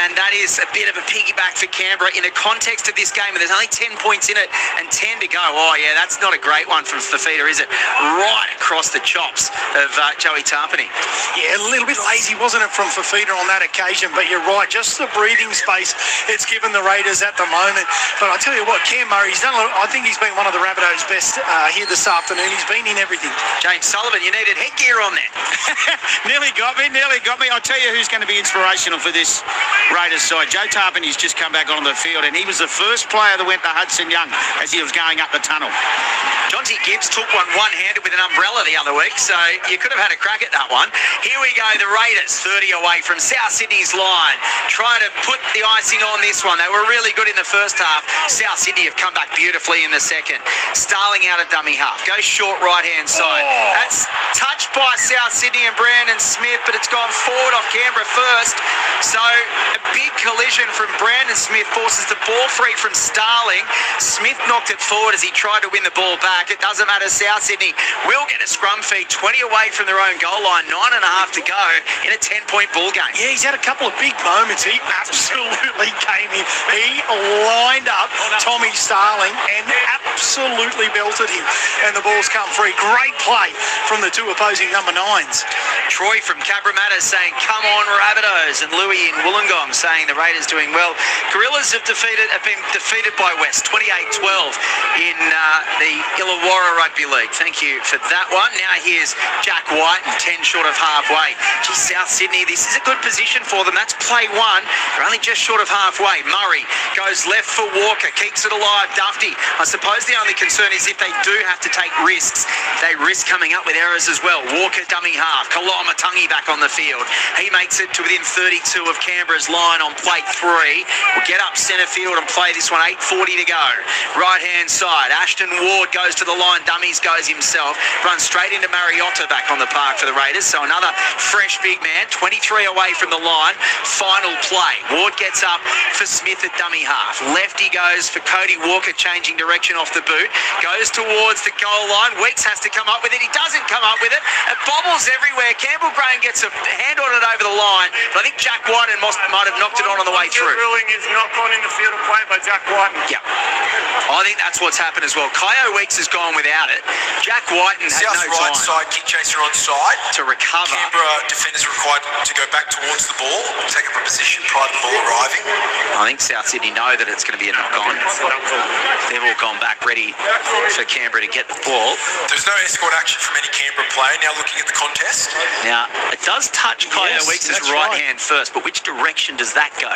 and that is a bit of a piggyback for Canberra in the context of this game. And there's only 10 points in it and 10 to go. Oh, yeah, that's not a great one from Fafita, is it? Right across the chops of Joey Tarpany. Yeah, a little bit lazy, wasn't it, from Fafita on that occasion? But you're right, just the breathing space it's given the Raiders at the moment. But I tell you what, Cam Murray, I think he's been one of the Rabbitohs' best here this afternoon. He's been in everything. James Sullivan, you needed headgear on that. Nearly got me. I'll tell you who's going to be inspirational for this Raiders side. Joe Tarpany's just come back onto the field, and he was the first player that went to Hudson Young as he was going up the tunnel. Jonty Gibbs took one-handed with an umbrella the other week, so you could have had a crack at that one. Here we go, the Raiders 30 away from South Sydney's line, trying to put the icing on this one. They were really good in the first half. South Sydney have come back beautifully in the second. Starling out of dummy half, goes short right-hand side. That's touched by South Sydney and Brandon Smith, but it's gone forward off Canberra first. So a big collision from Brandon Smith forces the ball free from Starling. Smith knocked it forward as he tried to win the ball back. It doesn't matter. South Sydney will get a scrum feed, 20 away from their own goal line, 9.5 to go in a 10-point ball game. Yeah, he's had a couple of big moments. He absolutely came in. He lined up Tommy Starling and absolutely belted him. And the ball's come free. Great play from the two opposing number 9s. Troy from Cabramatta saying, come on, Rabbitohs. And Louis in Wollongong saying the Raiders doing well. Gorillas have been defeated by West, 28-12 in the Illawarra Rugby League. Thank you for that one. Now here's Jack White and 10 short of halfway. Gee, South Sydney, this is a good position for them. That's play one. They're only just short of halfway. Murray goes left for Walker, keeps it alive. Dufty. I suppose the only concern is if they do have to take risks, they risk coming up with errors as well. Walker dummy half. Kalamatangi back on the field. He makes it to within 32 of Canberra's line on plate 3. We'll get up centre field and play this one. 8:40 to go. Right-hand side. Ashton Ward goes to the line. Dummies goes himself. Runs straight into Mariotta back on the park for the Raiders. So another fresh big man. 23 away from the line. Final play. Ward gets up for Smith at dummy half. Lefty goes for Cody Walker, changing direction off the boot. Goes towards the goal line. Weeks has to come up with it. He doesn't come up with it. It bobbles everywhere. Campbell Graham gets a hand on it over the line. But I think Jack Whiten might have knocked it on the way through. Ruling is not gone in the field of play by Jack Whiten. Yeah. I think that's what's happened as well. Kyo Weeks has gone without it. Jack Whiten had South no right time side, kick chaser on side. to recover. Canberra defenders required to go back towards the ball, take up a position prior to the ball arriving. I think South Sydney know that it's going to be a knock-on. They've all gone back ready for Canberra to get the ball. There's no escort action from any Canberra player. Now looking at the contest. Now, it does touch Kyo Weeks' right hand first, but which direction does that go?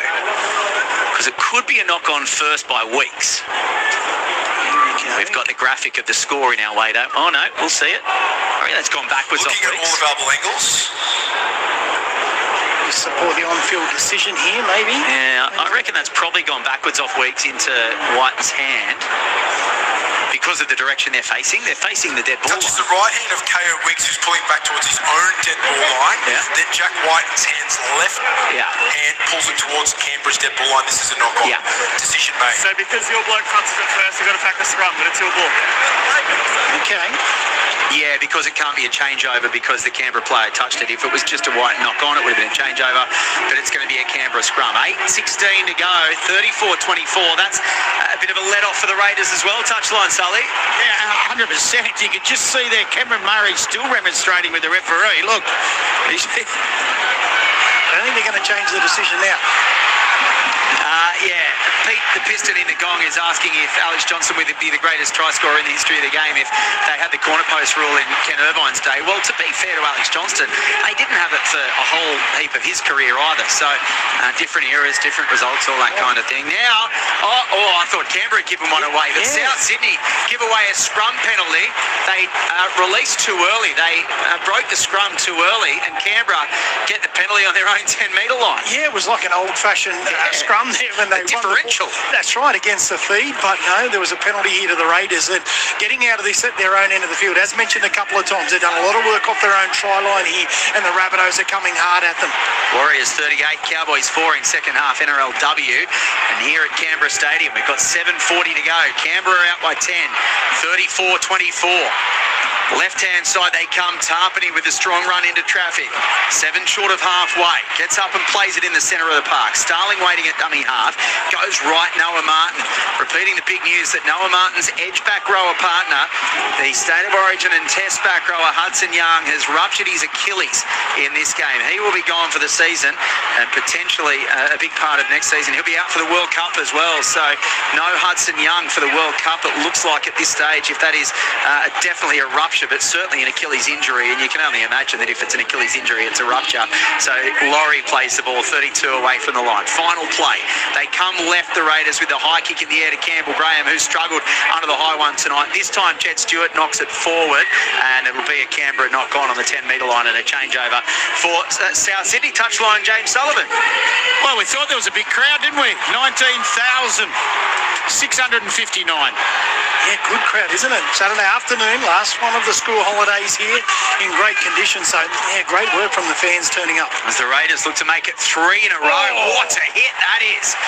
Because it could be a knock-on first by Weeks. We've got the graphic of the score in our way, though. Oh, no, we'll see it. Oh, yeah, that's gone backwards off Looking at Weeks. all available angles. We support the on-field decision here, maybe. Yeah, I reckon that's probably gone backwards off Weeks into Whiten's hand. Because of the direction they're facing the dead ball Touches line. the right hand of KO Weeks, who's pulling back towards his own dead ball line. Yeah. Then Jack Whiten's hands left hand pulls it towards Canberra's dead ball line. This is a knock-on. Yeah. Decision made. So because your bloke punches it first, you've got to pack the scrum, but it's your ball. Okay. Yeah, because it can't be a changeover because the Canberra player touched it. If it was just a White knock-on, it would have been a changeover, but it's going to be a Canberra scrum. 8:16 to go, 34-24. That's a bit of a let-off for the Raiders as well. Touchline, Sully. Yeah, 100%. You can just see there Cameron Murray still remonstrating with the referee. Look, I don't think they're going to change the decision now. Yeah, Pete the Piston in the gong is asking if Alex Johnson would be the greatest try scorer in the history of the game if they had the corner post rule in Ken Irvine's day. Well, to be fair to Alex Johnston, they didn't have it for a whole heap of his career either. So different eras, different results, all that kind of thing. Now, I thought Canberra had given one away, but South Sydney give away a scrum penalty. They released too early. They broke the scrum too early, and Canberra get the penalty on their own 10-metre line. Yeah, it was like an old-fashioned scrum there when they differential. That's right, against the feed, but no, there was a penalty here to the Raiders. And getting out of this at their own end of the field, as mentioned a couple of times, they've done a lot of work off their own try line here, and the Rabbitohs are coming hard at them. Warriors 38, Cowboys 4 in second half NRLW. And here at Canberra Stadium, we've got 7:40 to go. Canberra out by 10, 34-24. Left-hand side, they come. Tarpany with a strong run into traffic. 7 short of halfway. Gets up and plays it in the centre of the park. Starling waiting at dummy half. Goes right, Noah Martin. Repeating the big news that Noah Martin's edge back rower partner, the State of Origin and Test back rower Hudson Young, has ruptured his Achilles in this game. He will be gone for the season and potentially a big part of next season. He'll be out for the World Cup as well. So no Hudson Young for the World Cup, it looks like at this stage, if that is definitely a rupture, but certainly an Achilles injury, and you can only imagine that if it's an Achilles injury, it's a rupture. So Laurie plays the ball 32 away from the line. Final play. They come left, the Raiders, with the high kick in the air to Campbell Graham, who struggled under the high one tonight. This time, Jed Stewart knocks it forward, and it will be a Canberra knock on the 10-metre line and a changeover for South Sydney. Touchline, James Sullivan. Well, we thought there was a big crowd, didn't we? 19,659. Yeah, good crowd, isn't it? Saturday afternoon, last one of the school holidays here, in great condition. So, yeah, great work from the fans turning up. As the Raiders look to make it 3 in a row. What a hit that is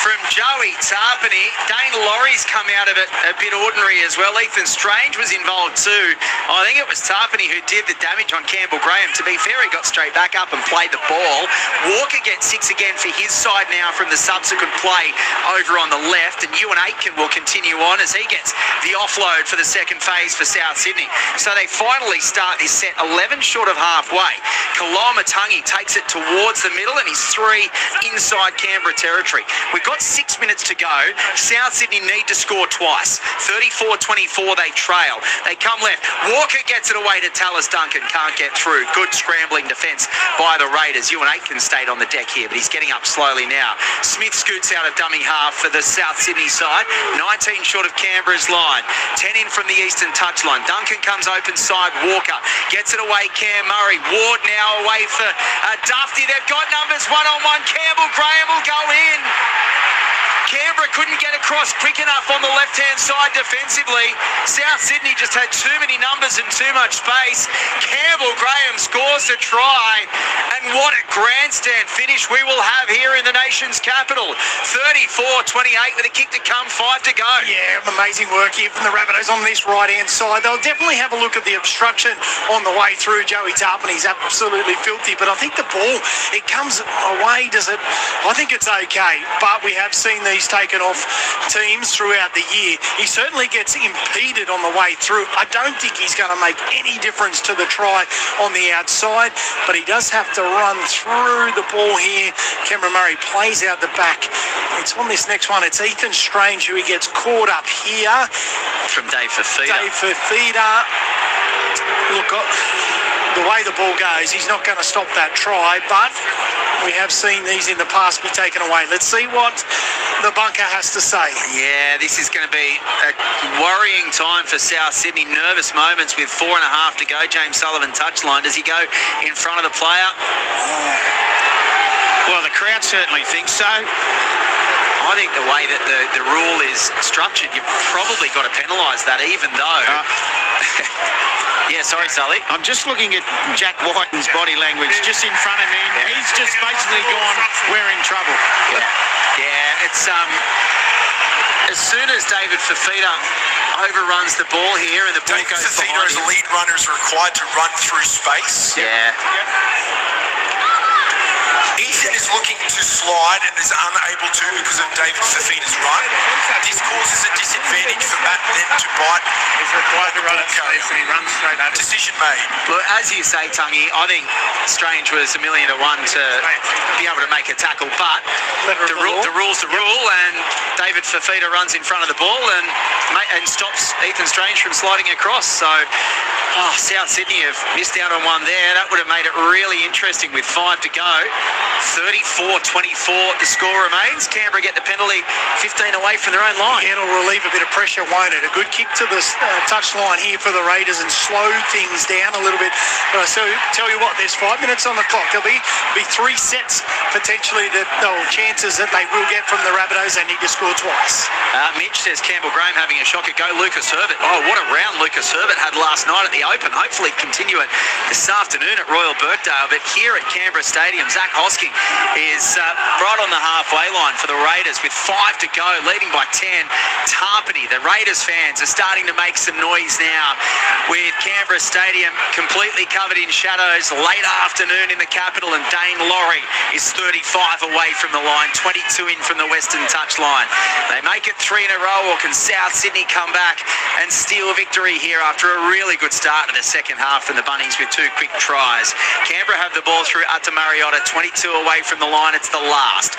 from Joey Tarpany. Dane Laurie's come out of it a bit ordinary as well. Ethan Strange was involved too. I think it was Tarpany who did the damage on Campbell Graham. To be fair, he got straight back up and played the ball. Walker gets 6 again for his side now from the subsequent play over on the left, and Ewan Aitken will continue on as he gets the offload for the second phase for South Sydney. So they finally start this set 11 short of halfway. Kalamatangi takes it towards the middle, and he's 3 inside Canberra territory. We've got 6 minutes to go. South Sydney need to score twice. 34-24 they trail. They come left. Walker gets it away to Tallis Duncan. Can't get through. Good scrambling defence by the Raiders. Ewan Aitken stayed on the deck here, but he's getting up slowly now. Smith scoots out of dummy half for the South Sydney side. 19 short of Canberra's line. 10 in from the eastern touchline. Duncan comes open side. Walker gets it away. Cam Murray. Ward now away for Dufty. They've got numbers 1-on-1. Campbell Graham will go in. Canberra couldn't get across quick enough on the left-hand side defensively. South Sydney just had too many numbers and too much space. Campbell Graham scores the try. And what a grandstand finish we will have here in the nation's capital. 34-28 with a kick to come, 5 to go. Yeah, amazing work here from the Rabbitohs on this right-hand side. They'll definitely have a look at the obstruction on the way through. Joey Tarpany's absolutely filthy, but I think the ball, it comes away, does it? I think it's okay, but we have seen these taken off teams throughout the year. He certainly gets impeded on the way through. I don't think he's going to make any difference to the try on the outside, but he does have to run through the ball here. Cameron Murray plays out the back. It's on this next one. It's Ethan Strange who gets caught up here. From Dave Fafita. Look, the way the ball goes, he's not going to stop that try, but we have seen these in the past be taken away. Let's see what the bunker has to say. Yeah, this is going to be a worrying time for South Sydney. Nervous moments with 4.5 to go. James Sullivan touchline. Does he go in front of the player? Well, the crowd certainly thinks so. I think the way that the rule is structured, you've probably got to penalise that, even though... Yeah, sorry, Sully. I'm just looking at Jack Whiten's body language just in front of me. Yeah. He's just basically gone, we're in trouble. Yeah, it's... as soon as David Fafita overruns the ball here and the ball goes behind him... David Fafita as a lead runner is required to run through space. Yeah. Ethan is looking to slide and is unable to because of David Fafita's run. This causes a disadvantage for Matt then to bite. He's required to run at space and he runs straight at it. Decision made. Well, as you say, Tungy, I think Strange was 1,000,000 to 1 to be able to make a tackle, but the rule's the rule, and David Fafita runs in front of the ball and stops Ethan Strange from sliding across. So, South Sydney have missed out on one there. That would have made it really interesting with 5 to go. 34-24 the score remains. Canberra get the penalty 15 away from their own line. Yeah, it'll relieve a bit of pressure, won't it? A good kick to the touchline here for the Raiders and slow things down a little bit. But I tell you what, there's 5 minutes on the clock. There'll be 3 sets potentially chances that they will get from the Rabbitohs. They need to score twice. Mitch says Campbell Graham having a shocker. Go Lucas Herbert. Oh, what a round Lucas Herbert had last night at the Open. Hopefully continue it this afternoon at Royal Birkdale. But here at Canberra Stadium, Zach Hoss asking is right on the halfway line for the Raiders with 5 to go, leading by 10. Tarpany, the Raiders fans are starting to make some noise now with Canberra Stadium completely covered in shadows. Late afternoon in the capital, and Dane Laurie is 35 away from the line, 22 in from the western touchline. They make it 3 in a row, or can South Sydney come back and steal a victory here after a really good start to the second half from the Bunnies with 2 quick tries? Canberra have the ball through Ata Mariota, 22 away from the line. It's the last.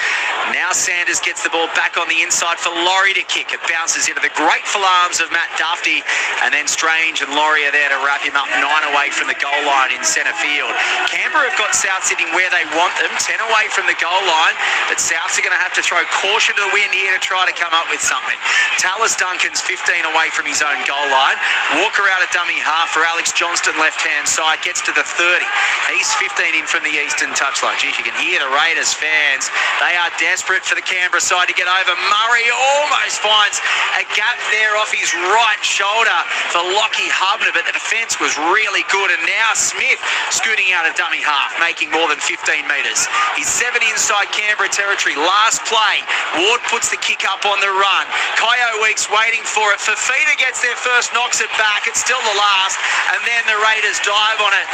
Now Sanders gets the ball back on the inside for Laurie to kick. It bounces into the grateful arms of Matt Duffy, and then Strange and Laurie are there to wrap him up 9 away from the goal line in centre field. Canberra have got South Sydney where they want them, 10 away from the goal line, but Souths are going to have to throw caution to the wind here to try to come up with something. Tallis Duncan's 15 away from his own goal line. Walker out at dummy half for Alex Johnston, left-hand side, gets to the 30. He's 15 in from the eastern touchline. Geez, you can hear the Raiders fans. They are desperate for the Canberra side to get over. Murray almost finds a gap there off his right shoulder for Lockie Hubner, but the defence was really good. And now Smith scooting out of dummy half, making more than 15 metres. He's 7 inside Canberra territory. Last play, Ward puts the kick up on the run. Kyo Weeks waiting for it. Fafita gets there first, knocks it back. It's still the last. And then the Raiders dive on it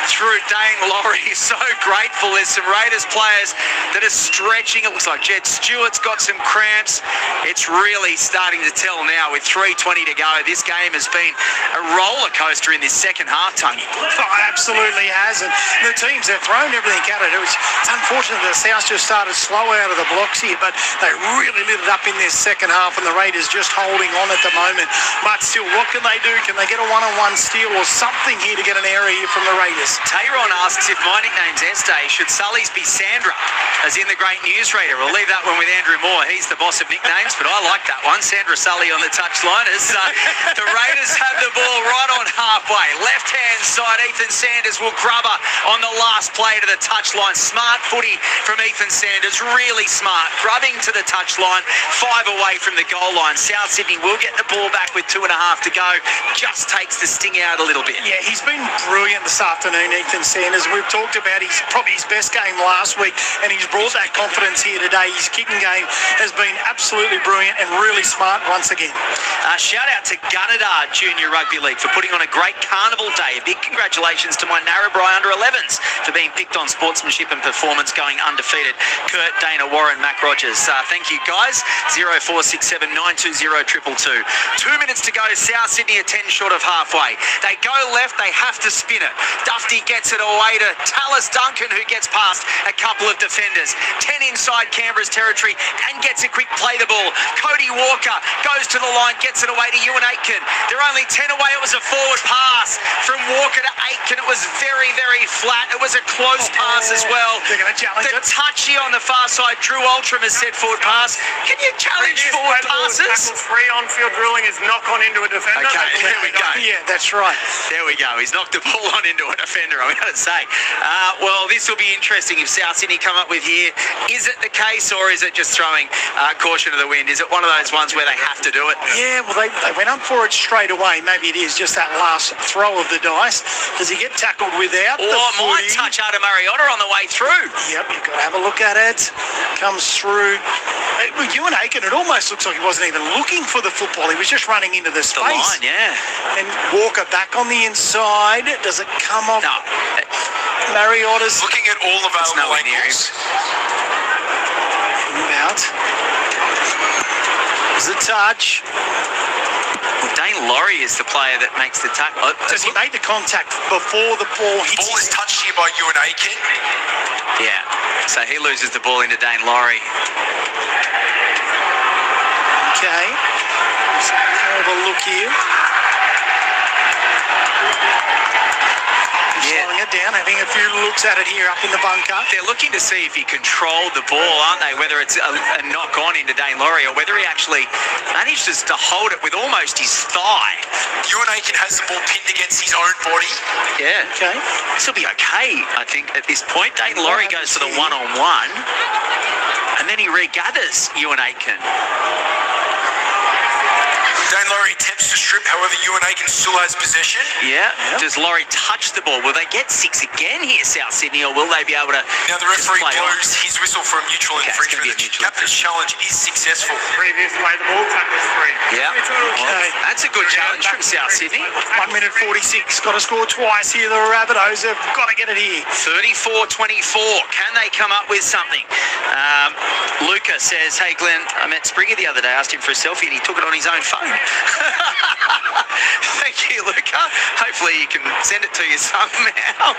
through Dane Laurie. So grateful. There's some Raiders players that are stretching. It looks like Jed Stewart's got some cramps. It's really starting to tell now with 3:20 to go. This game has been a roller coaster in this second half, Tungy. Oh, absolutely has. And the teams, they've thrown everything at it. It's unfortunate that the South just started slow out of the blocks here, but they really lit it up in this second half, and the Raiders just holding on at the moment. But still, what can they do? Can they get a one-on-one steal or something here to get an error here from the Raiders? Tayron asks if my nickname's Este, should Sully's be Sandra, as in the great newsreader? We'll leave that one with Andrew Moore. He's the boss of nicknames, but I like that one. Sandra Sully on the touchline as the Raiders have the ball right on halfway. Left-hand side, Ethan Sanders will grub her on the last play to the touchline. Smart footy from Ethan Sanders, really smart. Grubbing to the touchline, 5 away from the goal line. South Sydney will get the ball back with 2.5 to go. Just takes the sting out a little bit. Yeah, he's been brilliant this afternoon, Ethan Sanders. We've talked about probably his best game last week, and he's brought that confidence here today. His kicking game has been absolutely brilliant and really smart once again. Shout out to Gunnedah Junior Rugby League for putting on a great carnival day. A big congratulations to my Narrabri under-11s for being picked on sportsmanship and performance, going undefeated. Kurt, Dana, Warren, Mac Rogers. Thank you, guys. 0467 920 222. 2 minutes to go. South Sydney are 10 short of halfway. They go left. They have to spin it. Duffy gets it away to Tallis Duncan, who gets past a couple of defenders. 10 inside Canberra's territory and gets a quick play the ball. Cody Walker goes to the line, gets it away to Ewan Aitken. They're only 10 away. It was a forward pass from Walker to Aitken. It was very, very flat. It was a close pass as well. They're going to challenge it. Touchy on the far side. Drew Ultram has set forward pass. Can you challenge forward passes? Free on-field drilling is knock on into a defender. Okay, there we go. Yeah, that's right. There we go. He's knocked the ball on into a defender, I've got to say. Well, this will be interesting if South Sydney come up with here. Is it the case, or is it just throwing caution to the wind? Is it one of those ones where they have to do it? Yeah, well, they went up for it straight away. Maybe it is just that last throw of the dice. Does he get tackled without the might footy? touch Ata Mariota on the way through. Yep, you've got to have a look at it. Comes through. With Ewan Aitken, it almost looks like he wasn't even looking for the football. He was just running into the space. The line, yeah. And Walker back on the inside. Does it come off? No. Mariota's looking at all available angles. Out. There's a touch. Well, Dane Laurie is the player that makes the tackle. Does he make the contact before the ball hits? Ball is touched here by Ewan Aitken. Yeah. So he loses the ball into Dane Laurie. Okay. Let's have a look here. Slowing it down, having a few looks at it here up in the bunker. They're looking to see if he controlled the ball, aren't they? Whether it's a knock on into Dane Laurie or whether he actually manages to hold it with almost his thigh. Ewan Aitken has the ball pinned against his own body. Yeah. Okay. This will be okay, I think, at this point. Dane Laurie goes for the one-on-one, and then he regathers Ewan Aitken. Dane Laurie attempts to strip, however, Ewan Aiken still has possession. Yeah. Does Laurie touch the ball? Will they get 6 again here, South Sydney, or will they be able to? Now the referee blows his whistle for a mutual infringement. The captain's challenge is successful. Previous play, the ball tackles free. Yeah. Okay. That's a good challenge from South Sydney. 1 minute 46. Got to score twice here. The Rabbitohs have got to get it here. 34-24. Can they come up with something? Luca says, hey, Glenn, I met Springer the other day, asked him for a selfie, and he took it on his own phone. Thank you, Luca. Hopefully you can send it to you somehow.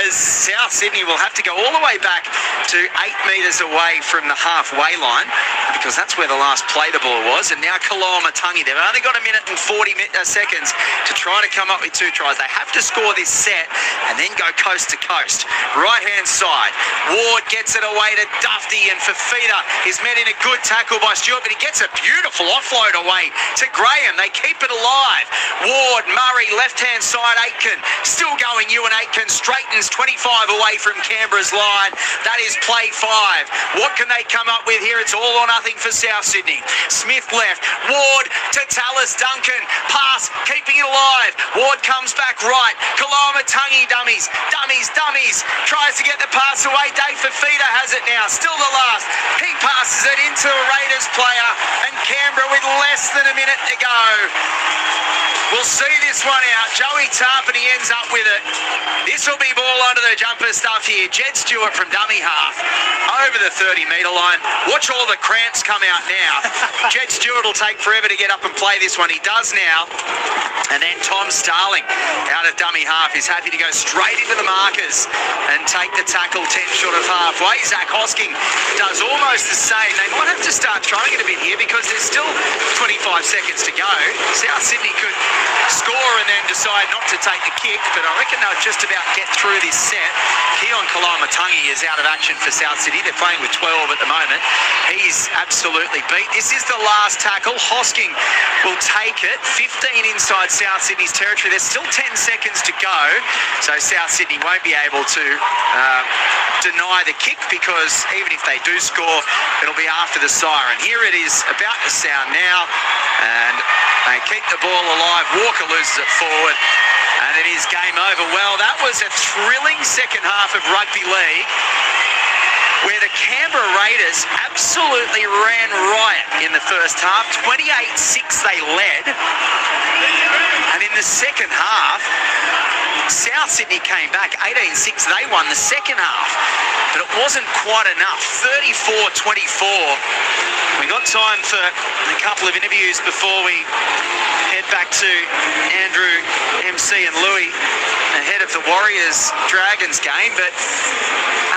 As South Sydney will have to go all the way back to 8 metres away from the halfway line, because that's where the last play the ball was. And now Kalamatangi, they've only got 1 minute and 40 seconds to try to come up with 2 tries. They have to score this set and then go coast to coast. Right-hand side, Ward gets it away to Dufty, and Fafita is met in a good tackle by Stewart, but he gets a beautiful offload away to Graham. They keep it alive. Ward, Murray, left-hand side, Aitken, still going. Ewan Aitken straightens 25 away from Canberra's line. That is play 5. What can they come up with here? It's all or nothing for South Sydney. Smith left, Ward to Tallis Duncan, pass, keeping it alive. Ward comes back right. Kalamatangi dummies, tries to get the pass away. Dave Fafita has it now, still the last. He passes it into a Raiders player, and Canberra with less than a minute to go. We'll see this one out. Joey Tarpany ends up with it. This will be ball under the jumper stuff here. Jed Stewart from dummy half over the 30-metre line. Watch all the cramps come out now. Jed Stewart will take forever to get up and play this one. He does now. And then Tom Starling out of dummy half is happy to go straight into the markers and take the tackle 10 short of halfway. Zach Hosking does almost the same. They might have to start trying it a bit here because there's still 25 seconds to go. South Sydney could score and then decide not to take the kick, but I reckon they'll just about get through this set. Keon Kalamatangi is out of action for South Sydney. They're playing with 12 at the moment. He's absolutely beat. This is the last tackle. Hosking will take it. 15 inside South Sydney's territory. There's still 10 seconds to go, so South Sydney won't be able to deny the kick, because even if they do score, it'll be after the siren. Here it is about to sound now, and they keep the ball alive. Walker loses it forward, and it is game over. Well, that was a thrilling second half of rugby league, where the Canberra Raiders absolutely ran riot in the first half. 28-6 they led, and in the second half, South Sydney came back. 18-6 they won the second half, but it wasn't quite enough. 34-24. We got time for a couple of interviews before we head back to Andrew, MC and Louis ahead of the Warriors-Dragons game, but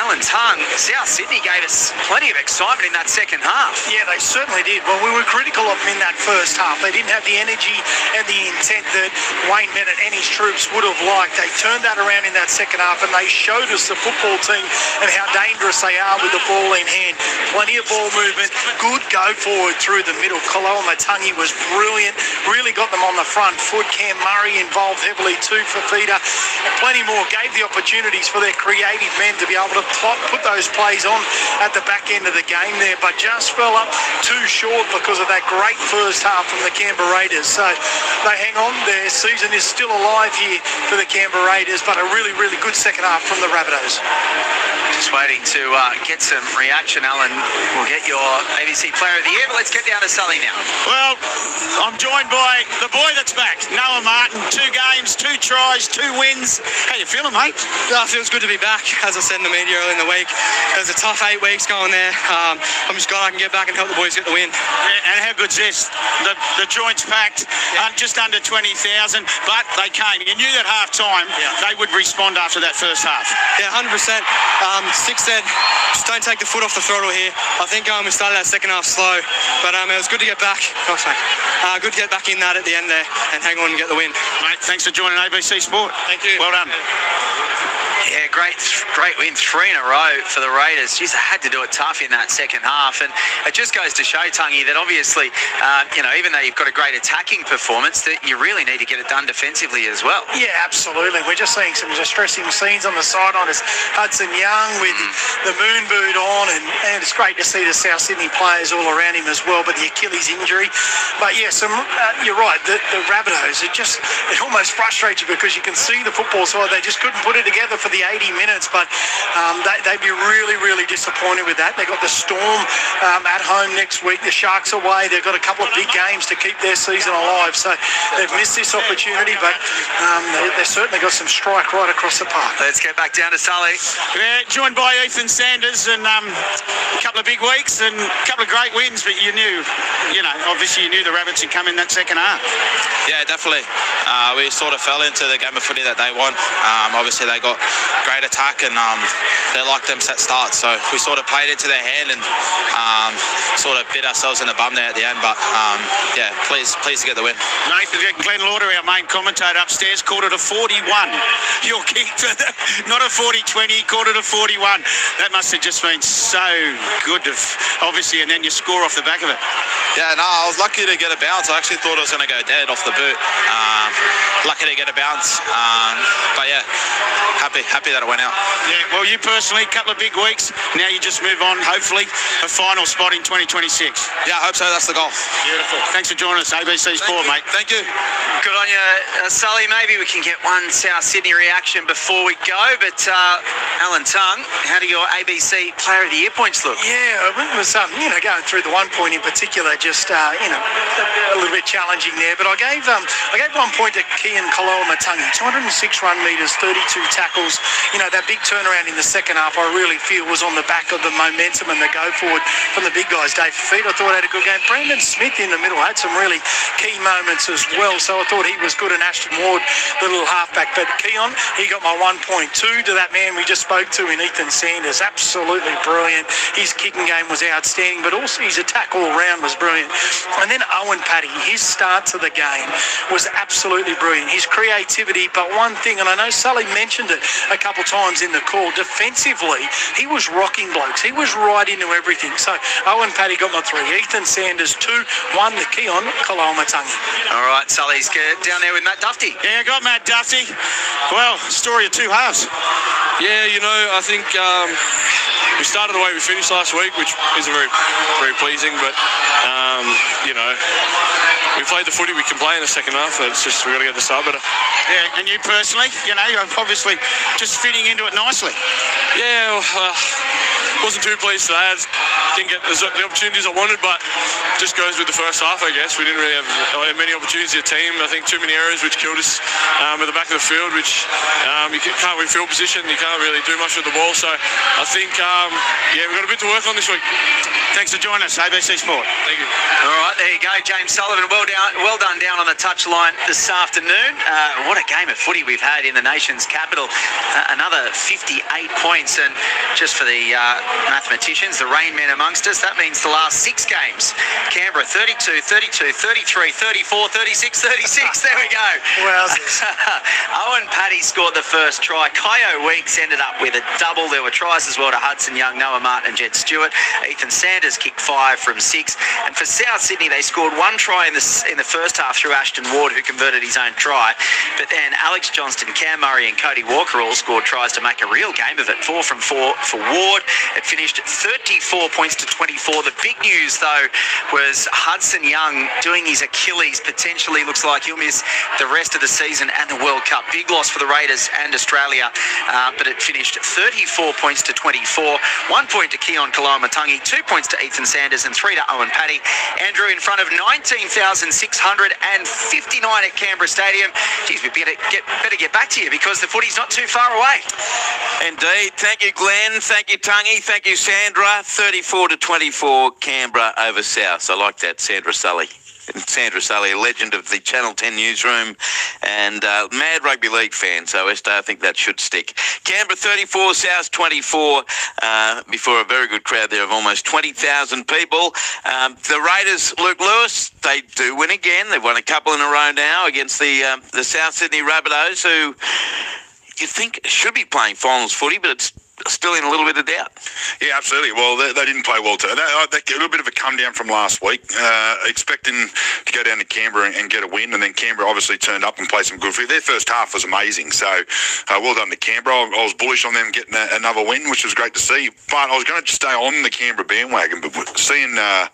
Alan Tongue, South Sydney gave us plenty of excitement in that second half. Yeah, they certainly did. Well, we were critical of them in that first half. They didn't have the energy and the intent that Wayne Bennett and his troops would have liked. They turned that around in that second half, and they showed us, the football team, and how dangerous they are with the ball in hand. Plenty of ball movement, good go forward through the middle. Kalamatangi was brilliant, really got them on the front foot. Cam Murray involved heavily too for Fafita, and plenty more. Gave the opportunities for their creative men to be able to put those plays on at the back end of the game there, but just fell up too short because of that great first half from the Canberra Raiders. So they hang on. Their season is still alive here for the Canberra Raiders, but a really, really good second half from the Rabbitohs. Just waiting to get some reaction, Alan. We'll get your ABC Player of the Year, but let's get down to Sully now. Well, I'm joined by the boy that's back, Noah Martin. 2 games, 2 tries, 2 wins. How you feeling, mate? Yeah, it feels good to be back. As I said in the media earlier in the week, it was a tough 8 weeks going there. I'm just glad I can get back and help the boys get the win. Yeah, and how good's this? The joints packed, just under 20,000, but they came. You knew that half-time they would respond after that first half. Yeah, 100%. Six said, just don't take the foot off the throttle here. I think we started that second half slow, but it was good to get back. Good to get back in that at the end there and hang on and get the win. Mate, thanks for joining ABC Sport. Thank you. Well done. Yeah, great win, 3 in a row for the Raiders. Jeez, they had to do it tough in that second half, and it just goes to show, Tungy, that obviously, even though you've got a great attacking performance, that you really need to get it done defensively as well. Yeah, absolutely. We're just seeing some distressing scenes on the sideline as Hudson Young with the moon boot on, and it's great to see the South Sydney players all around him as well, but the Achilles injury. But yeah, you're right, the Rabbitohs, it almost frustrates you because you can see the football side, they just couldn't put it together for the 80 minutes, but they'd be really, really disappointed with that. They've got the Storm at home next week, the Sharks away, they've got a couple of big games to keep their season alive, so they've missed this opportunity, but they've certainly got some strike right across the park. Let's get back down to Sully. Yeah, joined by Ethan Sanders, and a couple of big weeks and a couple of great wins, but obviously you knew the Rabbits would come in that second half. Yeah, definitely. We sort of fell into the game of footy that they won. Obviously they got great attack, and they liked them set starts, so we sort of played into their hand and sort of bit ourselves in the bum there at the end, but pleased to get the win. Nathan Glenn Lauder, our main commentator upstairs, called it a 41. Your kick, not a 40-20, called it a 41. That must have just been so good, obviously, and then you score off the back of it. Yeah, no, I was lucky to get a bounce. I actually thought I was going to go dead off the boot. Lucky to get a bounce, but yeah, happy that it went out. Yeah, well, you personally, a couple of big weeks. Now you just move on, hopefully, a final spot in 2026. Yeah, I hope so. That's the goal. Beautiful. Thanks for joining us, ABC Sport, mate. Thank you. Good on you, Sully. Maybe we can get one South Sydney reaction before we go, but Alan Tongue, how do your ABC Player of the Year points look? Yeah, it was going through the 1 point in particular, just a little bit challenging there. But I gave 1 point to Kian Koloamatangi, 206 run metres, 32 tackles. That big turnaround in the second half, I really feel was on the back of the momentum and the go forward from the big guys. Dave Fafita, I thought had a good game. Brandon Smith in the middle had some really key moments as well, so I thought he was good. And Ashton Ward, the little halfback. But Keon, he got my 1 point. 2 to that man we just spoke to in Ethan Sanders, absolutely brilliant. His kicking game was outstanding, but also his attack all round was brilliant. And then Owen Paddy, his start to the game was absolutely brilliant. His creativity, but one thing, and I know Sully mentioned it a couple times in the call, defensively, he was rocking blokes. He was right into everything. So Owen Paddy got my 3. Ethan Sanders 2, 1 to Keon Koloamatangi. All right, Sully's down there with Matt Duffy. Yeah, got Matt Duffy. Well, story of 2 halves. Yeah, I think we started the way we finished last week, which isn't very, very pleasing, but, we played the footy we can play in the second half. It's just we've got to get the start better. Yeah, and you personally, you're obviously just fitting into it nicely. Yeah, wasn't too pleased today. I didn't get the opportunities I wanted, but just goes with the first half, I guess. We didn't really have many opportunities as a team. I think too many errors, which killed us at the back of the field, which you can't win field position. You can't really do much with the ball. So I think, we've got a bit to work on this week. Thanks for joining us, ABC Sport. Thank you. All right, there you go, James Sullivan. Well done down on the touchline this afternoon. What a game of footy we've had in the nation's capital. Another 58 points, and just for the mathematicians, the rain men amongst us, that means the last 6 games. Canberra 32, 32, 33, 34, 36, 36. There we go. Wowzers. Owen Paddy scored the first try. Kyo Weeks ended up with a double. There were tries as well to Hudson Young, Noah Martin and Jed Stewart. Ethan Sanders kicked 5 from 6. And for South Sydney, they scored 1 try in the first half through Ashton Ward, who converted his own try. But then Alex Johnston, Cam Murray and Cody Walker all scored tries to make a real game of it. 4 from 4 for Ward. It finished at 34 points to 24. The big news, though, was Hudson Young doing his Achilles. Potentially looks like he'll miss the rest of the season and the World Cup. Big loss for the Raiders and Australia, but it finished 34 points to 24. 1 point to Keon Koloamatangi, 2 points to Ethan Sanders and 3 to Owen Paddy. Andrew, in front of 19,659 at Canberra Stadium. Geez, we better get back to you because the footy's not too far away. Indeed. Thank you, Glenn. Thank you, Tungy. Thank you, Sandra. 34 to 24, Canberra over South. I like that, Sandra Sully. Sandra Sully, a legend of the Channel 10 newsroom and mad rugby league fan. So I think that should stick. Canberra 34, South 24, before a very good crowd there of almost 20,000 people. The Raiders, Luke Lewis, they do win again. They've won a couple in a row now against the South Sydney Rabbitohs, who... you think should be playing finals footy, but it's still in a little bit of doubt. Yeah, absolutely. Well, they didn't play well today. They a little bit of a come down from last week, expecting to go down to Canberra and get a win, and then Canberra obviously turned up and played some good footy. Their first half was amazing, so well done to Canberra. I was bullish on them getting another win, which was great to see. But I was going to stay on the Canberra bandwagon, but seeing the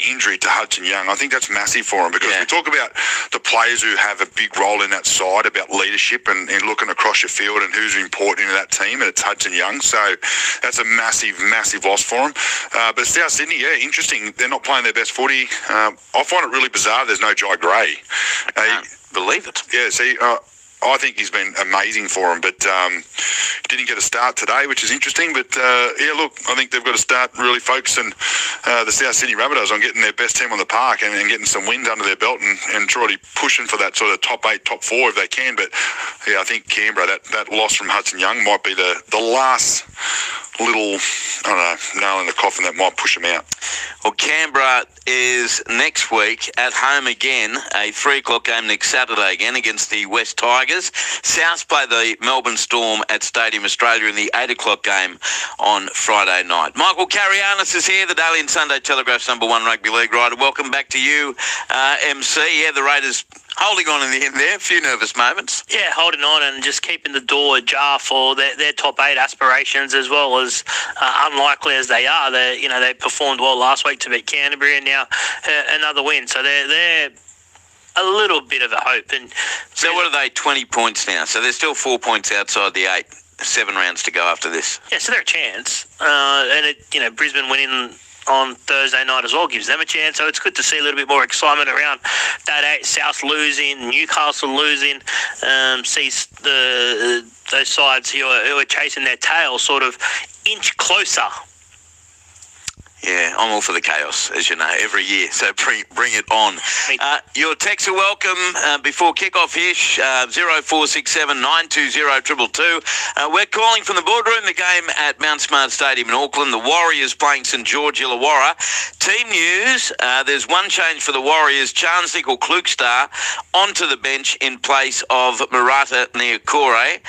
injury to Hudson Young, I think that's massive for them, because we talk about the players who have a big role in that side, about leadership and looking across your field and who's important in that team, and it's Hudson Young. So that's a massive, massive loss for them. But South Sydney, yeah, interesting. They're not playing their best footy. I find it really bizarre there's no Jai Gray. Believe it. Yeah, see, I think he's been amazing for him, but didn't get a start today, which is interesting. But, yeah, look, I think they've got to start really focusing the South Sydney Rabbitohs on getting their best team on the park and getting some wins under their belt and try to pushing for that sort of top 8, top 4 if they can. But, yeah, I think Canberra, that loss from Hudson Young might be the last little, I don't know, nail in the coffin that might push them out. Well, Canberra is next week at home again, a 3 o'clock game next Saturday again against the West Tigers. South play the Melbourne Storm at Stadium Australia in the 8 o'clock game on Friday night. Michael Carianis is here, the Daily and Sunday Telegraph's #1 rugby league writer. Welcome back to you, MC. Yeah, the Raiders holding on in the end there, a few nervous moments. Yeah, holding on and just keeping the door ajar for their top 8 aspirations, as well as unlikely as they are. They performed well last week to beat Canterbury, and now another win. So they're a little bit of a hope. And so what are they, 20 points now? So they're still 4 points outside the 8, 7 rounds to go after this. Yeah, so they're a chance. And Brisbane winning on Thursday night as well gives them a chance, so it's good to see a little bit more excitement around that 8. South losing, Newcastle losing, sees those sides who are chasing their tail sort of inch closer. Yeah, I'm all for the chaos, as you know, every year. So bring it on. Your texts are welcome before kick-off ish, 0467 920 222. We're calling from the boardroom, the game at Mount Smart Stadium in Auckland. The Warriors playing St George Illawarra. Team news, there's one change for the Warriors. Charles Nickel Klukstar onto the bench in place of Murata Niokore.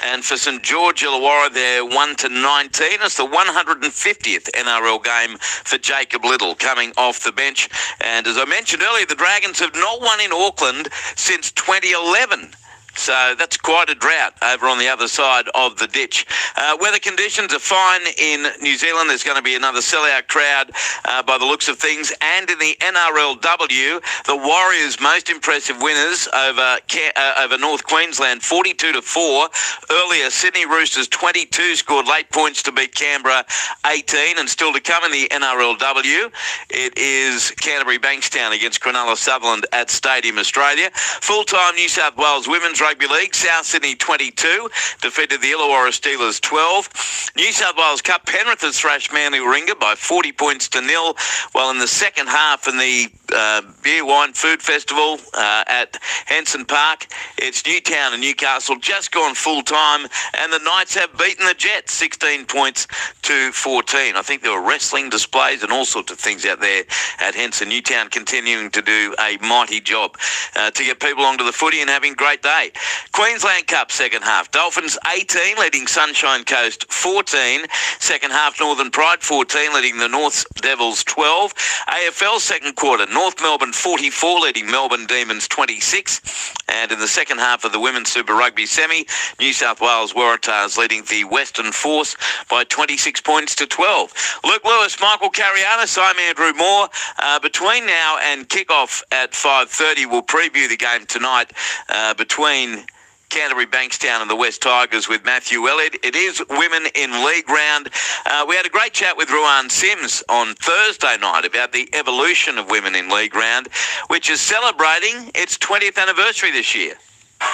And for St George Illawarra, they're 1-19. It's the 150th NRL game for Jacob Little coming off the bench. And as I mentioned earlier, the Dragons have not won in Auckland since 2011. So that's quite a drought over on the other side of the ditch. Weather conditions are fine in New Zealand. There's going to be another sellout crowd by the looks of things. And in the NRLW, the Warriors' most impressive winners over North Queensland, 42-4. Earlier, Sydney Roosters 22 scored late points to beat Canberra 18. And still to come in the NRLW, it is Canterbury Bankstown against Cronulla Sutherland at Stadium Australia. Full-time New South Wales Women's Rugby League, South Sydney 22 defeated the Illawarra Steelers 12. New South Wales Cup, Penrith has thrashed Manly Warringah by 40 points to 0. While in the second half in the Beer, Wine, Food Festival at Henson Park, it's Newtown and Newcastle just gone full time, and the Knights have beaten the Jets 16 points to 14. I think there were wrestling displays and all sorts of things out there at Henson. Newtown continuing to do a mighty job to get people onto the footy and having a great day. Queensland Cup second half, Dolphins 18 leading Sunshine Coast 14. Second half, Northern Pride 14 leading the North Devils 12. AFL second quarter, North Melbourne 44 leading Melbourne Demons 26. And in the second half of the Women's Super Rugby semi, New South Wales Waratahs leading the Western Force by 26 points to 12. Luke Lewis, Michael Carianis, I'm Andrew Moore. Between now and kick-off at 5:30, we'll preview the game tonight between Canterbury Bankstown and the West Tigers with Matthew Elliott. It is Women in League round. We had a great chat with Ruan Sims on Thursday night about the evolution of Women in League round, which is celebrating its 20th anniversary this year.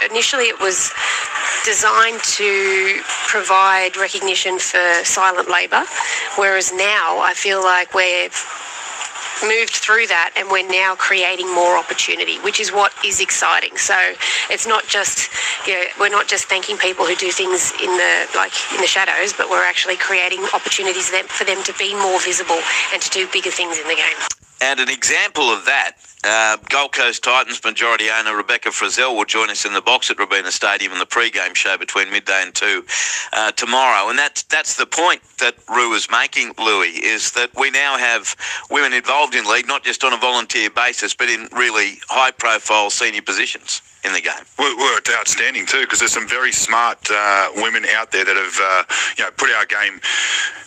Initially, it was designed to provide recognition for silent labour, whereas now I feel like we've moved through that and we're now creating more opportunity, which is what is exciting. So it's not just, we're not just thanking people who do things in the shadows, but we're actually creating opportunities for them to be more visible and to do bigger things in the game. And an example of that, Gold Coast Titans majority owner Rebecca Frizzell will join us in the box at Robina Stadium in the pre-game show between midday and 2 tomorrow. And that's the point that Rue is making, Louis, is that we now have women involved in league, not just on a volunteer basis, but in really high-profile senior positions in the game. Well, it's outstanding too, because there's some very smart women out there that have, put our game,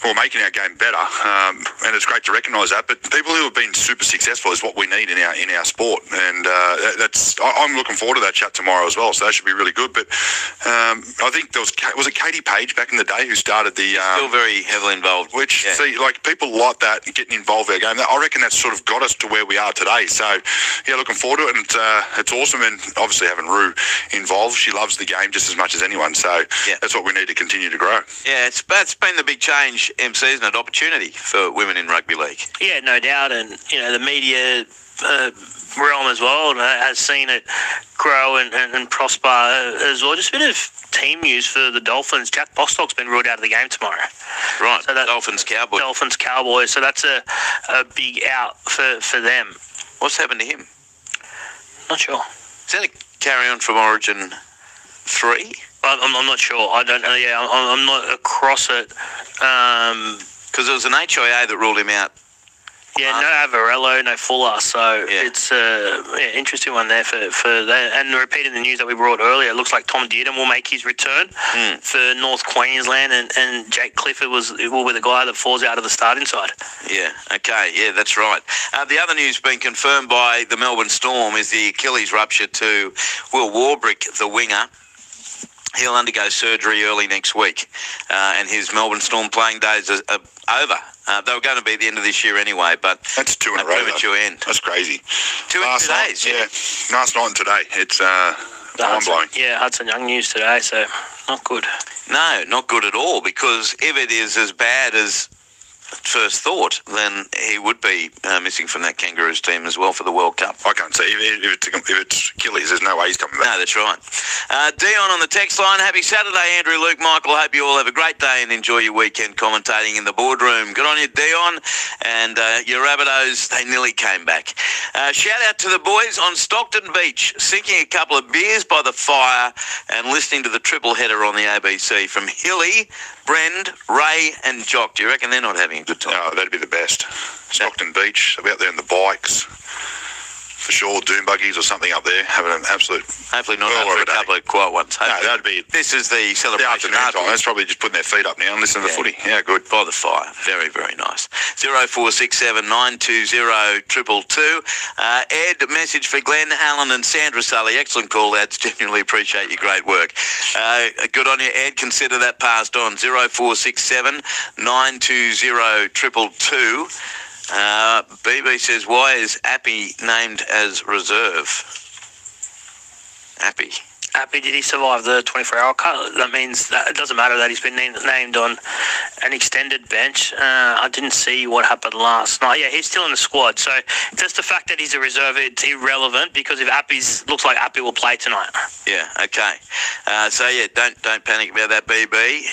or making our game better, and it's great to recognise that. But people who have been super successful is what we need in our sport, and I'm looking forward to that chat tomorrow as well. So that should be really good. But I think was it Katie Page back in the day who started the still very heavily involved. Which people like that getting involved in our game. I reckon that's sort of got us to where we are today. So yeah, looking forward to it, and it's awesome. And obviously having Rue involved, she loves the game just as much as anyone, so that's what we need to continue to grow. Yeah, it's been the big change, MC, isn't it? Opportunity for women in rugby league. Yeah, no doubt, and the media realm as well has seen it grow and prosper as well. Just a bit of team news for the Dolphins. Jack Bostock's been ruled out of the game tomorrow. Right, so Dolphins Cowboys, so that's a big out for them. What's happened to him? Not sure. Is that a carry on from Origin 3? I'm not sure. I don't know. Yeah, I'm not across it. Because there was an HIA that ruled him out. Yeah, no Avarello, no Fuller. So it's interesting one there for that. And repeating the news that we brought earlier, it looks like Tom Dearden will make his return for North Queensland, and Jake Clifford will be the guy that falls out of the starting side. Yeah, okay, yeah, that's right. The other news being confirmed by the Melbourne Storm is the Achilles rupture to Will Warbrick, the winger. He'll undergo surgery early next week, and his Melbourne Storm playing days are over. They were going to be at the end of this year anyway, but that's 2 in a row. Premature end. That's crazy. 2 days. Yeah, last night and today. It's mind-blowing. Yeah, Hudson Young news today, so not good. No, not good at all, because if it is as bad as first thought, then he would be missing from that Kangaroos team as well for the World Cup. I can't see. If it's Achilles, there's no way he's coming back. No, that's right. Dion on the text line. Happy Saturday, Andrew, Luke, Michael. Hope you all have a great day and enjoy your weekend commentating in the boardroom. Good on you, Dion. And your Rabbitohs, they nearly came back. Shout out to the boys on Stockton Beach, sinking a couple of beers by the fire and listening to the triple header on the ABC from Hilly, Brend, Ray and Jock. Do you reckon they're not having a good time? Oh, that'd be the best. Stockton Beach, they'll be out there on the bikes. For sure, doom buggies or something up there, having an absolute... Hopefully not after a couple of quiet ones. No, that'd be... This is the celebration. The afternoon time. That's probably just putting their feet up now and listening to the footy. Yeah, good. By the fire. Very, very nice. 0467 920 222. Ed, message for Glenn, Alan and Sandra Sully. Excellent call, lads. Genuinely appreciate your great work. Good on you, Ed. Consider that passed on. 0467 920 222. BB says, why is Appy named as reserve? Appy, did he survive the 24-hour cut? That means that it doesn't matter that he's been named on an extended bench. I didn't see what happened last night. Yeah, he's still in the squad. So just the fact that he's a reserve, it's irrelevant, because if looks like Appy will play tonight. Yeah, okay. Don't panic about that, BB.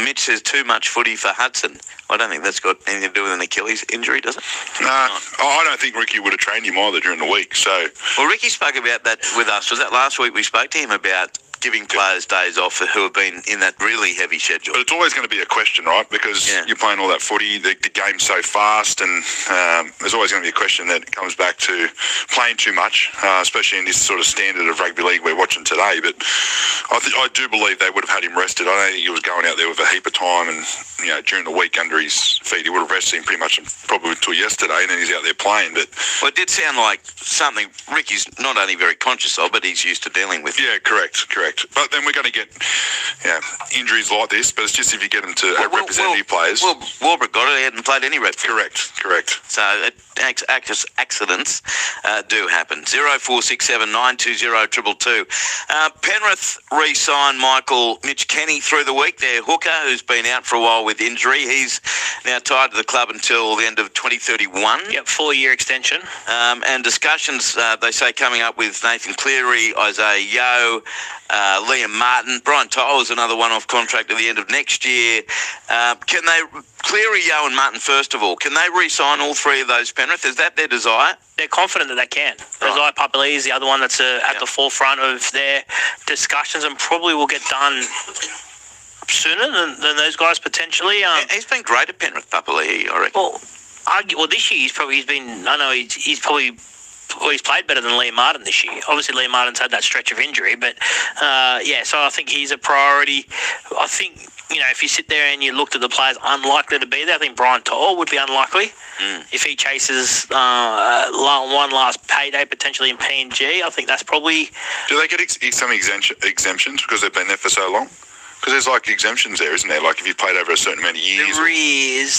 Mitch says too much footy for Hudson. I don't think that's got anything to do with an Achilles injury, does it? No, I don't think Ricky would have trained him either during the week. So, well, Ricky spoke about that with us. Was that last week we spoke to him about giving players days off who have been in that really heavy schedule? But it's always going to be a question, right? Because you're playing all that footy, the game's so fast, and there's always going to be a question that comes back to playing too much, especially in this sort of standard of rugby league we're watching today. But I do believe they would have had him rested. I don't think he was going out there with a heap of time, and during the week under his feet, he would have rested him pretty much probably until yesterday, and then he's out there playing. But well, it did sound like something Ricky's not only very conscious of, but he's used to dealing with. Yeah, correct. But then we're going to get injuries like this, but it's just if you get them to representative players. Well, Warbrick got it. He hadn't played any reps. Correct. So accidents do happen. 0467 920 222. Penrith re-signed Mitch Kenny through the week. Their hooker, who's been out for a while with injury. He's now tied to the club until the end of 2031. Yep, 4-year extension. And discussions, they say, coming up with Nathan Cleary, Isaiah Yeo, Liam Martin. Brian Tyler is another one off contract at the end of next year. Can they, Cleary, Yeo and Martin first of all, can they re-sign all three of those, Penrith? Is that their desire? They're confident that they can. Isaiah Papali'i is the other one that's at the forefront of their discussions and probably will get done sooner than those guys potentially. He's been great at Penrith, Papali'i, I reckon. Well, this year he's played better than Liam Martin this year. Obviously, Liam Martin's had that stretch of injury, but so I think he's a priority. I think, if you sit there and you looked at the players unlikely to be there, I think Brian To'o would be unlikely. If he chases one last payday potentially in PNG, I think that's probably... Do they get some exemptions because they've been there for so long? Because there's like exemptions there, isn't there? Like if you've played over a certain amount of years.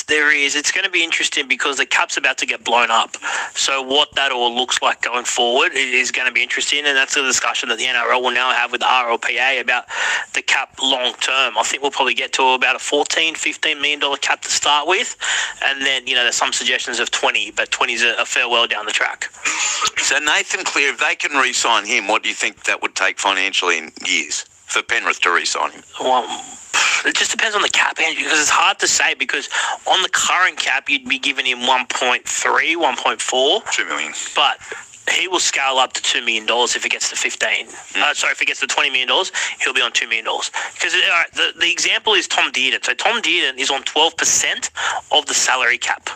There is. It's going to be interesting because the cup's about to get blown up. So what that all looks like going forward is going to be interesting, and that's a discussion that the NRL will now have with the RLPA about the cap long term. I think we'll probably get to about a $14-15 million cap to start with, and then there's some suggestions of 20, but 20 is a farewell down the track. So Nathan Cleary, if they can re-sign him, what do you think that would take financially in years for Penrith to re-sign him? Well, it just depends on the cap, Andrew, because it's hard to say, because on the current cap, you'd be giving him 1.3, 1.4. $2 million. But he will scale up to $2 million if it gets to 15. If it gets to $20 million, he'll be on $2 million. Because the example is Tom Dearden. So Tom Dearden is on 12% of the salary cap.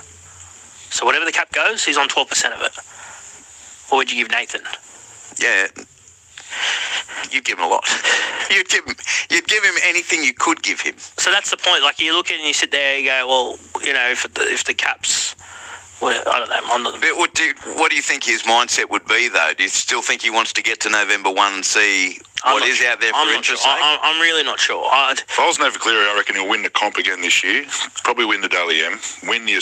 So whatever the cap goes, he's on 12% of it. What would you give Nathan? Yeah. You'd give him a lot. You'd give him anything you could give him. So that's the point. Like, you look at it and you sit there and you go, well, if the cap's, well, I don't know. But what do you think his mindset would be, though? Do you still think he wants to get to November 1 and see what is out there for interest? I'm really not sure. If I was Nathan Cleary, I reckon he'll win the comp again this year. Probably win the Dally M. Win the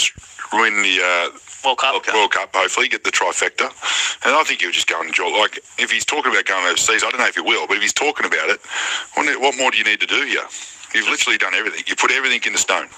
World Cup, hopefully, get the trifecta. And I think he'll just go and enjoy. Like, if he's talking about going overseas, I don't know if he will, but if he's talking about it, what more do you need to do here? You've literally done everything. You put everything in the stone.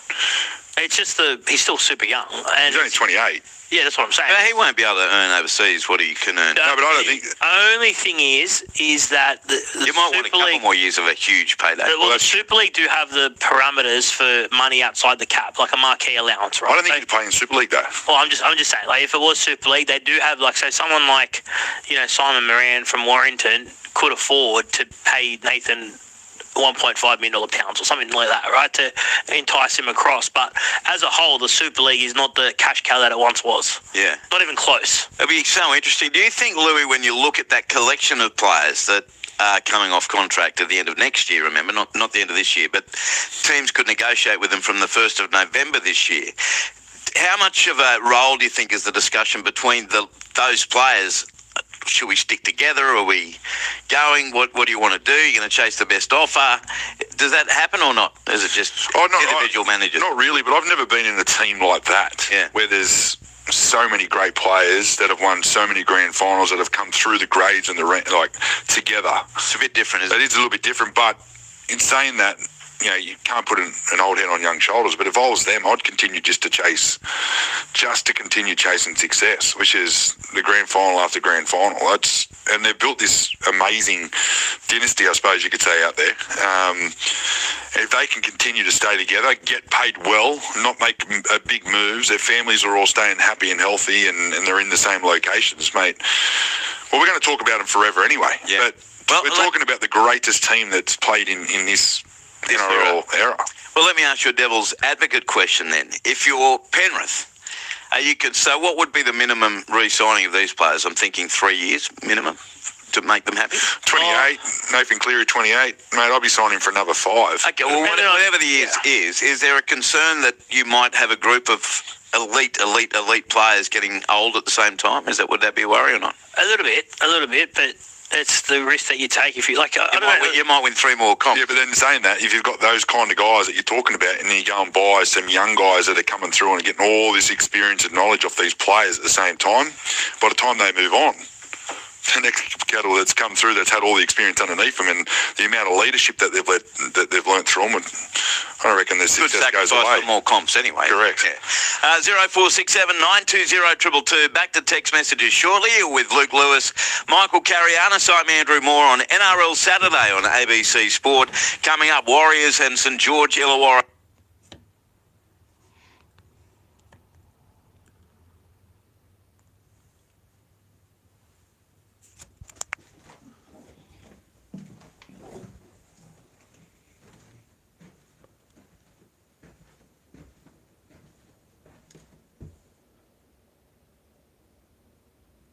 It's just he's still super young. And he's only 28. Yeah, that's what I'm saying. But he won't be able to earn overseas what he can earn. No, but I don't think... The only thing is that the you might want a couple more years of a huge payday. The Super League do have the parameters for money outside the cap, like a marquee allowance, right? I don't think you play in Super League, though. Well, I'm just saying, like, if it was Super League, they do have, like, so someone like, Simon Moran from Warrington could afford to pay Nathan $1.5 million pounds or something like that, right, to entice him across. But as a whole, the Super League is not the cash cow that it once was. Yeah. Not even close. It'll be so interesting. Do you think, Louis, when you look at that collection of players that are coming off contract at the end of next year, remember, not the end of this year, but teams could negotiate with them from the 1st of November this year, how much of a role do you think is the discussion between those players? Should we stick together? Are we going? What do you want to do? You're going to chase the best offer? Does that happen or not? Is it just individual managers? Not really, but I've never been in a team like that, where there's so many great players that have won so many grand finals that have come through the grades and together. It's a bit different, isn't it? It is a little bit different, but in saying that, you can't put an old head on young shoulders. But if I was them, I'd continue just to continue chasing success, which is the grand final after grand final. And they've built this amazing dynasty, I suppose you could say, out there. If they can continue to stay together, get paid well, not make big moves, their families are all staying happy and healthy, and they're in the same locations, mate. Well, we're going to talk about them forever anyway. Yeah. But we're talking about the greatest team that's played in this NRL era. Well, let me ask you a devil's advocate question then. If you're Penrith, so what would be the minimum re-signing of these players? I'm thinking 3 years minimum to make them happy. 28. Nathan Cleary, 28. Mate, I'll be signing for another 5. Okay, well, whatever the years is there a concern that you might have a group of elite players getting old at the same time? Would that be a worry or not? A little bit, but it's the risk that you take if you like. You might win 3 more comps. Yeah, but then saying that, if you've got those kind of guys that you're talking about, and then you go and buy some young guys that are coming through and getting all this experience and knowledge off these players at the same time, by the time they move on, the next cattle that's come through that's had all the experience underneath them, and the amount of leadership that they've learnt through them. I reckon this good success goes sacrifice away. for more comps anyway. Correct. Yeah. 0467 920 222. Back to text messages shortly with Luke Lewis, Michael Carianis. I'm Andrew Moore on NRL Saturday on ABC Sport. Coming up, Warriors and St George Illawarra.